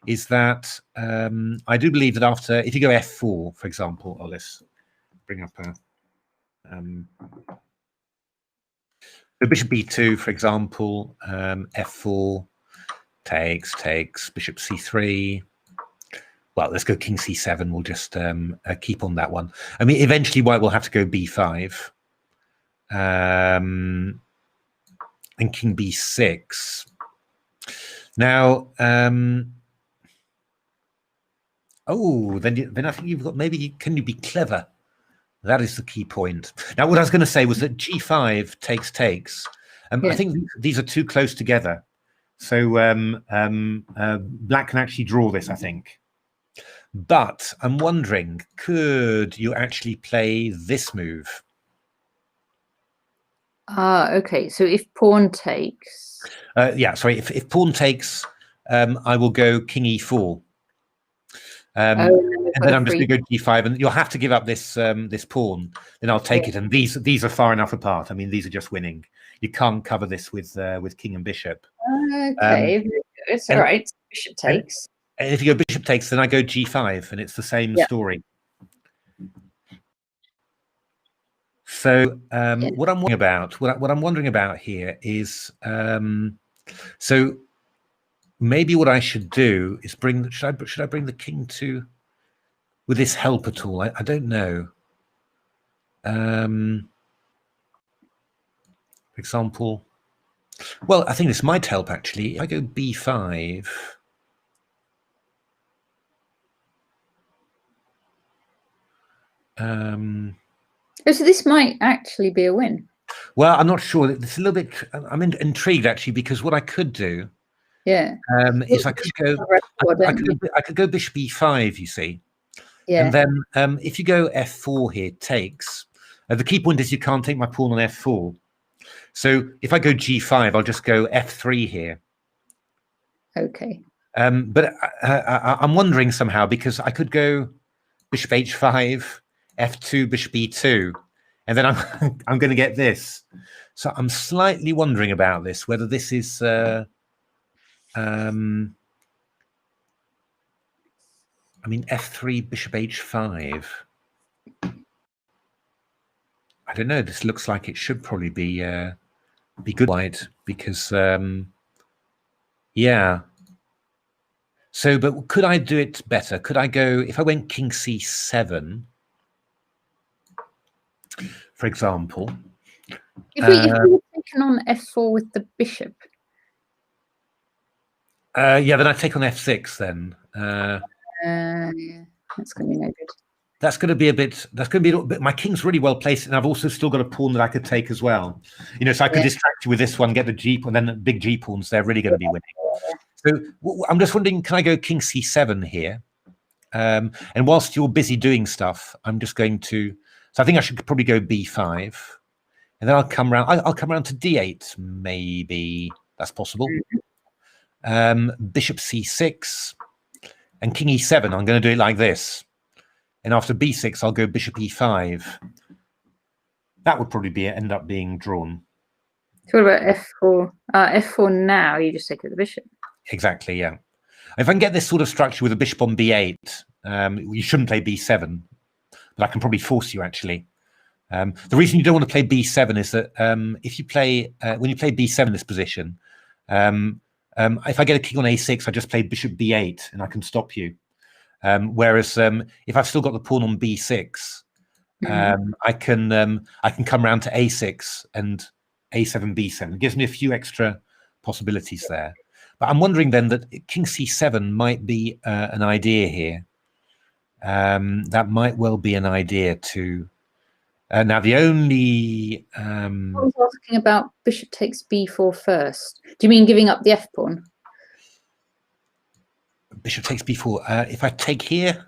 S1: is that I do believe that if you go f4, for example, let's bring up the bishop b2, for example, f4. Takes, bishop c3. Well, let's go king c7. We'll just keep on that one. I mean, eventually white will have to go b5. And king b6. Now, then I think you've got, maybe, can you be clever? That is the key point. Now, what I was going to say was that g5 takes. I think these are too close together. So black can actually draw this, I think. But I'm wondering, could you actually play this move?
S4: Okay. So if pawn takes...
S1: yeah, sorry. If pawn takes, I will go king e4. And then I'm just going to go g5, and you'll have to give up this this pawn. Then I'll take it. And these are far enough apart. I mean, these are just winning. You can't cover this with king and bishop.
S4: Okay, it's all right. Bishop takes.
S1: And if you go bishop takes, then I go g5, and it's the same story. So what I'm wondering about here is so maybe what I should do is should I bring the king to with this help at all? I don't know. For example, well, I think this might help actually. If I go b5.
S4: So this might actually be a win.
S1: Well, I'm not sure. It's a little bit. I'm intrigued actually, because what I could do, is I could go. I could go bishop e5. You see, and then if you go f4 here, takes. The key point is you can't take my pawn on f4. So if I go g5, I'll just go f3 here. Okay. But I'm wondering somehow, because I could go bishop h5, f2, bishop e2, and then I'm going to get this. So I'm slightly wondering about this, whether this is I mean, f3, bishop h5. I don't know. This looks like it should probably be good white, because yeah. So, but could I do it better? Could I go, if I went king c7, for example?
S4: If we were taken on f4 with the bishop.
S1: Yeah, then I take on f6 then.
S4: Yeah, that's going to be no good.
S1: That's going to be a bit, that's going to be a little bit, my king's really well placed, and I've also still got a pawn that I could take as well. You know, so I could distract you with this one, get the G, and then the big G pawns, they're really going to be winning. So I'm just wondering, can I go king c7 here? And whilst you're busy doing stuff, I'm just going to, so I think I should probably go b5, and then I'll come around, I'll come around to d8, maybe, that's possible. Bishop c6, and king e7, I'm going to do it like this. And after b6, I'll go bishop e5. That would probably end up being drawn.
S4: So what about f4? F4 now, you just take the bishop.
S1: Exactly, yeah. If I can get this sort of structure with a bishop on b8, you shouldn't play b7, but I can probably force you, actually. The reason you don't want to play b7 is that if you play, when you play b7 in this position, if I get a king on a6, I just play bishop b8, and I can stop you. Whereas if I've still got the pawn on b6, I can come around to a6 and a7, b7. It gives me a few extra possibilities there. But I'm wondering then that king c7 might be an idea here. That might well be an idea to. Now the only
S4: I was asking about bishop takes b4 first. Do you mean giving up the f pawn?
S1: Bishop takes b4. If I take here,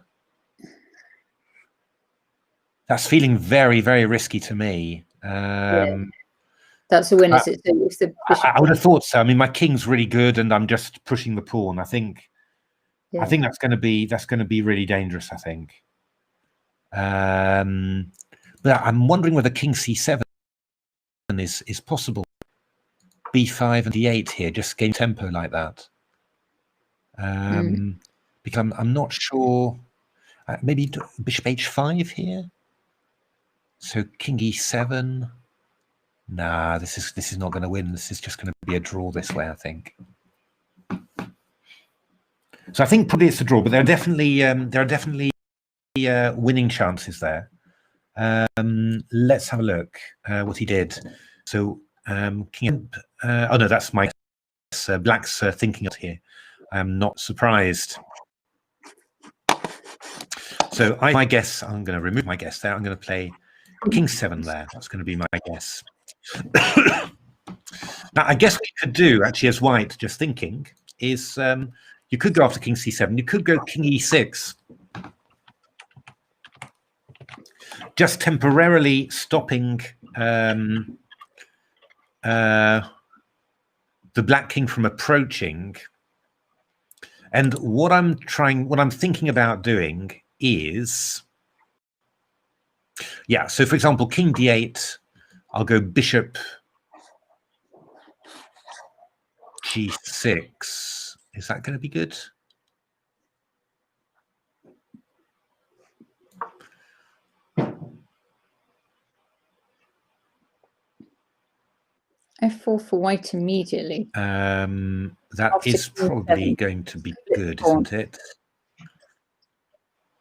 S1: that's feeling very, very risky to me.
S4: That's a win, is it? So if the bishop
S1: I would have thought so. I mean, my king's really good, and I'm just pushing the pawn. I think that's going to be really dangerous. I think. But I'm wondering whether king c7 is possible. b5 and d8 here, just gain tempo like that. Because I'm not sure. Maybe bishop h5 here. So king e7. Nah, this is not going to win. This is just going to be a draw this way, I think. So I think probably it's a draw, but there are definitely winning chances there. Let's have a look what he did. So king. Oh no, that's my guess. Black's thinking of here. I'm not surprised. So my guess, I'm going to remove my guess there. I'm going to play king 7 there. That's going to be my guess. Now, I guess what you could do, actually, as white, just thinking, is you could go after king c7. You could go king e6. Just temporarily stopping the black king from approaching. And what I'm thinking about doing is, yeah, so for example, king d8, I'll go bishop g6. Is that going to be good?
S4: f4 for white immediately.
S1: That is probably going to be good, isn't it?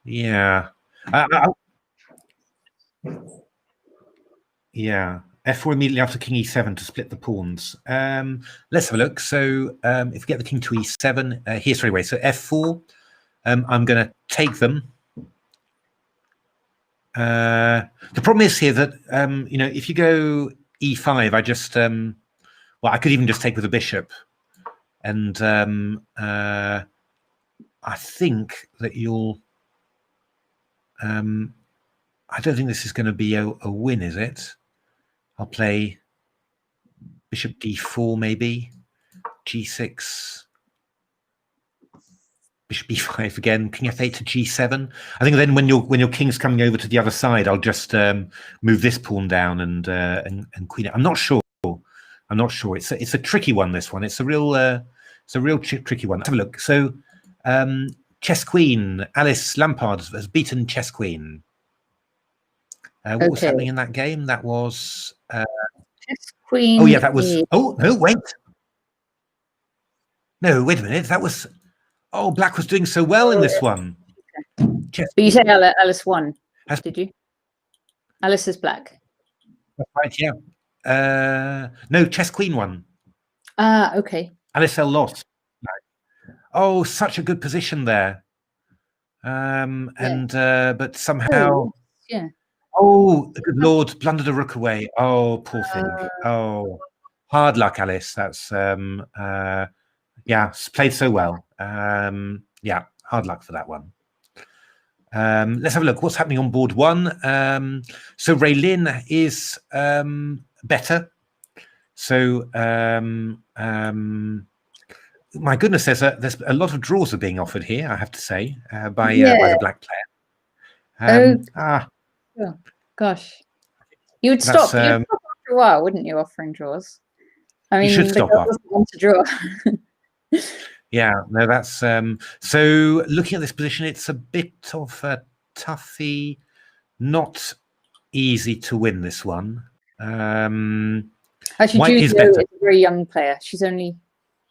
S1: Yeah. Yeah. f4 immediately after king e7 to split the pawns. Let's have a look. So if we get the king to e7, here, sorry, wait. So f4, I'm going to take them. The problem is here that, you know, if you go e5, I just, well, I could even just take with a bishop. And I think that you'll, I don't think this is going to be a win, is it? I'll play bishop d4 maybe, g6, bishop b5 again, king f8 to g7. I think then when your king's coming over to the other side, I'll just move this pawn down and queen it. I'm not sure. I'm not sure. It's a tricky one. This one. It's a real tricky one. Let's have a look. So chess queen Alice Lampard has beaten chess queen. What was happening in that game? That was
S4: chess queen.
S1: Oh yeah, that was. Oh no, wait. No, wait a minute. That was. Oh, Black was doing so well in this one.
S4: But you say Alice won, did you? Alice is Black.
S1: That's right, yeah. No, Chess Queen won.
S4: Okay.
S1: Alice L lost. Oh, such a good position there. But somehow,
S4: yeah.
S1: Oh, good Lord, blundered a rook away. Oh, poor thing. Oh, hard luck, Alice. That's yeah, played so well. Yeah, hard luck for that one. Let's have a look. What's happening on board one? So Raylin is better. So my goodness, there's a lot of draws are being offered here, I have to say, by the Black player.
S4: Oh, gosh, you would stop. You'd stop after a while, wouldn't you? Offering draws. I mean,
S1: you should stop after.
S4: Want to draw.
S1: Yeah, no, that's so. Looking at this position, it's a bit of a toughie, not easy to win this one.
S4: Actually, Julie is a very young player. She's only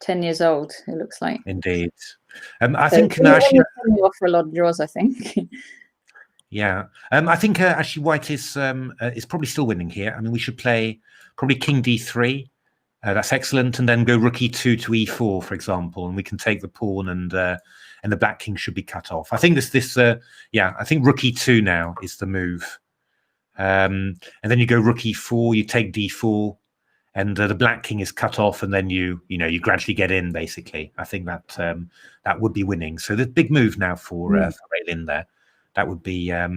S4: 10 years old. It looks like.
S1: Indeed, I think now she
S4: offer a lot of draws. I think.
S1: Yeah, I think actually White is probably still winning here. I mean, we should play probably King D3. That's excellent, and then go Rook E2 to E4, for example, and we can take the pawn, and the Black King should be cut off. I think yeah, I think Rook E2 now is the move, and then you go Rook E4, you take D4, and the Black King is cut off, and then you gradually get in. Basically, I think that that would be winning. So the big move now for Raylin there. That would be that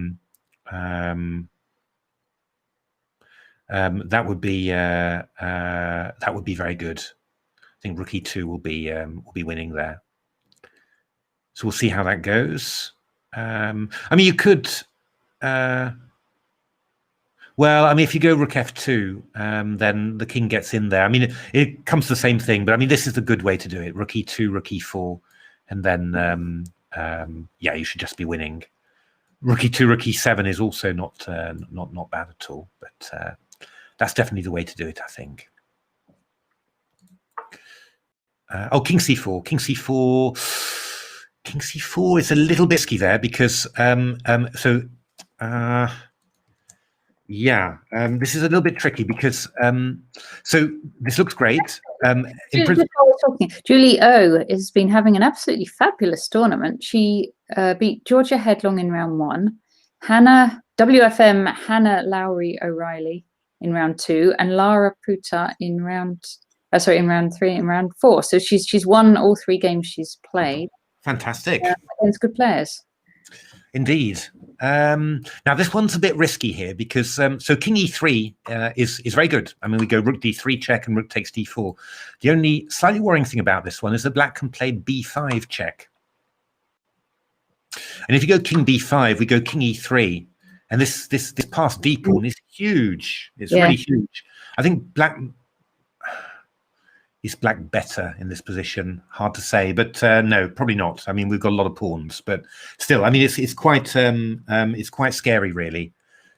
S1: would be very good. I think Rook E2 will be winning there. So we'll see how that goes. I mean, you could. Well, I mean, if you go Rook F2, then the king gets in there. I mean, it comes to the same thing, but I mean, this is the good way to do it: Rook E2, Rook E4, and then yeah, you should just be winning. Rook E2, Rook E7 is also not bad at all, but that's definitely the way to do it, I think. Oh, King C4, King C4, King C4 is a little bit risky there because yeah, this is a little bit tricky because so this looks great.
S4: Julie O has been having an absolutely fabulous tournament. She beat Georgia Headlong in round 1, WFM Hannah Lowry O'Reilly in round 2, and Lara Puta in round 3 and round 4. So she's won all 3 games she's played.
S1: Fantastic.
S4: Against good players.
S1: Indeed. Now this one's a bit risky here because so King E3 is very good. I mean, we go Rook D3 check and Rook takes D4. The only slightly worrying thing about this one is that Black can play B5 check. And if you go King B5, we go King E3, and this passed D pawn is huge. It's really huge. I think Black is better in this position. Hard to say, but no, probably not. I mean, we've got a lot of pawns, but still, I mean, it's quite scary, really.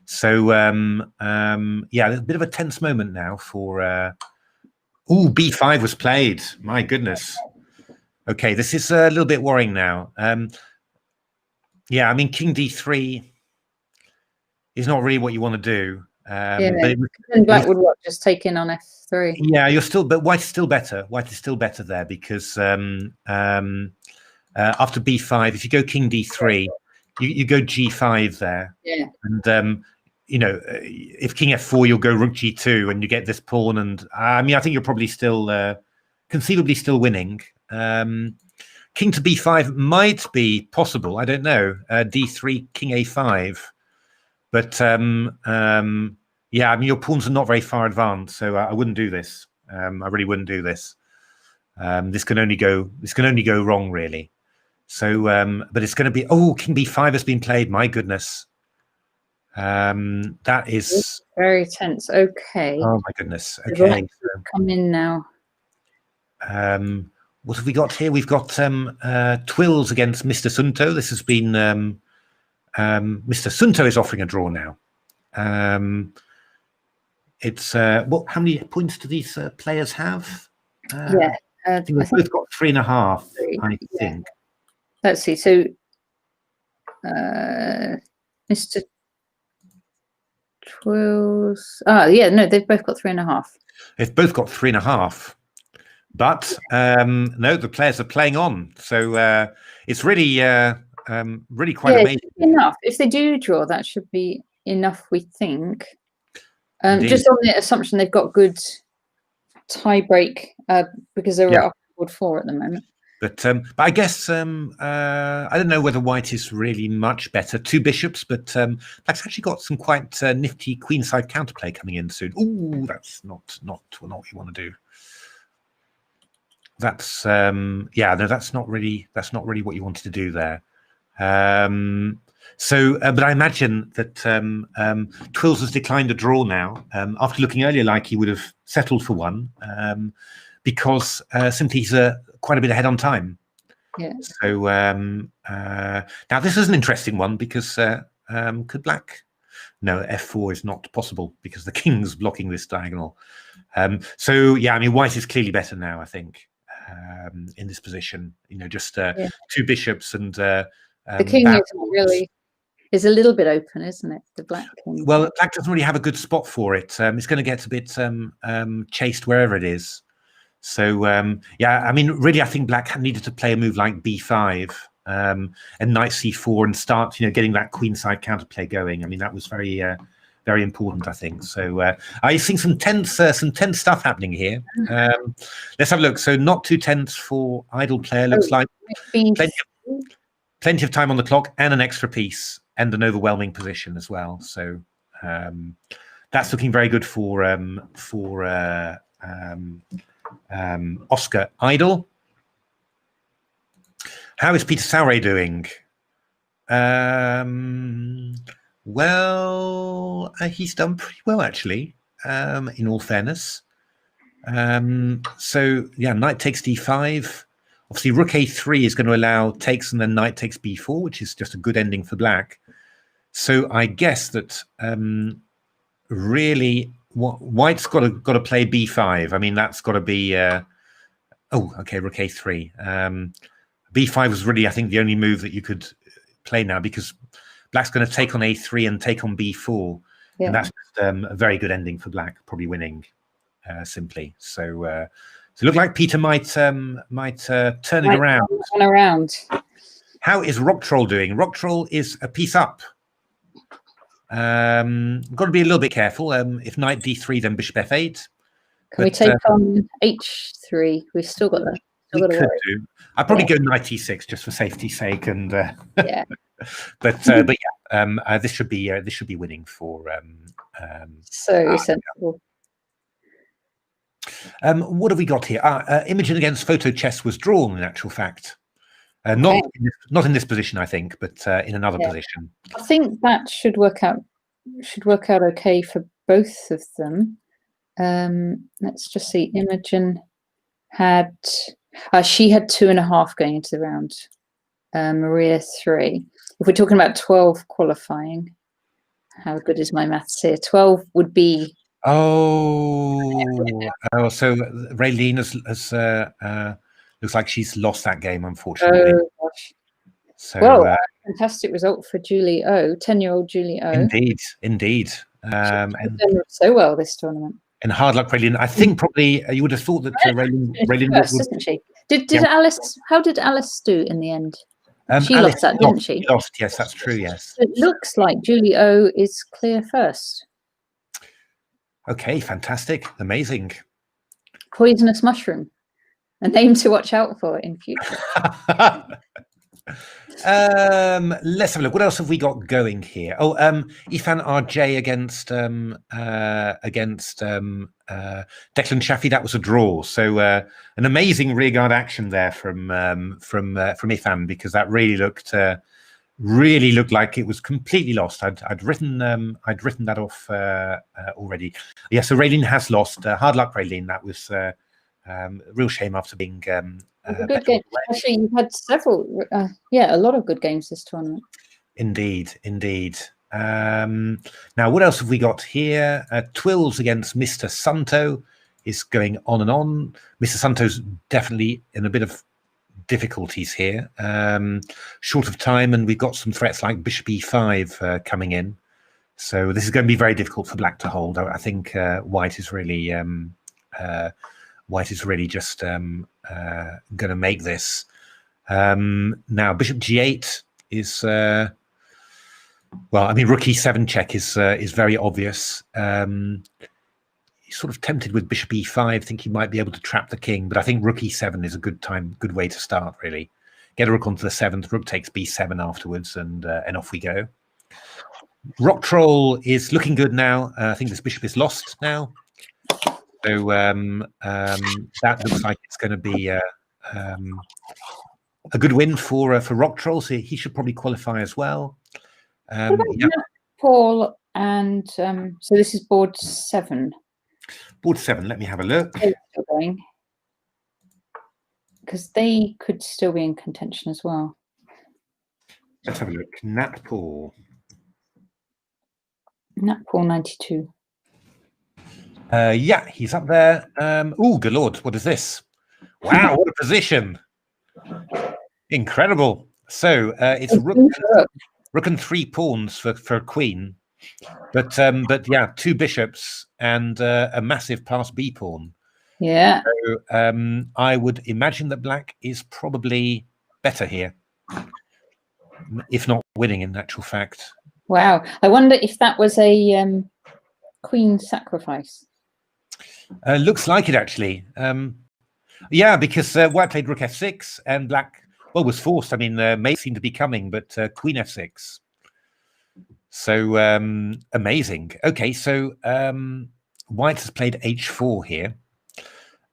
S1: So yeah, there's a bit of a tense moment now for. Oh, B5 was played. My goodness. Okay, this is a little bit worrying now. Yeah, I mean, King D3 is not really what you want to do.
S4: But then Black would just take in on F3.
S1: Yeah, but White is still better. White is still better there because after B5, if you go King D3, you go G5 there.
S4: Yeah.
S1: And you know, if King F4, you'll go Rook G2, and you get this pawn. And I mean, I think you're probably still conceivably still winning. King to B5 might be possible. I don't know. D3, King A5. But yeah, I mean, your pawns are not very far advanced, so I wouldn't do this. I really wouldn't do this. This can only go wrong, really. So, but it's going to be. Oh, King B5 has been played. My goodness, that is
S4: it's very tense. Okay.
S1: Oh my goodness. Okay.
S4: Come in now.
S1: What have we got here? We've got Twills against Mr. Sunto. This has been. Mr. Sunto is offering a draw now. It's how many points do these players have?
S4: I
S1: think we've both got 3.5. I think.
S4: let's see. So, Mr. Twills. Oh, yeah, no, they've both got 3.5.
S1: They've both got 3.5. But no, the players are playing on. So it's really, really quite amazing.
S4: Enough. If they do draw, that should be enough, we think. Just on the assumption they've got good tie break because they're up board 4 at the moment.
S1: But I guess I don't know whether white is really much better. 2 bishops, but black's actually got some quite nifty queenside counterplay coming in soon. Ooh, that's not what you want to do. That's yeah, no, that's not really what you wanted to do there. So, but I imagine that Twills has declined a draw now after looking earlier like he would have settled for one because simply he's quite a bit ahead on time.
S4: Yeah.
S1: So now this is an interesting one because could black? No, f4 is not possible because the king's blocking this diagonal. So yeah, I mean white is clearly better now, I think, in this position. You know, just 2 bishops and
S4: the king is a little bit open, isn't it? The black king.
S1: Well, black doesn't really have a good spot for it. It's going to get a bit chased wherever it is. So yeah, I mean, really, I think black needed to play a move like b5 and knight c4 and start, you know, getting that queenside counterplay going. I mean, that was very, very important, I think. So I think some tense stuff happening here. Let's have a look. So not too tense for idle player. Looks like plenty of time on the clock and an extra piece and an overwhelming position as well. So that's looking very good for Oscar Idle. How is Peter Sauer doing? Well, he's done pretty well actually, in all fairness. So yeah, knight takes d5. Obviously, rook a3 is going to allow takes and then knight takes b4, which is just a good ending for black. So I guess that really white's got to play b5. I mean, that's got to be oh, okay, rook a3. b5 was really, I think, the only move that you could play now because black's going to take on a3 and take on b4, and that's just, a very good ending for black, probably winning simply. So. So it looked like Peter might turn it around. How is RockTroll doing? RockTroll is a piece up. Got to be a little bit careful. If knight d3, then bishop f8.
S4: Can we take on h3? We've still got that.
S1: We could do. I'd probably go knight e6 just for safety's sake, and
S4: yeah.
S1: but yeah, this should be winning for.
S4: So sensible.
S1: What have we got here? Imogen against Photo Chess was drawn in actual fact. Not in this position, I think, but in another position.
S4: I think that should work out okay for both of them. Let's just see. Imogen had she had 2.5 going into the round. Maria 3. If we're talking about 12 qualifying, how good is my maths here? 12 would be.
S1: Oh, so Raylene has looks like she's lost that game, unfortunately.
S4: Oh gosh.
S1: So,
S4: well, fantastic result for Julie O, 10-year-old Julie O.
S1: Indeed.
S4: And done so well this tournament.
S1: And hard luck, Raylene. I think probably you would have thought that Raylene
S4: first, isn't she? Did Alice? How did Alice do in the end? She
S1: Alice
S4: lost that, didn't she?
S1: She lost. Yes, that's true. Yes.
S4: It looks like Julie O is clear first.
S1: Okay, fantastic, amazing.
S4: Poisonous mushroom, a name to watch out for in future.
S1: Let's have a look. What else have we got going here? Oh, Ifan RJ against Declan Shafi. That was a draw. So an amazing rearguard action there from Ifan, because that really looked like it was completely lost. I'd written that off already. Yeah, so Raylene has lost. Hard luck, Raylene. That was real shame after being
S4: a good game. Actually, you've had several, a lot of good games this tournament.
S1: Indeed. Now, what else have we got here? Twills against Mr. Santo is going on and on. Mr. Santo's definitely in a bit of difficulties here. Short of time, and we've got some threats like bishop e5 coming in. So this is going to be very difficult for black to hold. I think white is really just going to make this. Now bishop g8 is well, I mean, rook e7 check is very obvious. He's sort of tempted with bishop e5, think he might be able to trap the king, but I think rook e7 is a good way to start, really. Get a rook onto the 7th, rook takes b7 afterwards, and off we go. RockTroll is looking good now. I think this bishop is lost now. So that looks like it's going to be a good win for RockTroll, so he should probably qualify as well. Yeah.
S4: Paul, and so this is board 7.
S1: Board 7, let me have a look.
S4: Because they could still be in contention as well.
S1: Let's have a look. Nat Paul
S4: 92.
S1: Yeah, he's up there. Oh, good lord, what is this? Wow, what a position. Incredible. So it's rook and 3 pawns for queen. But yeah, 2 bishops and a massive pass b pawn.
S4: Yeah.
S1: So I would imagine that black is probably better here, if not winning in actual fact.
S4: Wow. I wonder if that was a queen sacrifice.
S1: Looks like it, actually. Yeah, because white played rook f6 and black, well, was forced. I mean, mate seemed to be coming, but queen f6. So amazing. Okay, so white has played h4 here.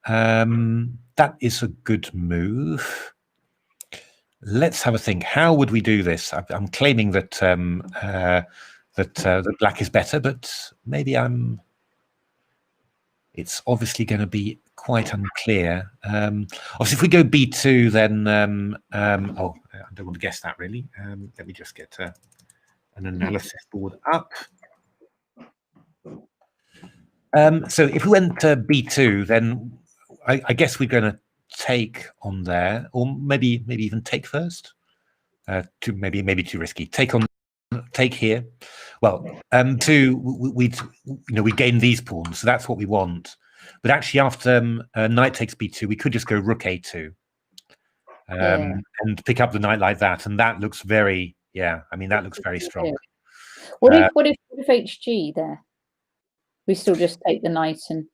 S1: That is a good move. Let's have a think. How would we do this? I'm claiming that that black is better, but maybe it's obviously going to be quite unclear. Obviously, if we go b2, then oh, I don't want to guess that really. Let me just get an analysis board up. So if we went to b2, then I guess we're going to take on there, or maybe even take first. Maybe too risky. Take here. Well, we gain these pawns, so that's what we want. But actually, after knight takes b2, we could just go rook a2 and pick up the knight like that, and that looks very, I mean, that looks very strong.
S4: What if hg there? We still just take the knight and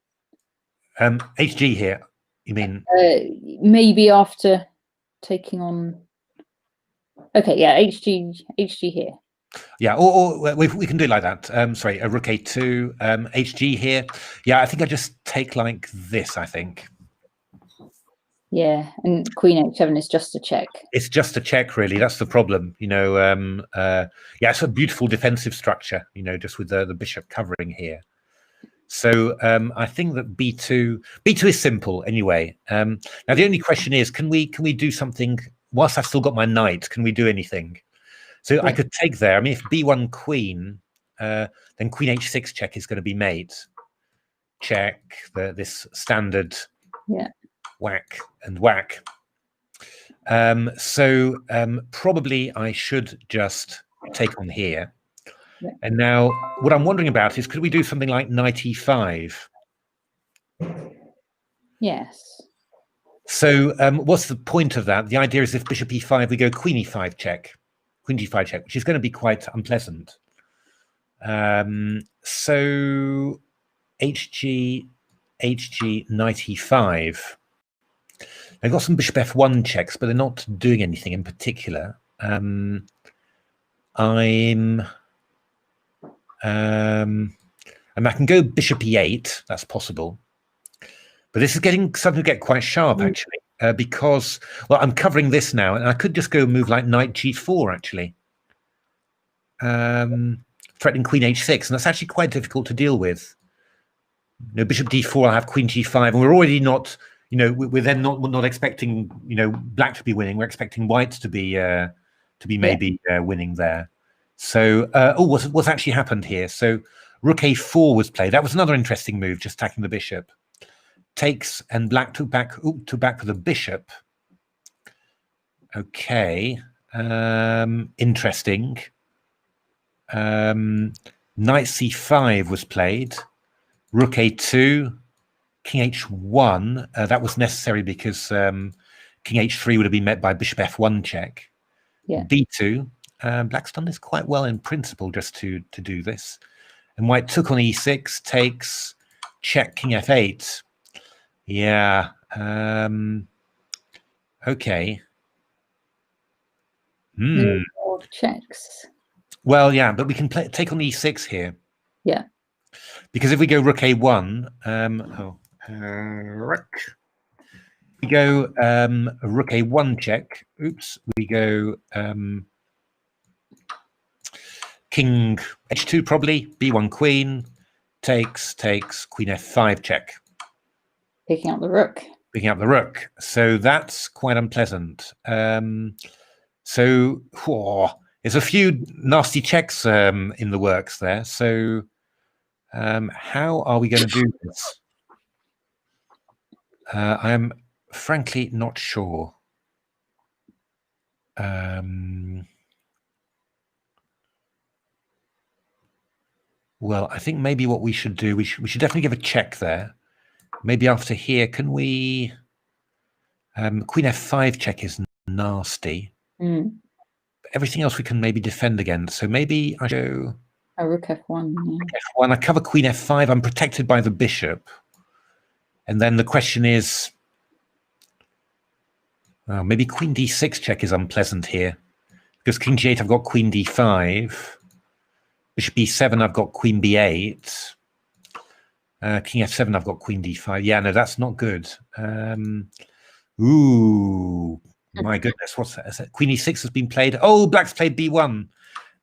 S1: hg here. You mean
S4: maybe after taking on? Okay, yeah, hg here.
S1: Yeah, or we can do it like that. Sorry, a rook a2, hg here. Yeah, I think I just take like this, I think.
S4: Yeah, and queen h7 is just a check.
S1: It's just a check, really. That's the problem. You know, yeah, it's a beautiful defensive structure, you know, just with the bishop covering here. So I think that b2 is simple anyway. Now, the only question is, can we do something whilst I've still got my knight? Can we do anything? So I could take there. I mean, if b1 queen, then queen h6 check is going to be mate. Check, this standard whack and whack. So probably I should just take on here. Yeah. And now what I'm wondering about is, could we do something like knight e5?
S4: Yes.
S1: So what's the point of that? The idea is if bishop e5, we go queen e5 check. Queen g5 check, which is going to be quite unpleasant. So hg, knight e5. I've got some bishop f1 checks, but they're not doing anything in particular. And I can go bishop e8. That's possible, but this is starting to get quite sharp actually. Because, well, I'm covering this now, and I could just go move like knight g4, actually. Threatening queen h6, and that's actually quite difficult to deal with. You know, bishop d4, I'll have queen g5, and we're already not, you know, we're then not expecting, you know, black to be winning. We're expecting white to be maybe winning there. So, what's actually happened here? So, rook a4 was played. That was another interesting move, just attacking the bishop. Takes, and black took back with the bishop. Okay. Interesting. Knight c5 was played. Rook a2. King h1. That was necessary because king h3 would have been met by bishop f1 check.
S4: Yeah.
S1: b2. Black's done this quite well in principle just to do this. And white took on e6, takes, check, king f8. Yeah. Okay.
S4: No more checks.
S1: Well, yeah, but we can take on e6 here.
S4: Yeah.
S1: Because if we go rook a1, we go rook a1 check. Oops, we go king h2 probably, b1 queen, takes, queen f5 check.
S4: Picking up the rook.
S1: Picking up the rook. So that's quite unpleasant. So there's a few nasty checks in the works there. So how are we going to do this? I am frankly not sure. Well, I think maybe what we should do, we should definitely give a check there. Maybe after here, can we... queen f5 check is nasty. Everything else we can maybe defend against. So maybe I go...
S4: A rook f1. Yeah.
S1: F1, I cover queen f5. I'm protected by the bishop. And then the question is... maybe queen d6 check is unpleasant here. Because king g8, I've got queen d5. Bishop b7, I've got queen b8. King f7, I've got queen d5. Yeah, no, that's not good. Ooh, my goodness, what's that? Is that queen e6 has been played. Oh, black's played b1.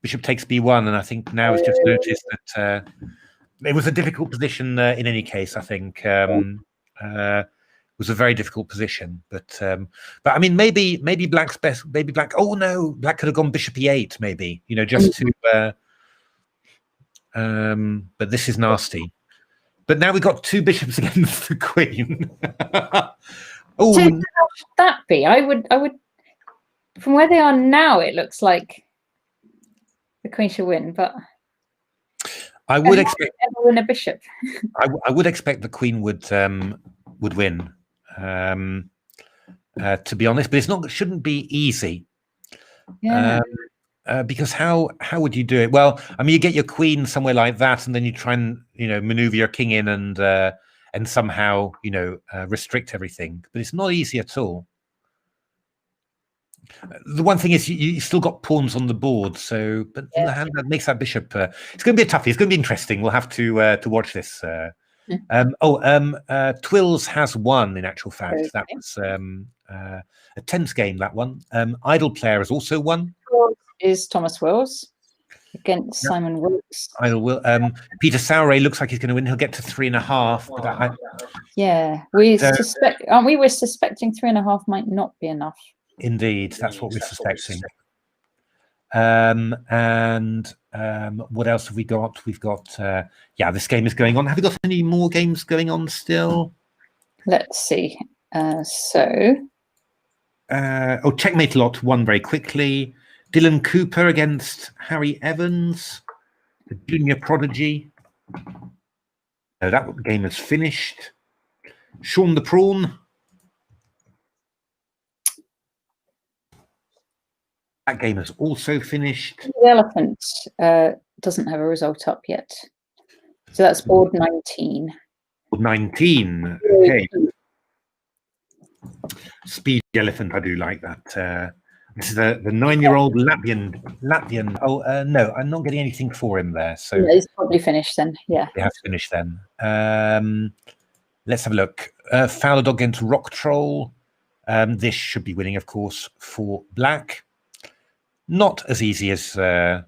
S1: Bishop takes b1, and I think now it's just noticed that it was a difficult position in any case. I think it was a very difficult position, but I mean, maybe black's best. Maybe black. Oh no, black could have gone bishop e8, maybe, you know, just to. But this is nasty. But now we've got two bishops against the queen. Oh,
S4: So how should that be? I would. From where they are now, it looks like the queen should win, but
S1: I would expect
S4: ever win a bishop.
S1: I would expect the queen would win. To be honest, but it shouldn't be easy.
S4: Yeah.
S1: Because how would you do it? Well, I mean, you get your queen somewhere like that, and then you try and maneuver your king in and somehow restrict everything. But it's not easy at all. The one thing is you still got pawns on the board, so but on the hand that makes that bishop. It's going to be a toughie. It's going to be interesting. We'll have to watch this. Twills has won in actual fact. Okay. That was a tense game. That one. Idle Player has also won.
S4: Is Thomas Wills against Simon Wilkes.
S1: Idle will. Peter Sauer looks like he's going to win. He'll get to 3.5. But
S4: yeah, we suspect. Aren't we? We're suspecting 3.5 might not be enough.
S1: Indeed, that's what we're suspecting. What else have we got? We've got this game is going on. Have you got any more games going on still?
S4: Let's see.
S1: Checkmate Lot won very quickly. Dylan Cooper against Harry Evans, the junior prodigy. No, that game is finished. Sean the Prawn. That game is also finished.
S4: The Elephant doesn't have a result up yet. So that's board 19.
S1: Board 19. Okay. Speed Elephant, I do like that. This is the 9-year-old Latvian. Oh, no, I'm not getting anything for him there. So
S4: yeah, he's probably finished then. Yeah.
S1: He has finished then. Let's have a look. Fowler Dog against RockTroll. This should be winning, of course, for black. Not as easy as f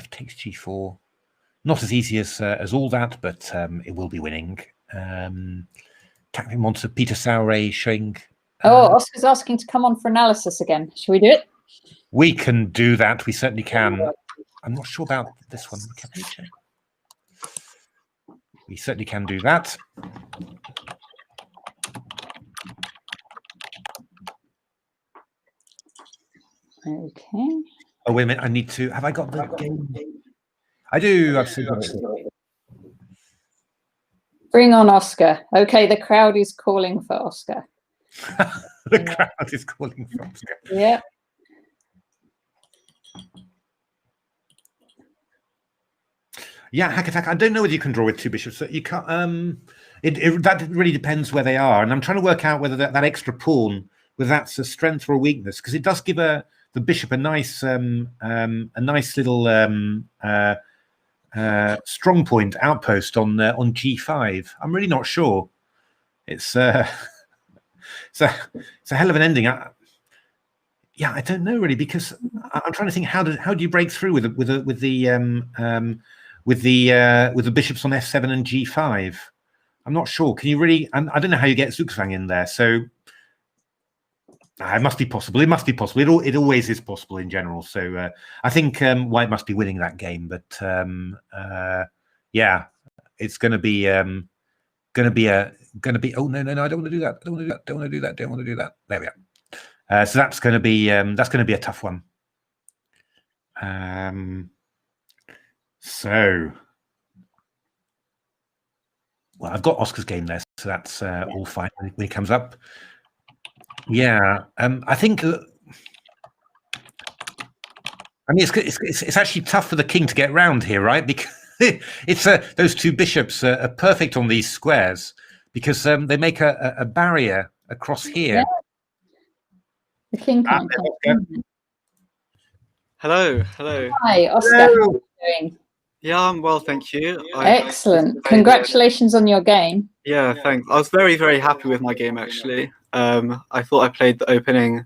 S1: takes g4. Not as easy as all that, but it will be winning. Tackling Monster, Peter Sauer showing.
S4: Oscar's asking to come on for analysis again. Should we do it?
S1: We can do that. We certainly can. I'm not sure about this one. We certainly can do that.
S4: Okay.
S1: Oh, wait a minute. I need to. Have I got the game? I do. I've still got it.
S4: Bring on Oscar. Okay, the crowd is calling for Oscar.
S1: The crowd is calling for Oscar.
S4: Yeah.
S1: Yeah, HackAttack. I don't know whether you can draw with 2 bishops. You can't. That really depends where they are, and I'm trying to work out whether that extra pawn, whether that's a strength or a weakness, because it does give the bishop a nice little strong point outpost on G5. I'm really not sure. It's it's a hell of an ending. Yeah, I don't know really, because I'm trying to think how do you break through with the bishops on F7 and G5. I'm not sure. Can you really? I don't know how you get Zugzwang in there. So it must be possible. It must be possible. It always is possible in general. So I think White must be winning that game. But yeah, it's going to be Oh no! I don't want to do that. I don't want to do that. Don't want to do that. Don't want to do that. There we are. So that's going to be a tough one. So, well, I've got Oscar's game there, so that's all fine when he comes up. Yeah, I think. I mean, it's actually tough for the king to get round here, right? Because it's those 2 bishops are perfect on these squares, because they make a barrier across here.
S4: Yeah. The king can't come in.
S5: Hello.
S4: Hi, Oscar. How are you doing?
S5: Yeah, I'm well, thank you.
S4: Excellent. Congratulations on your game.
S5: Yeah, thanks. I was very, very happy with my game, actually. I thought I played the opening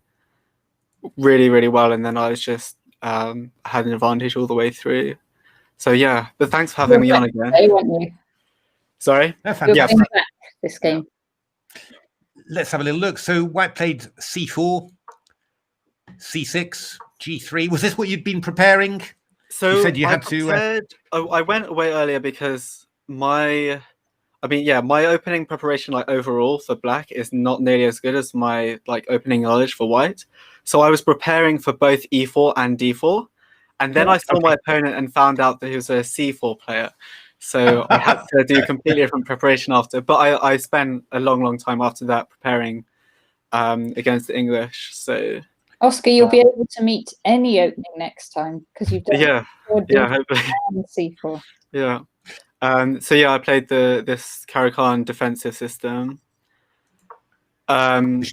S5: really, really well, and then I was just had an advantage all the way through. So yeah, but thanks for having me on again.
S4: Today, weren't you?
S5: Sorry?
S4: Yeah, back this game.
S1: Let's have a little look. So White played C4, C6, G3. Was this what you'd been preparing?
S5: So
S1: you said you had to.
S5: I went away earlier because my opening preparation, like overall for Black, is not nearly as good as my opening knowledge for White. So I was preparing for both E4 and D4, and then I saw my opponent and found out that he was a C4 player. So I had to do completely different preparation after. But I spent a long time after that preparing against the English. So.
S4: Oscar, you'll be able to meet any opening next time, because you've done
S5: hopefully.
S4: C4.
S5: Yeah. So yeah, I played this Caracan defensive system.
S1: And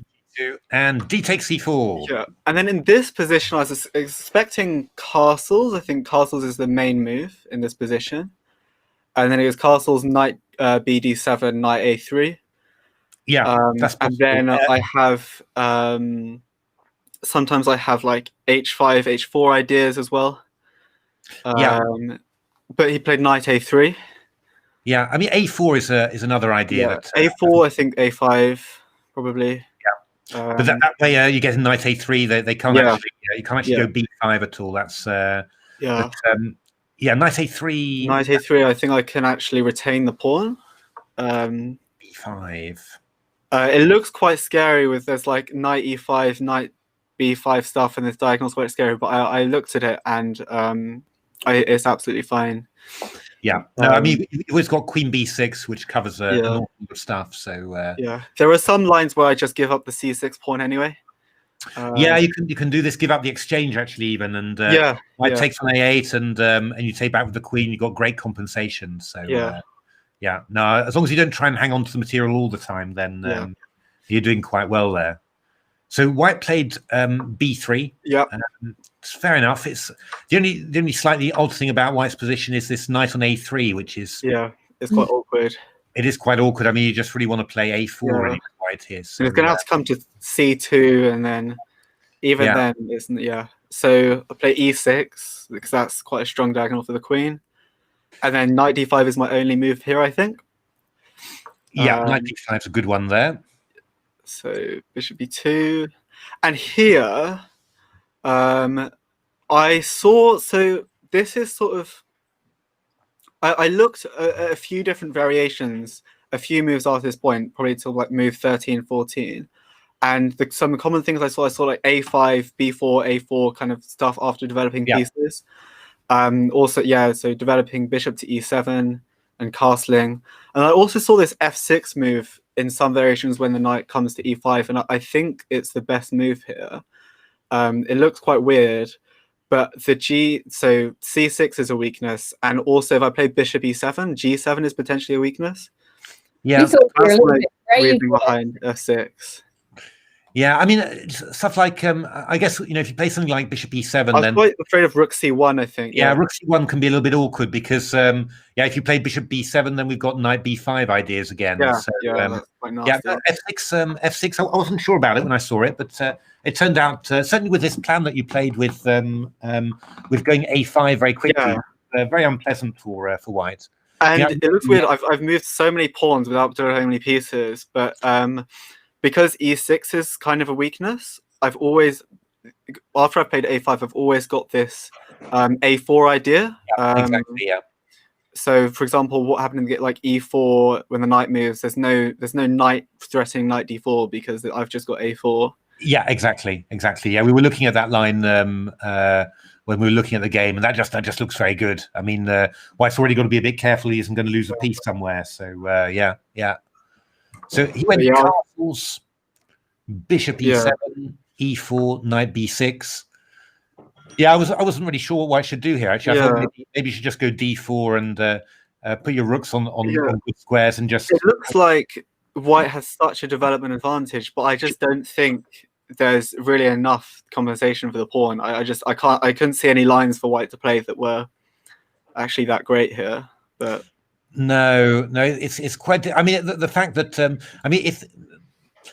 S1: D takes C4.
S5: Yeah. And then in this position, I was expecting castles. I think castles is the main move in this position. And then it was castles, knight BD7, knight A3.
S1: Yeah, that's possible.
S5: And then I have sometimes I have H5, H4 ideas as well. But he played knight A3.
S1: Yeah, I mean A4 is another idea.
S5: Yeah. A4, I think A5 probably.
S1: Yeah, but that way you get a knight A3. They can't actually you can't actually go B5 at all. That's But, knight A3.
S5: Knight A3. I think I can actually retain the pawn.
S1: B5.
S5: It looks quite scary with there's knight E5, knight B5 stuff, and this diagonal's quite scary. But I looked at it and it's absolutely fine.
S1: Yeah, no, I mean you've always got Queen B6, which covers an awful lot of stuff. So
S5: there are some lines where I just give up the C6 pawn anyway.
S1: Yeah, you can do this. Give up the exchange actually, even, and White takes on A8, and you take back with the queen. You've got great compensation. So no, as long as you don't try and hang on to the material all the time, then you're doing quite well there. So White played B3.
S5: Yeah,
S1: it's fair enough. It's the only slightly odd thing about White's position is this knight on A3, which is
S5: it's quite awkward.
S1: It is quite awkward. I mean, you just really want to play A4 really with White here. So
S5: it's going to have to come to C2, and then then it's So I play E6 because that's quite a strong diagonal for the queen, and then knight D5 is my only move here, I think.
S1: Yeah, knight D5 is a good one there.
S5: So bishop B2, and here I saw. So this is sort of. I looked at a few different variations, a few moves after this point, probably till move 13, 14. And some common things I saw like A5, B4, A4 kind of stuff after developing pieces. Also, so developing bishop to E7 and castling. And I also saw this F6 move in some variations when the knight comes to E5, and I think it's the best move here. It looks quite weird, but so C6 is a weakness, and also if I play bishop E7, G7 is potentially a weakness.
S1: Yeah,
S5: that's my reasoning behind F6.
S1: Yeah, I mean, stuff like, I guess, if you play something like bishop e7,
S5: I'm quite afraid of rook c1, I think.
S1: Yeah, rook c1 can be a little bit awkward because, if you play bishop b7, then we've got knight b5 ideas again.
S5: Yeah,
S1: so,
S5: that's quite nasty.
S1: F6, I wasn't sure about it when I saw it, but it turned out, certainly with this plan that you played with going a5 very quickly, very unpleasant for white.
S5: And it looks weird. I've moved so many pawns without doing many pieces, but because e6 is kind of a weakness, I've always, after I've played a5, I've always got this a4 idea.
S1: Exactly, yeah.
S5: So, for example, what happened in like e4 when the knight moves? There's no knight threatening knight d4 because I've just got a4.
S1: Yeah, exactly. Yeah, we were looking at that line when we were looking at the game, and that just looks very good. I mean, White's already got to be a bit careful; he isn't going to lose a piece somewhere. So, yeah. So he went castles, bishop e7, e4, knight b6. Yeah, I wasn't really sure what White should do here. Actually, I thought maybe you should just go d4 and put your rooks on good squares and just.
S5: It looks like White has such a development advantage, but I just don't think there's really enough compensation for the pawn. I couldn't see any lines for White to play that were actually that great here, but.
S1: No, it's quite. I mean, the fact that if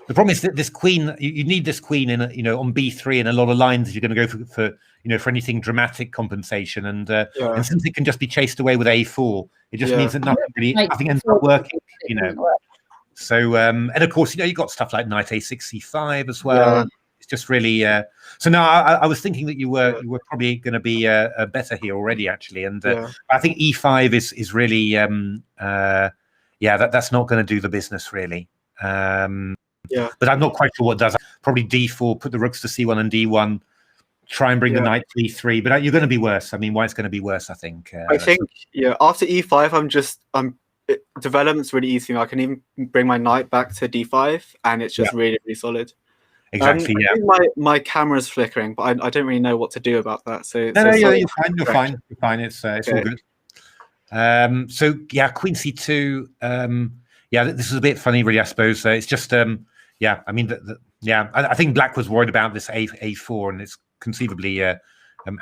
S1: the problem is that this queen, you need this queen in on b3 and a lot of lines if you're going to go for anything dramatic compensation, and since it can just be chased away with a4, it just means that nothing ends up working. So and of course you got stuff like knight a6 c5 as well. It's just really so now I was thinking that you were probably going to be better here already actually, and I think e5 is really that's not going to do the business really. But I'm not quite sure what does. Probably d4, put the rooks to c1 and d1, try and bring the knight to e3, but you're going to be worse. I mean, White's going to be worse, I think.
S5: I think after e5 development's really easy. I can even bring my knight back to d5 and it's just really solid.
S1: Exactly.
S5: I think my camera's flickering, but I don't really know what to do about that. So
S1: no, you're fine. It's all good. So queen c2. This is a bit funny, really. I suppose it's just I mean, I think Black was worried about this a4, and it's conceivably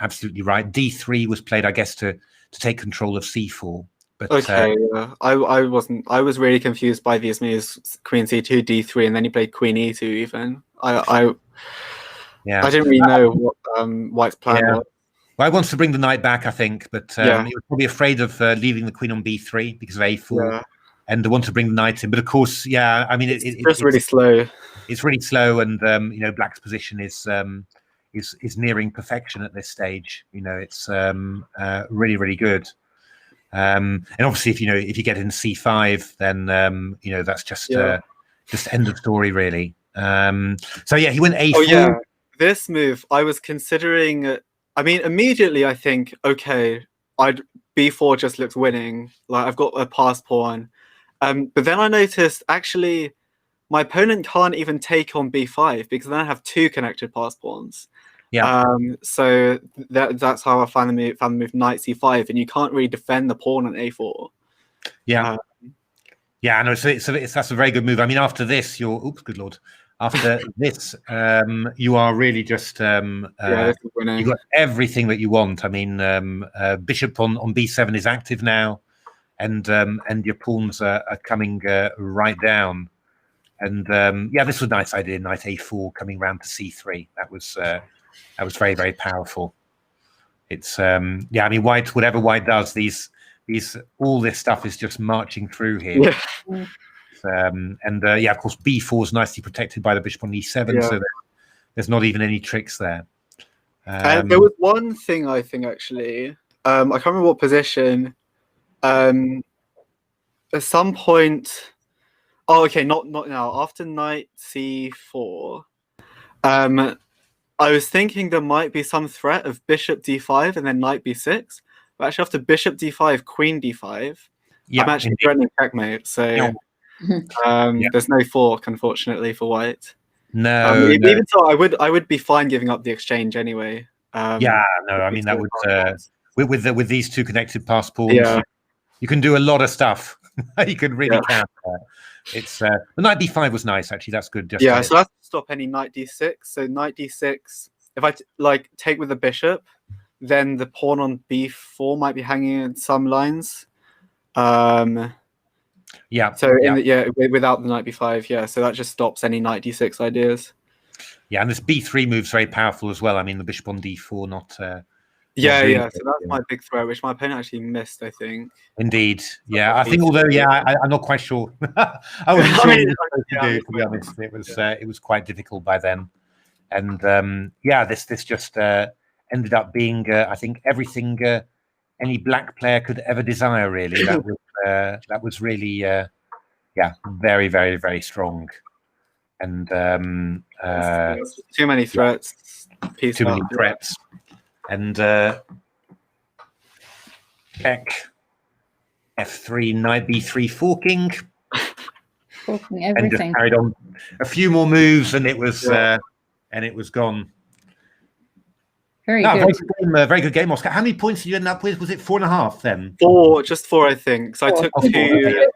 S1: absolutely right. d3 was played, I guess, to take control of c4. But,
S5: I wasn't. I was really confused by these moves: queen c2, d3, and then he played queen e2. Even I didn't really know what White's plan was.
S1: Well, I wants to bring the knight back, I think, but he was probably afraid of leaving the queen on b3 because of a4, and they want to bring the knight in. But of course, I mean, it's
S5: just really slow.
S1: It's really slow, and Black's position is nearing perfection at this stage. It's really, really good. And obviously, if you get in c5, then that's just end of story, really. So he went a4.
S5: Oh yeah, this move I was considering. I mean, immediately I think, okay, b4 just looks winning. Like I've got a pass pawn, but then I noticed actually my opponent can't even take on b5 because then I have two connected pass pawns. So that's how I found the move knight c5, and you can't really defend the pawn on a4.
S1: No, so that's a very good move. I mean, after this, good lord. After this, you are really just you got everything that you want. I mean, bishop on b7 is active now, and your pawns are coming right down. And this was a nice idea. Knight a4 coming round to c3. That was very, very powerful. It's I mean, White, whatever White does, all this stuff is just marching through here. Of course, b4 is nicely protected by the bishop on e7, so there's not even any tricks there.
S5: And there was one thing I think actually, I can't remember what position. At some point, Oh, okay, not now. After knight c4, I was thinking there might be some threat of bishop d5 and then knight b6. But actually, after bishop d5, queen d5, I'm actually threatening checkmate. So there's no fork, unfortunately, for white.
S1: No,
S5: even so, I would be fine giving up the exchange anyway.
S1: I mean that would with these two connected pass pawns, you can do a lot of stuff. You can really count that. It's the knight d5 was nice actually. That's good. Just
S5: so that's to stop any knight d6. So knight d6. If I take with the bishop, then the pawn on b4 might be hanging in some lines. So without the knight b5, so that just stops any knight d6 ideas. Yeah,
S1: and this b3 move's very powerful as well. I mean, the bishop on d4, not.
S5: So that's my big threat, which my opponent actually missed, I think.
S1: Indeed, I think. Although, I'm not quite sure. I wasn't sure what it was to do. To be honest, it was quite difficult by then, and this just ended up being, I think, everything any black player could ever desire. Really, that was really, very, very, very strong, and
S5: too many threats.
S1: Too many threats. And check f3, knight b3, forking
S4: everything,
S1: and just carried on a few more moves, and it was gone.
S4: Very good.
S1: Very good game, Oscar. How many points did you end up with? Was it 4.5 then?
S5: Just four, I think. So I took two.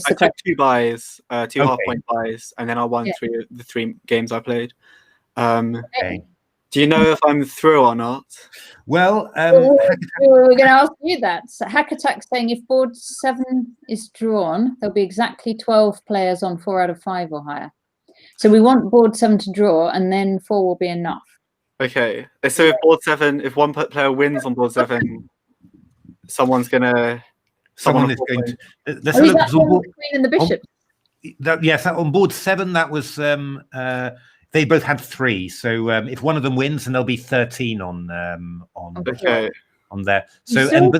S5: I took 2 buys, 2 half-point buys, and then I won the 3 games I played.
S1: Okay.
S5: Do you know if I'm through or not?
S4: Well, we're going to ask you that. So HackAttack saying if board 7 is drawn, there'll be exactly 12 players on 4 out of 5 or higher. So we want board 7 to draw, and then 4 will be enough.
S5: Okay. So if board 7, if one player wins on board 7, someone is going to.
S4: Is that the queen and the bishop?
S1: Yes, on board 7, that was. They both had 3, so if one of them wins, then there'll be 13 on there. So,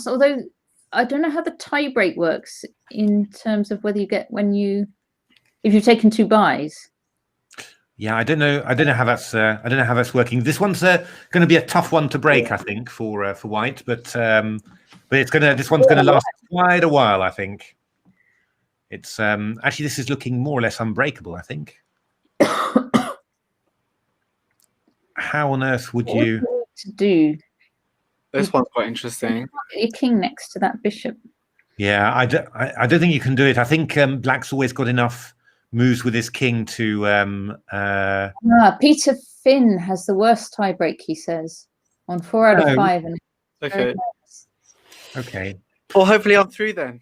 S4: although I don't know how the tie break works in terms of whether you get if you've taken 2 buys.
S1: Yeah, I don't know how that's working. This one's going to be a tough one to break, I think, for white, but this one's gonna last quite a while, I think. It's actually, this is looking more or less unbreakable, I think. How on earth would you
S4: to do?
S5: This one's quite interesting.
S4: Your king next to that bishop.
S1: Yeah, I don't think you can do it. I think black's always got enough moves with his king to.
S4: Peter Finn has the worst tiebreak, he says, on 4 out of 5. And
S1: okay.
S5: Well, hopefully I'm through then.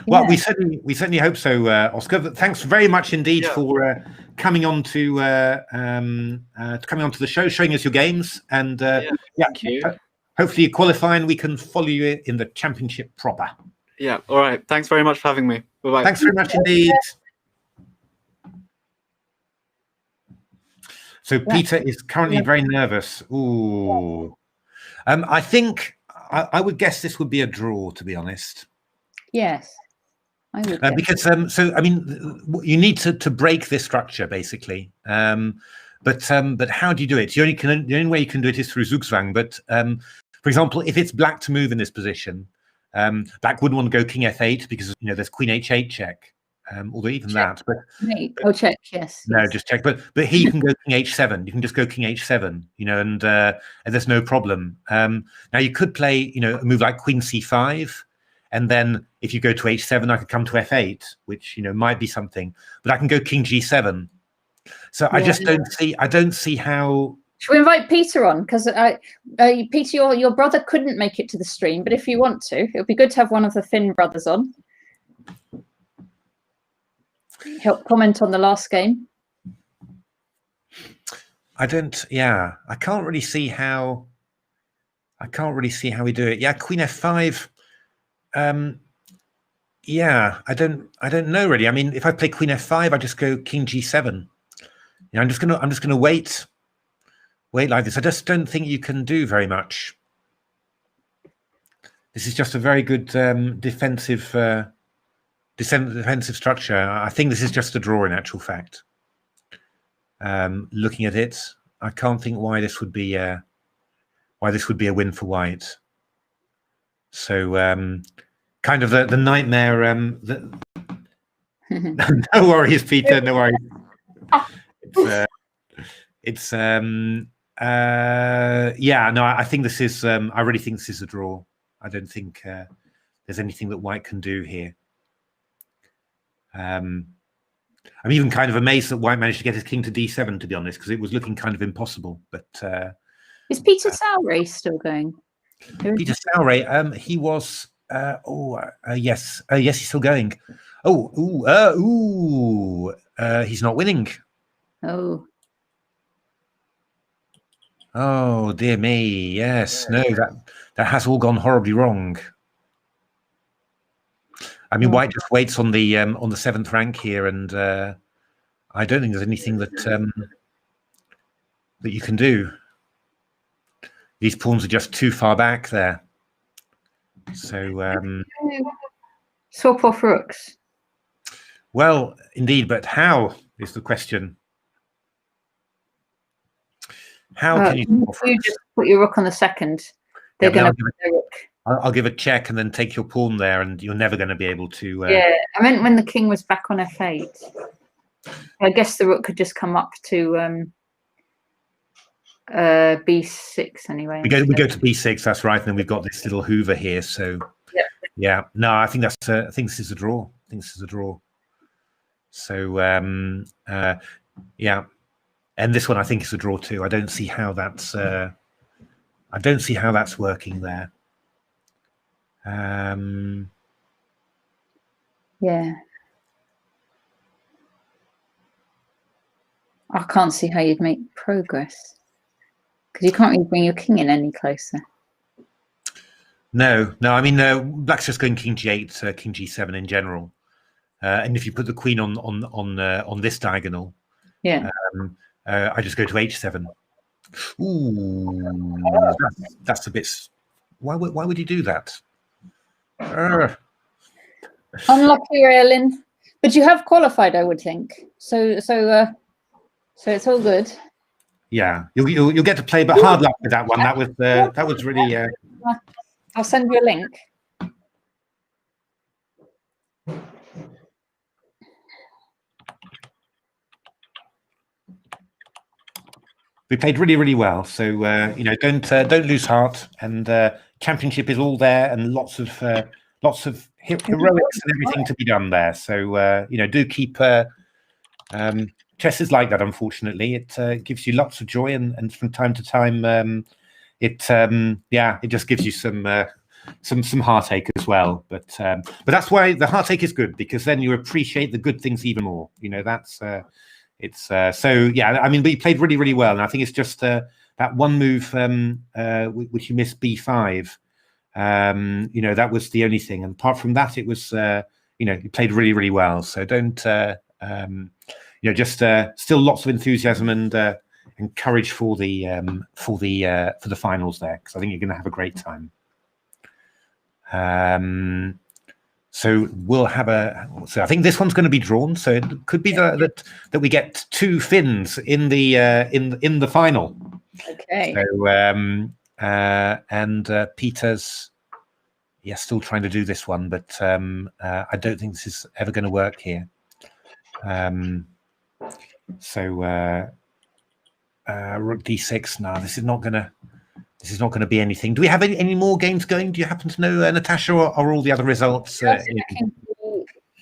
S1: Well, we certainly hope so, Oscar. But thanks very much indeed for coming on to the show, showing us your games, and
S5: thank you.
S1: Hopefully you qualify and we can follow you in the championship proper.
S5: Yeah. All right. Thanks very much for having me. Bye-bye.
S1: Thanks very much indeed. So Peter is currently very nervous. Ooh. I think I would guess this would be a draw, to be honest.
S4: Yes, I would.
S1: Because I mean, you need to break this structure basically. But how do you do it? The only way you can do it is through Zugzwang. But for example, if it's black to move in this position, black wouldn't want to go king f8 because there's queen h8 check. Although even
S4: check.
S1: that,
S4: but check, yes.
S1: No, just check. But here you can go king h7. You can just go king h7, and there's no problem. Now you could play, a move like queen c5, and then if you go to h7, I could come to f8, which might be something. But I can go king g7. So I just don't see how.
S4: Should we invite Peter on? Because Peter, your brother couldn't make it to the stream, but if you want to, it would be good to have one of the Finn brothers on. Help comment on the last game.
S1: I can't really see how we do it. Yeah, queen f5. I don't know really. I mean, if I play queen f5, I just go king g7. I'm just gonna wait like this. I just don't think you can do very much. This is just a very good defensive defensive structure. I think this is just a draw in actual fact. Looking at it, I can't think why this would be a win for white. So kind of the nightmare. No worries, Peter. No worries. Yeah. No, I think this is. I really think this is a draw. I don't think there's anything that white can do here. I'm even kind of amazed that white managed to get his king to d7, to be honest, because it was looking kind of impossible. But
S4: is Peter Sauray still going?
S1: Peter Sauray, he was. Yes, yes, he's still going. He's not winning. Oh dear me. Yes, no, that has all gone horribly wrong. I mean, white just waits on the 7th rank here, and I don't think there's anything that that you can do. These pawns are just too far back there. So
S4: swap off rooks.
S1: Well, indeed, but how is the question? How can you
S4: just put your rook on the 2nd? They're going to put their rook.
S1: I'll give a check and then take your pawn there, and you're never going to be able to.
S4: Yeah, I meant when the king was back on f8. I guess the rook could just come up to b6 anyway.
S1: We go to b6. That's right, and then we've got this little Hoover here. So yeah, no, I think I think this is a draw. I think this is a draw. So yeah, and this one I think is a draw too. I don't see how that's. I don't see how that's working there.
S4: Yeah, I can't see how you'd make progress because you can't really bring your king in any closer.
S1: No. I mean, black's just going king g8, king g7 in general, and if you put the queen on this diagonal,
S4: yeah,
S1: I just go to h7. Ooh, that's a bit. Why would you do that?
S4: Unlucky, Ellen. But you have qualified, I would think. So it's all good.
S1: Yeah, you'll get to play, but hard luck with that one. That was really.
S4: I'll send you a link.
S1: We played really, really well. So don't lose heart. And championship is all there, and lots of heroics and everything to be done there. So do keep. Chess is like that, unfortunately. It gives you lots of joy, and from time to time, it just gives you some heartache as well. But that's why the heartache is good, because then you appreciate the good things even more. That's. So yeah, I mean, we played really, really well, and I think it's just that one move which you missed, b5. That was the only thing, and apart from that, it was you played really, really well. So don't just still lots of enthusiasm and courage for the finals there, because I think you're going to have a great time. So we'll have so I think this one's going to be drawn. So it could be that we get 2 Finns in the final.
S4: Okay.
S1: So and Peter's still trying to do this one, but I don't think this is ever going to work here. So rook d6. No, this is not going to be anything. Do we have any more games going? Do you happen to know, Natasha, or are all the other results?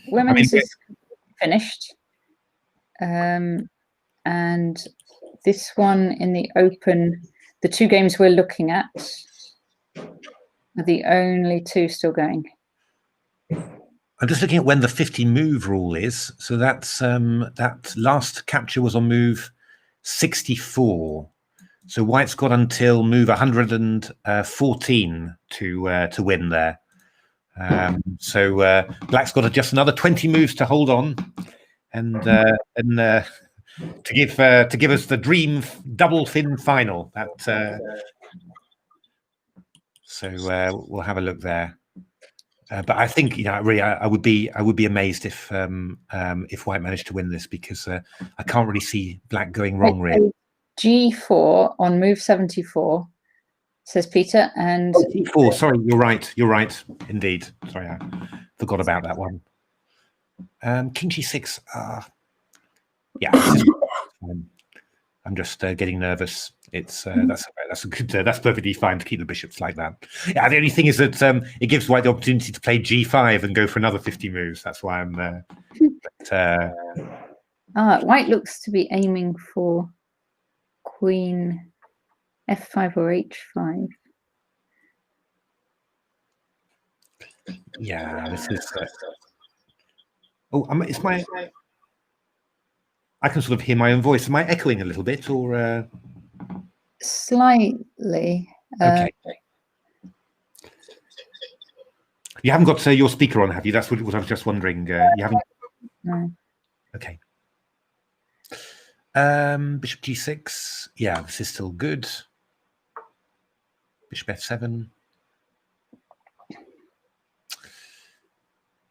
S4: Women's is finished, and this one in the open, the 2 games we're looking at are the only 2 still going.
S1: I'm just looking at when the 50 move rule is. So that's that last capture was on move 64. So white's got until move 114 to win there. So black's got just another 20 moves to hold on, and to give us the dream double Finn final. So we'll have a look there. But I think, you know, really, I would be amazed if White managed to win this, because I can't really see Black going wrong. Really.
S4: G4 on move 74, says Peter, and
S1: G4. Sorry, you're right. You're right, indeed. Sorry, I forgot about that one. King G6. Yeah, I'm just getting nervous. It's that's a good. That's perfectly fine to keep the bishops like that. Yeah, the only thing is that it gives White the opportunity to play G5 and go for another 50 moves. That's why I'm.
S4: White looks to be aiming for Queen F5 or H5.
S1: Yeah, this is. It's my. I can sort of hear my own voice. Am I echoing a little bit, or?
S4: Slightly.
S1: Okay. You haven't got your speaker on, have you? That's what I was just wondering. You haven't.
S4: No.
S1: Okay. Bishop G6. Yeah, this is still good. Bishop F7.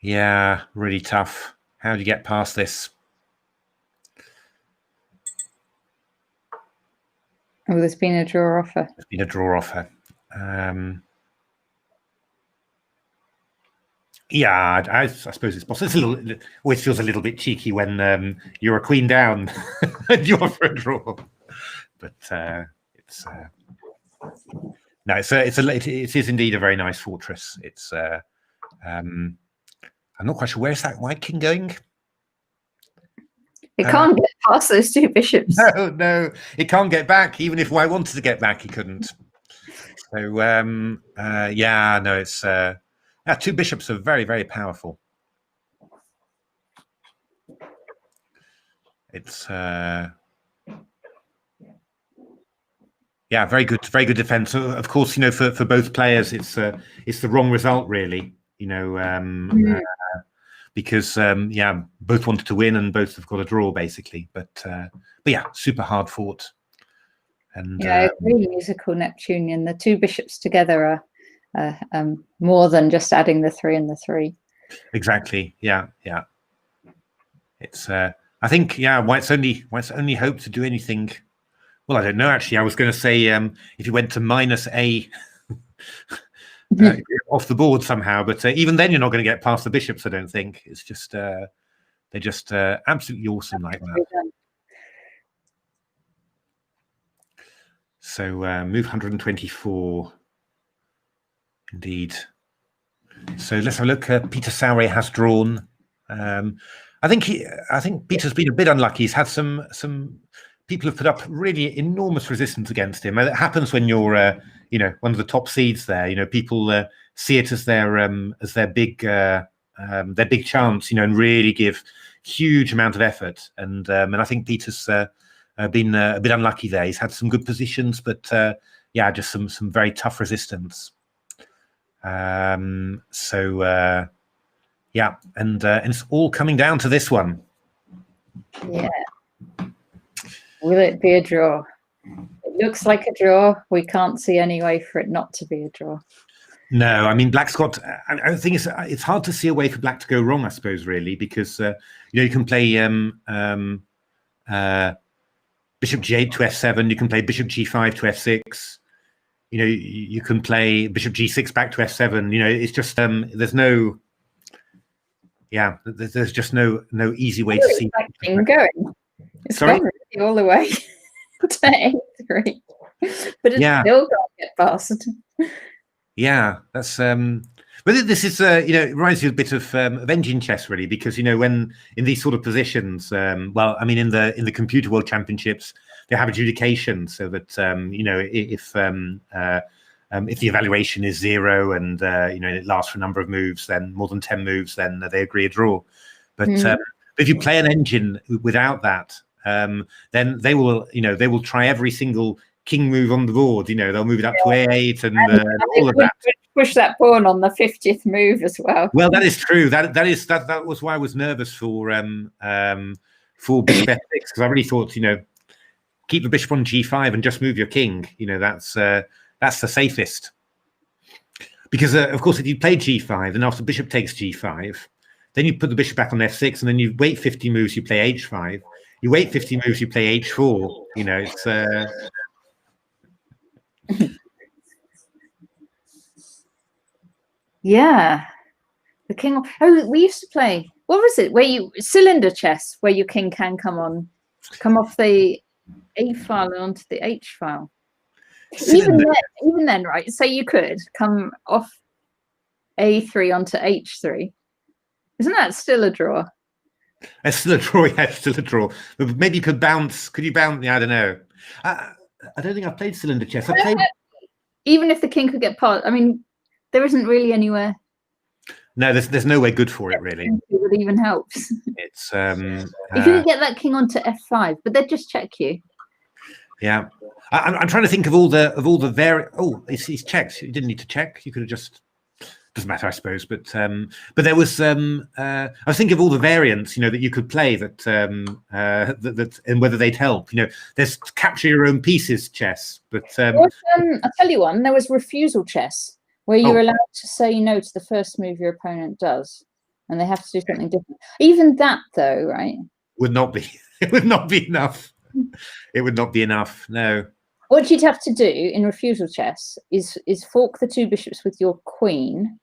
S1: Yeah, really tough. How do you get past this?
S4: Oh, there's been a draw offer.
S1: There's been a draw offer. Yeah, I suppose it's possible. It's a little, always feels a little bit cheeky when you're a queen down and you offer a draw. But it's no, it is indeed a very nice fortress. It's I'm not quite sure, where's that White king going.
S4: It can't get past those two bishops.
S1: No, it can't get back. Even if White wanted to get back, he couldn't. So yeah, no, it's two bishops are very, very powerful. It's yeah, very good defense. Of course, you know, for both players, it's the wrong result, really. You know, because yeah, both wanted to win and both have got a draw, basically. But yeah, super hard fought. And
S4: yeah, really musical Neptunian. The two bishops together are more than just adding the 3 and the 3.
S1: Exactly. Yeah. It's I think, yeah, White's only hope to do anything. Well, I don't know, actually. I was going to say if you went to -A off the board somehow, but even then you're not going to get past the bishops, I don't think. It's just they're just absolutely awesome like that. So move 124. Indeed. So let's have a look. Peter Sauer has drawn. I think Peter's been a bit unlucky. He's had some people have put up really enormous resistance against him. It happens when you're you know, one of the top seeds there. You know, people see it as their big chance, you know, and really give huge amount of effort. And I think Peter's been a bit unlucky there. He's had some good positions, but yeah, just some very tough resistance. So yeah, and it's all coming down to this one.
S4: Yeah. Will it be a draw? It looks like a draw. We can't see any way for it not to be a draw.
S1: No, I mean, Black's got. I think it's hard to see a way for Black to go wrong, I suppose, really, because you know, you can play Bishop G8 to F7. You can play Bishop G5 to F6. You know, you can play Bishop G6 back to F7. You know, it's just there's no. Yeah, there's just no easy way to see
S4: it going. It's gone really all the way to A3, but it's still got to get past.
S1: Yeah, that's but this is you know, it reminds you a bit of engine chess, really, because you know, when in these sort of positions, well, I mean, in the Computer World Championships, they have adjudication, so that you know, if the evaluation is 0 and you know, it lasts for a number of moves, then more than 10 moves, then they agree a draw. But if you play an engine without that, then they will, you know, they will try every single king move on the board. You know, they'll move it up to A8 and all of that.
S4: Push that pawn on the 50th move as well.
S1: Well, that is true. That was why I was nervous for bishop F6, because I really thought, you know, keep the bishop on G5 and just move your king. You know, that's the safest. Because of course, if you play g5, then after bishop takes g5, then you put the bishop back on f6, and then you wait 50 moves, you play h5. You wait 50 moves, you play h4. You know, it's
S4: yeah. The king. Oh, we used to play. What was it? Where you cylinder chess, where your king can come off the A file and onto the H file. Even then, right? Say you could come off A3 onto H3. Isn't that still a draw?
S1: It's still a draw. Yeah, it's still a draw. But maybe you could bounce. Could you bounce? Yeah, I don't know. I don't think I've played cylinder chess. I played.
S4: Even if the king could get past, I mean, there isn't really anywhere.
S1: No, there's nowhere good for it really.
S4: It even helps.
S1: It's
S4: if you could get that king onto F5, but they'd just check you.
S1: Yeah, I'm trying to think of all the Oh, he's checked. You didn't need to check. You could have just. Doesn't matter, I suppose. But there was I was thinking of all the variants, you know, that you could play that and whether they'd help. You know, there's capture your own pieces chess, but
S4: I'll tell you one. There was refusal chess, where you're allowed to say no to the first move your opponent does, and they have to do something different. Even that, though, right?
S1: Would not be. It would not be enough. It would not be enough. No.
S4: What you'd have to do in refusal chess is fork the two bishops with your queen,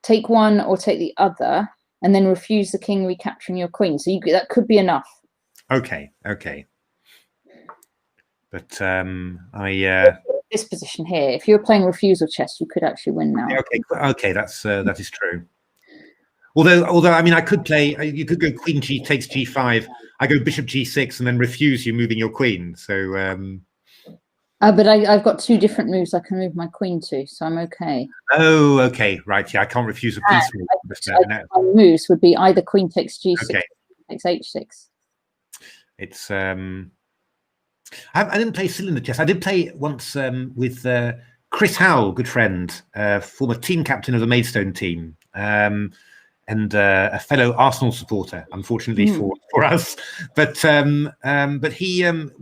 S4: take one or take the other, and then refuse the king recapturing your queen. So that could be enough.
S1: Okay. But
S4: this position here, if you're playing refusal chess, you could actually win now.
S1: Okay, that is true. Although I mean, I could play. You could go queen g takes g5. I go bishop g6 and then refuse you moving your queen. So.
S4: But I've got two different moves I can move my queen to, so I'm okay.
S1: Oh, okay, right. Yeah, I can't refuse a piece move.
S4: My moves would be either queen takes g6, takes h6.
S1: It's I didn't play cylinder chess. I did play once with Chris Howell, good friend, former team captain of the Maidstone team, and a fellow Arsenal supporter, unfortunately for us. But we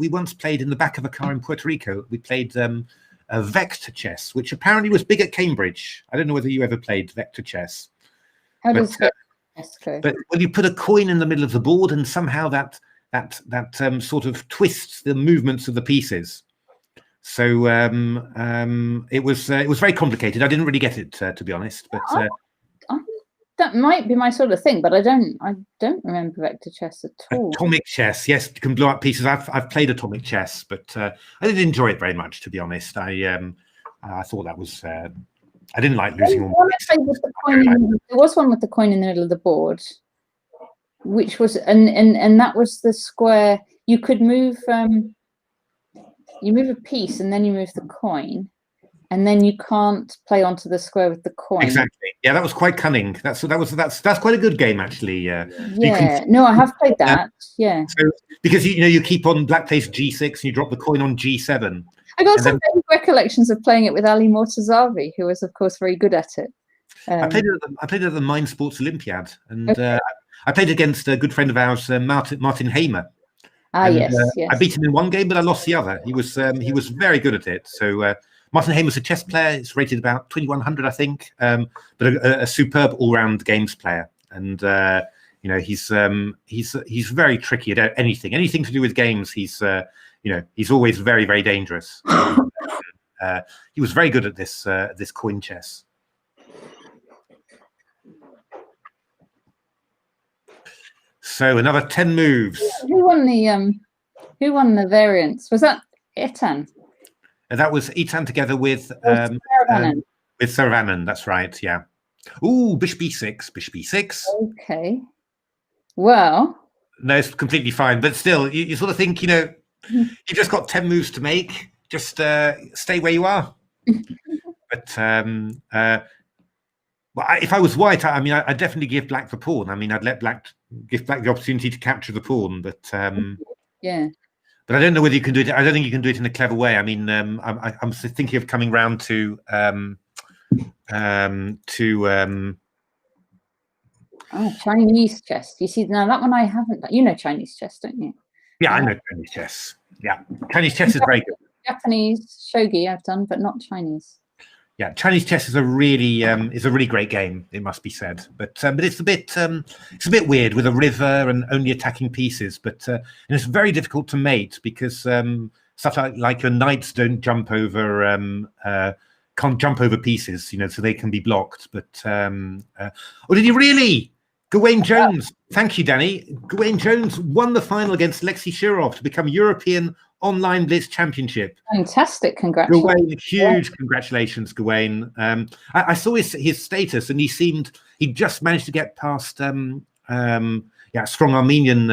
S1: once played in the back of a car in Puerto Rico. We played a vector chess, which apparently was big at Cambridge. I don't know whether you ever played vector chess.
S4: How does that?
S1: But when you put a coin in the middle of the board, and somehow that sort of twists the movements of the pieces. So it was very complicated. I didn't really get it, to be honest. But
S4: that might be my sort of thing, but I don't remember vector chess at all.
S1: Atomic chess, yes, you can blow up pieces. I've played atomic chess, but I didn't enjoy it very much, to be honest. I thought that was I didn't like losing all.
S4: There was one with the coin in the middle of the board, which was and that was the square. You could move you move a piece and then you move the coin. And then you can't play onto the square with the coin.
S1: Exactly. Yeah, that was quite cunning. That's quite a good game, actually.
S4: Yeah. No, I have played that. Yeah.
S1: So, because you keep on black plays g6 and you drop the coin on g7.
S4: I got some recollections of playing it with Ali Mortazavi, who was, of course, very good at it.
S1: I played it at the Mind Sports Olympiad, and I played against a good friend of ours, Martin Hamer.
S4: Yes.
S1: I beat him in one game, but I lost the other. He was very good at it. So. Martin Hamer's a chess player. It's rated about 2100, I think, but a superb all-round games player. And he's very tricky at anything to do with games. He's always very, very dangerous. He was very good at this coin chess. So another 10 moves.
S4: Who won the variants? Was that Etan?
S1: And that was Etan together with Saravanan. That's right. Yeah. Ooh, bishop b6. Bishop b6.
S4: Okay. Well.
S1: No, it's completely fine. But still, you sort of think, you just got 10 moves to make. Just stay where you are. But if I was white, I'd definitely give black the pawn. I mean, I'd give black the opportunity to capture the pawn. But
S4: yeah.
S1: But I don't know whether you can do it. I don't think you can do it in a clever way. I mean, I'm thinking of coming round to
S4: Chinese chess. You see, now that one I haven't. You know Chinese chess, don't you?
S1: Yeah, I know Chinese chess. Yeah, Chinese chess is very good.
S4: Japanese shogi I've done, but not Chinese.
S1: Yeah, Chinese chess is a really great game. It must be said, but it's a bit weird with a river and only attacking pieces. But and it's very difficult to mate because stuff like your knights don't jump over can't jump over pieces, you know, so they can be blocked. But oh, did you really? Gawain Jones, thank you, Danny. Gawain Jones won the final against Lexi Shirov to become European Online Blitz Championship.
S4: Fantastic, congratulations.
S1: Gawain, huge congratulations, Gawain. I saw his status, and he just managed to get past a strong Armenian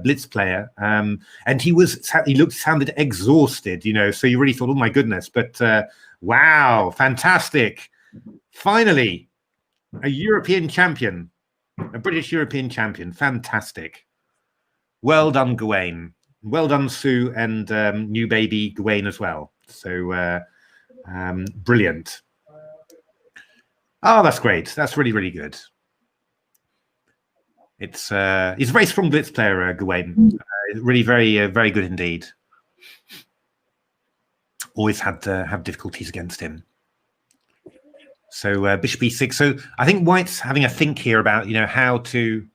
S1: blitz player, and he sounded exhausted, you know, so you really thought, oh my goodness, but wow, fantastic. Finally, a European champion, a British European champion. Fantastic. Well done, Gawain. Well done, Sue, and new baby Gawain as well. So brilliant. Oh, that's great. That's really, really good. He's a very strong blitz player, Gawain. Really very good indeed. Always had difficulties against him. So bishop e6. So I think White's having a think here about, you know, how to.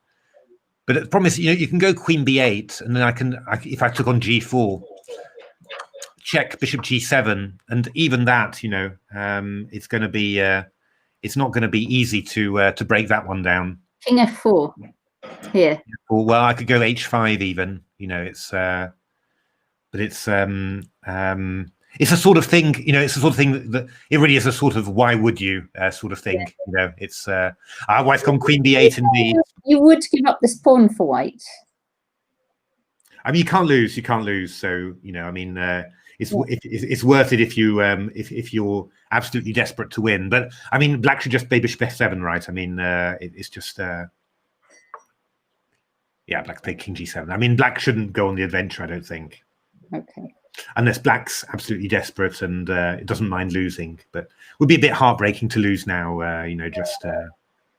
S1: But the problem is, you know, you can go queen b8, and then if I took on g4, check bishop g7, and even that, you know, it's going to be it's not going to be easy to break that one down.
S4: King f4 here.
S1: Well, I could go h5 even. You know, but it's a sort of thing, you know, it's a sort of thing that it really is a sort of why would you sort of thing, you know, it's White's gone queen b8 indeed.
S4: You would give up this pawn for White.
S1: I mean, you can't lose. So, you know, I mean, it's worth it if you're absolutely desperate to win. But I mean, Black should just play bishop f7, right? I mean, it's just Black play king g7. I mean, Black shouldn't go on the adventure, I don't think.
S4: Okay.
S1: Unless Black's absolutely desperate and it doesn't mind losing, but it would be a bit heartbreaking to lose now. You know, just.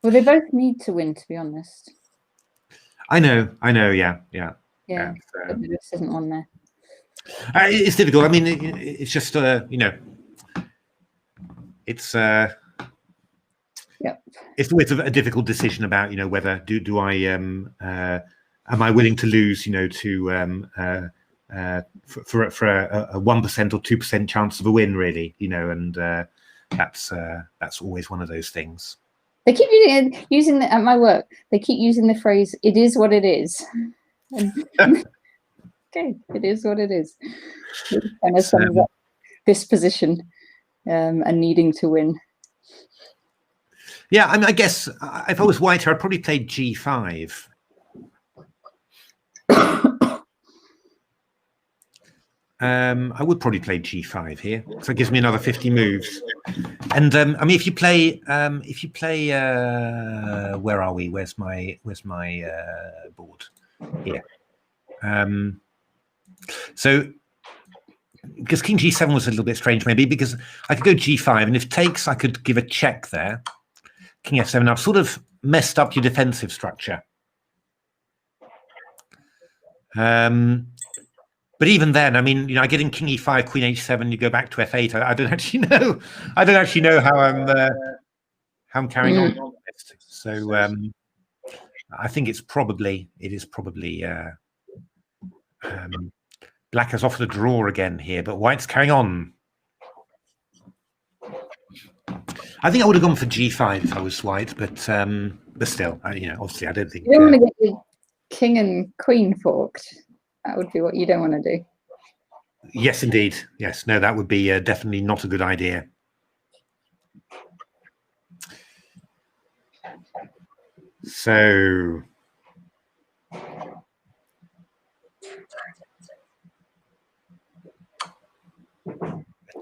S4: Well, they both need to win, to be honest.
S1: I know. Yeah.
S4: But this isn't on there.
S1: It's difficult. I mean, it's just you know, it's it's always a difficult decision about, you know, whether do I am I willing to lose, you know, to for a 1% or 2% chance of a win, really, you know, and that's always one of those things.
S4: They keep using at my work. They keep using the phrase "it is what it is." Okay, it is what it is. It kind of sums up this position and needing to win.
S1: Yeah, I mean, I guess if I was White, I'd probably play g5. I would probably play g5 here, so it gives me another 50 moves. And I mean, if you play, where are we? Where's my board? Here. So, because king g7 was a little bit strange, maybe because I could go g5, and if takes, I could give a check there. King f7. I've sort of messed up your defensive structure. But even then, I mean, you know, I get in king e5, queen h7, you go back to f8. I don't actually know. I don't actually know how I'm carrying on. So I think it is probably Black has offered a draw again here, but White's carrying on. I think I would have gone for g5 if I was White, but still, you know, obviously, I don't think
S4: you don't want to get your king and queen forked. That would be what you don't want to do.
S1: Yes, indeed. Yes, no, that would be definitely not a good idea. So,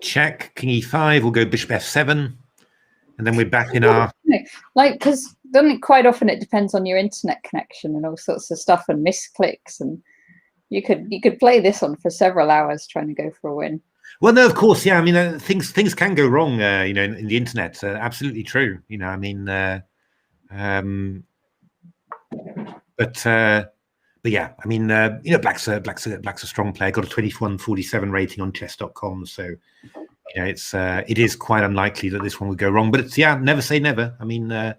S1: check, king e5, we'll go bishop f7, and then we're back in our...
S4: Like, because doesn't it quite often it depends on your internet connection and all sorts of stuff and misclicks, and you could play this on for several hours trying to go for a win.
S1: Well, no, of course, yeah. I mean, things can go wrong, you know, in the internet. Absolutely true. You know, I mean, but yeah, I mean, you know, Black's a strong player. Got a 2147 rating on chess.com. So, you know, it is quite unlikely that this one would go wrong. But it's never say never. I mean,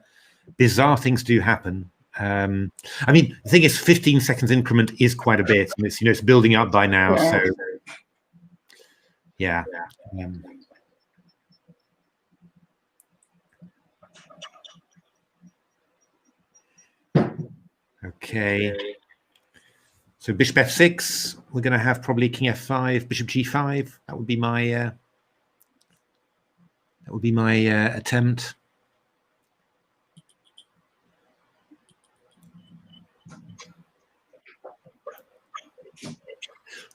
S1: bizarre things do happen. I mean, the thing is, 15 seconds increment is quite a bit, and it's, you know, it's building up by now. So yeah. Okay. So bishop f6. We're going to have probably king f5, bishop g5. That would be my attempt.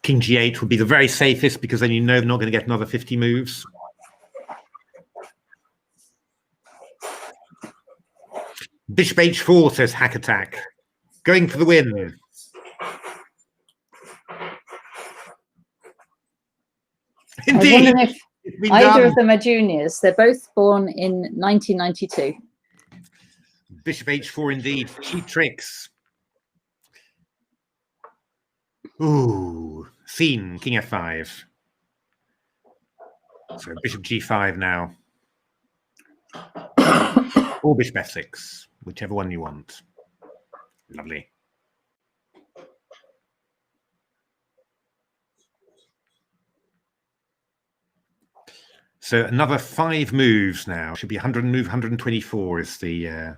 S1: King g8 would be the very safest, because then you know they're not going to get another 50 moves. Bishop h4, says HackAttack. Going for the win. Indeed.
S4: I was wondering if either of them are juniors. They're both born in 1992.
S1: Bishop h4 indeed. Cheap tricks. Ooh, scene, king f5. So bishop g5 now. Or bishop f6, whichever one you want. Lovely. So another 5 moves now. Should be 100 move 124 is the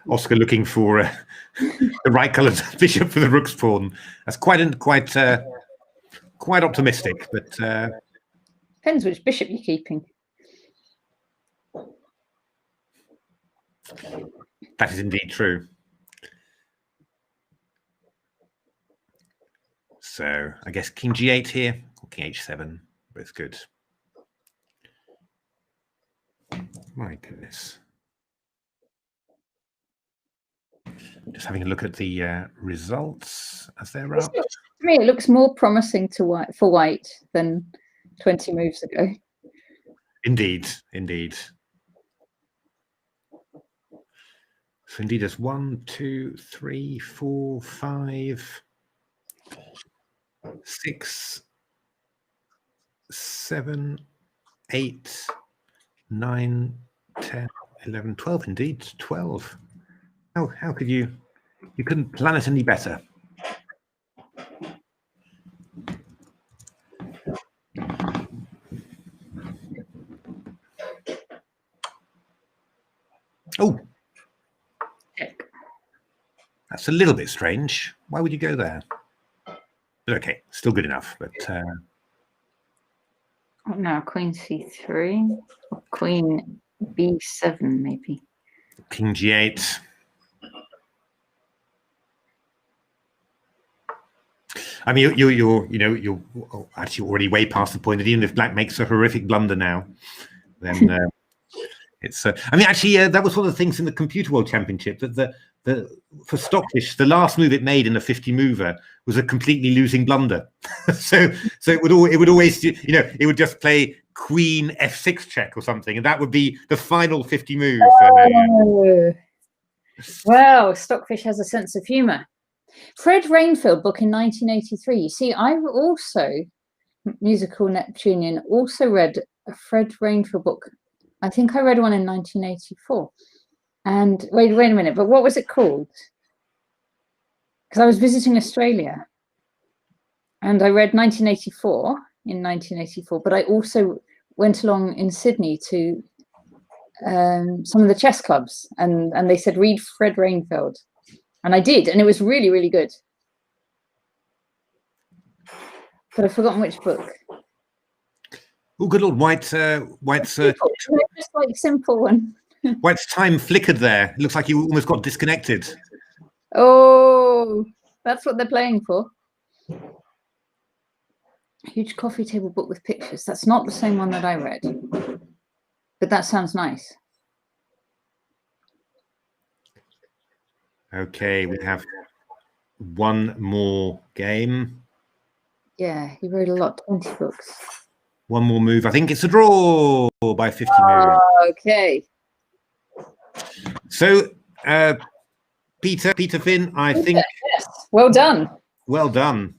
S1: Oscar looking for the right coloured bishop for the rook's pawn. That's quite optimistic, but
S4: depends which bishop you're keeping.
S1: That is indeed true. So I guess king g8 here, or king h7, both good. My goodness. Just having a look at the results as they're up.
S4: To me, it looks more promising for white than 20 moves ago.
S1: Indeed, indeed. So indeed, there's 1, 2, 3, 4, 5, 6, 7, 8, 9, 10, 11, 12. Indeed, 12. How could you couldn't plan it any better. Oh, that's a little bit strange. Why would you go there? But okay, still good enough. But
S4: oh, no, queen c3, or queen b7 maybe.
S1: King g8. I mean, you're actually already way past the point that even if black makes a horrific blunder now, then it's. I mean, actually, that was one of the things in the Computer World Championship that for Stockfish, the last move it made in a 50 mover was a completely losing blunder. so it would always, it would just play queen f6 check or something, and that would be the final 50 move.
S4: Oh. Wow, Stockfish has a sense of humor. Fred Rainfield book in 1983. You see, I also, Musical Neptunian, also read a Fred Rainfield book. I think I read one in 1984. And wait a minute, but what was it called? Because I was visiting Australia and I read 1984 in 1984, but I also went along in Sydney to some of the chess clubs, and they said, read Fred Rainfield. And I did, and it was really, really good. But I've forgotten which book.
S1: Oh, good Lord, White's
S4: just like simple one.
S1: White's time flickered there. It looks like you almost got disconnected.
S4: Oh, that's what they're playing for. Huge coffee table book with pictures. That's not the same one that I read, but that sounds nice.
S1: Okay, we have one more game.
S4: Yeah, he wrote a lot, 20 books.
S1: One more move. I think it's a draw by 50 moves.
S4: Okay.
S1: So, Peter Finn, I think.
S4: Yes, well done.
S1: Well done.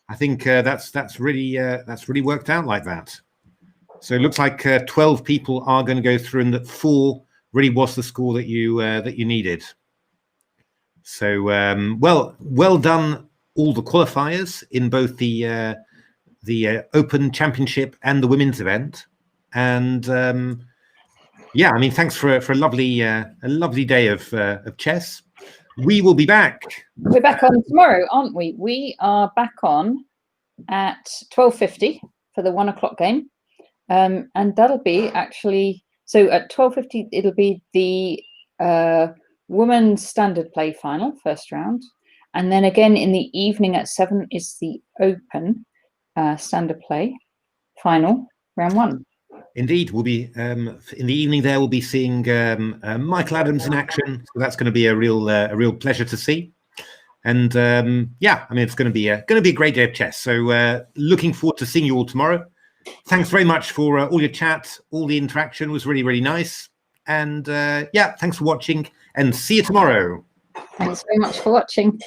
S1: I think that's really worked out like that. So it looks like 12 people are going to go through, and that 4 really was the score that you needed. So well done, all the qualifiers in both the Open Championship and the women's event. And yeah, I mean, thanks for a lovely day of chess. We will be back.
S4: We're back on tomorrow, aren't we? We are back on at 12:50 for the 1 o'clock game, and that'll be actually, so at 12:50 it'll be the women's standard play final, first round, and then again in the evening at 7 is the Open standard play final, round 1.
S1: Indeed, we'll be in the evening there. We'll be seeing Michael Adams in action, so that's going to be a real pleasure to see. And yeah, I mean, it's going to be a great day of chess. So looking forward to seeing you all tomorrow. Thanks very much for all your chat, all the interaction was really nice. And yeah, thanks for watching, and see you tomorrow.
S4: Thanks very much for watching.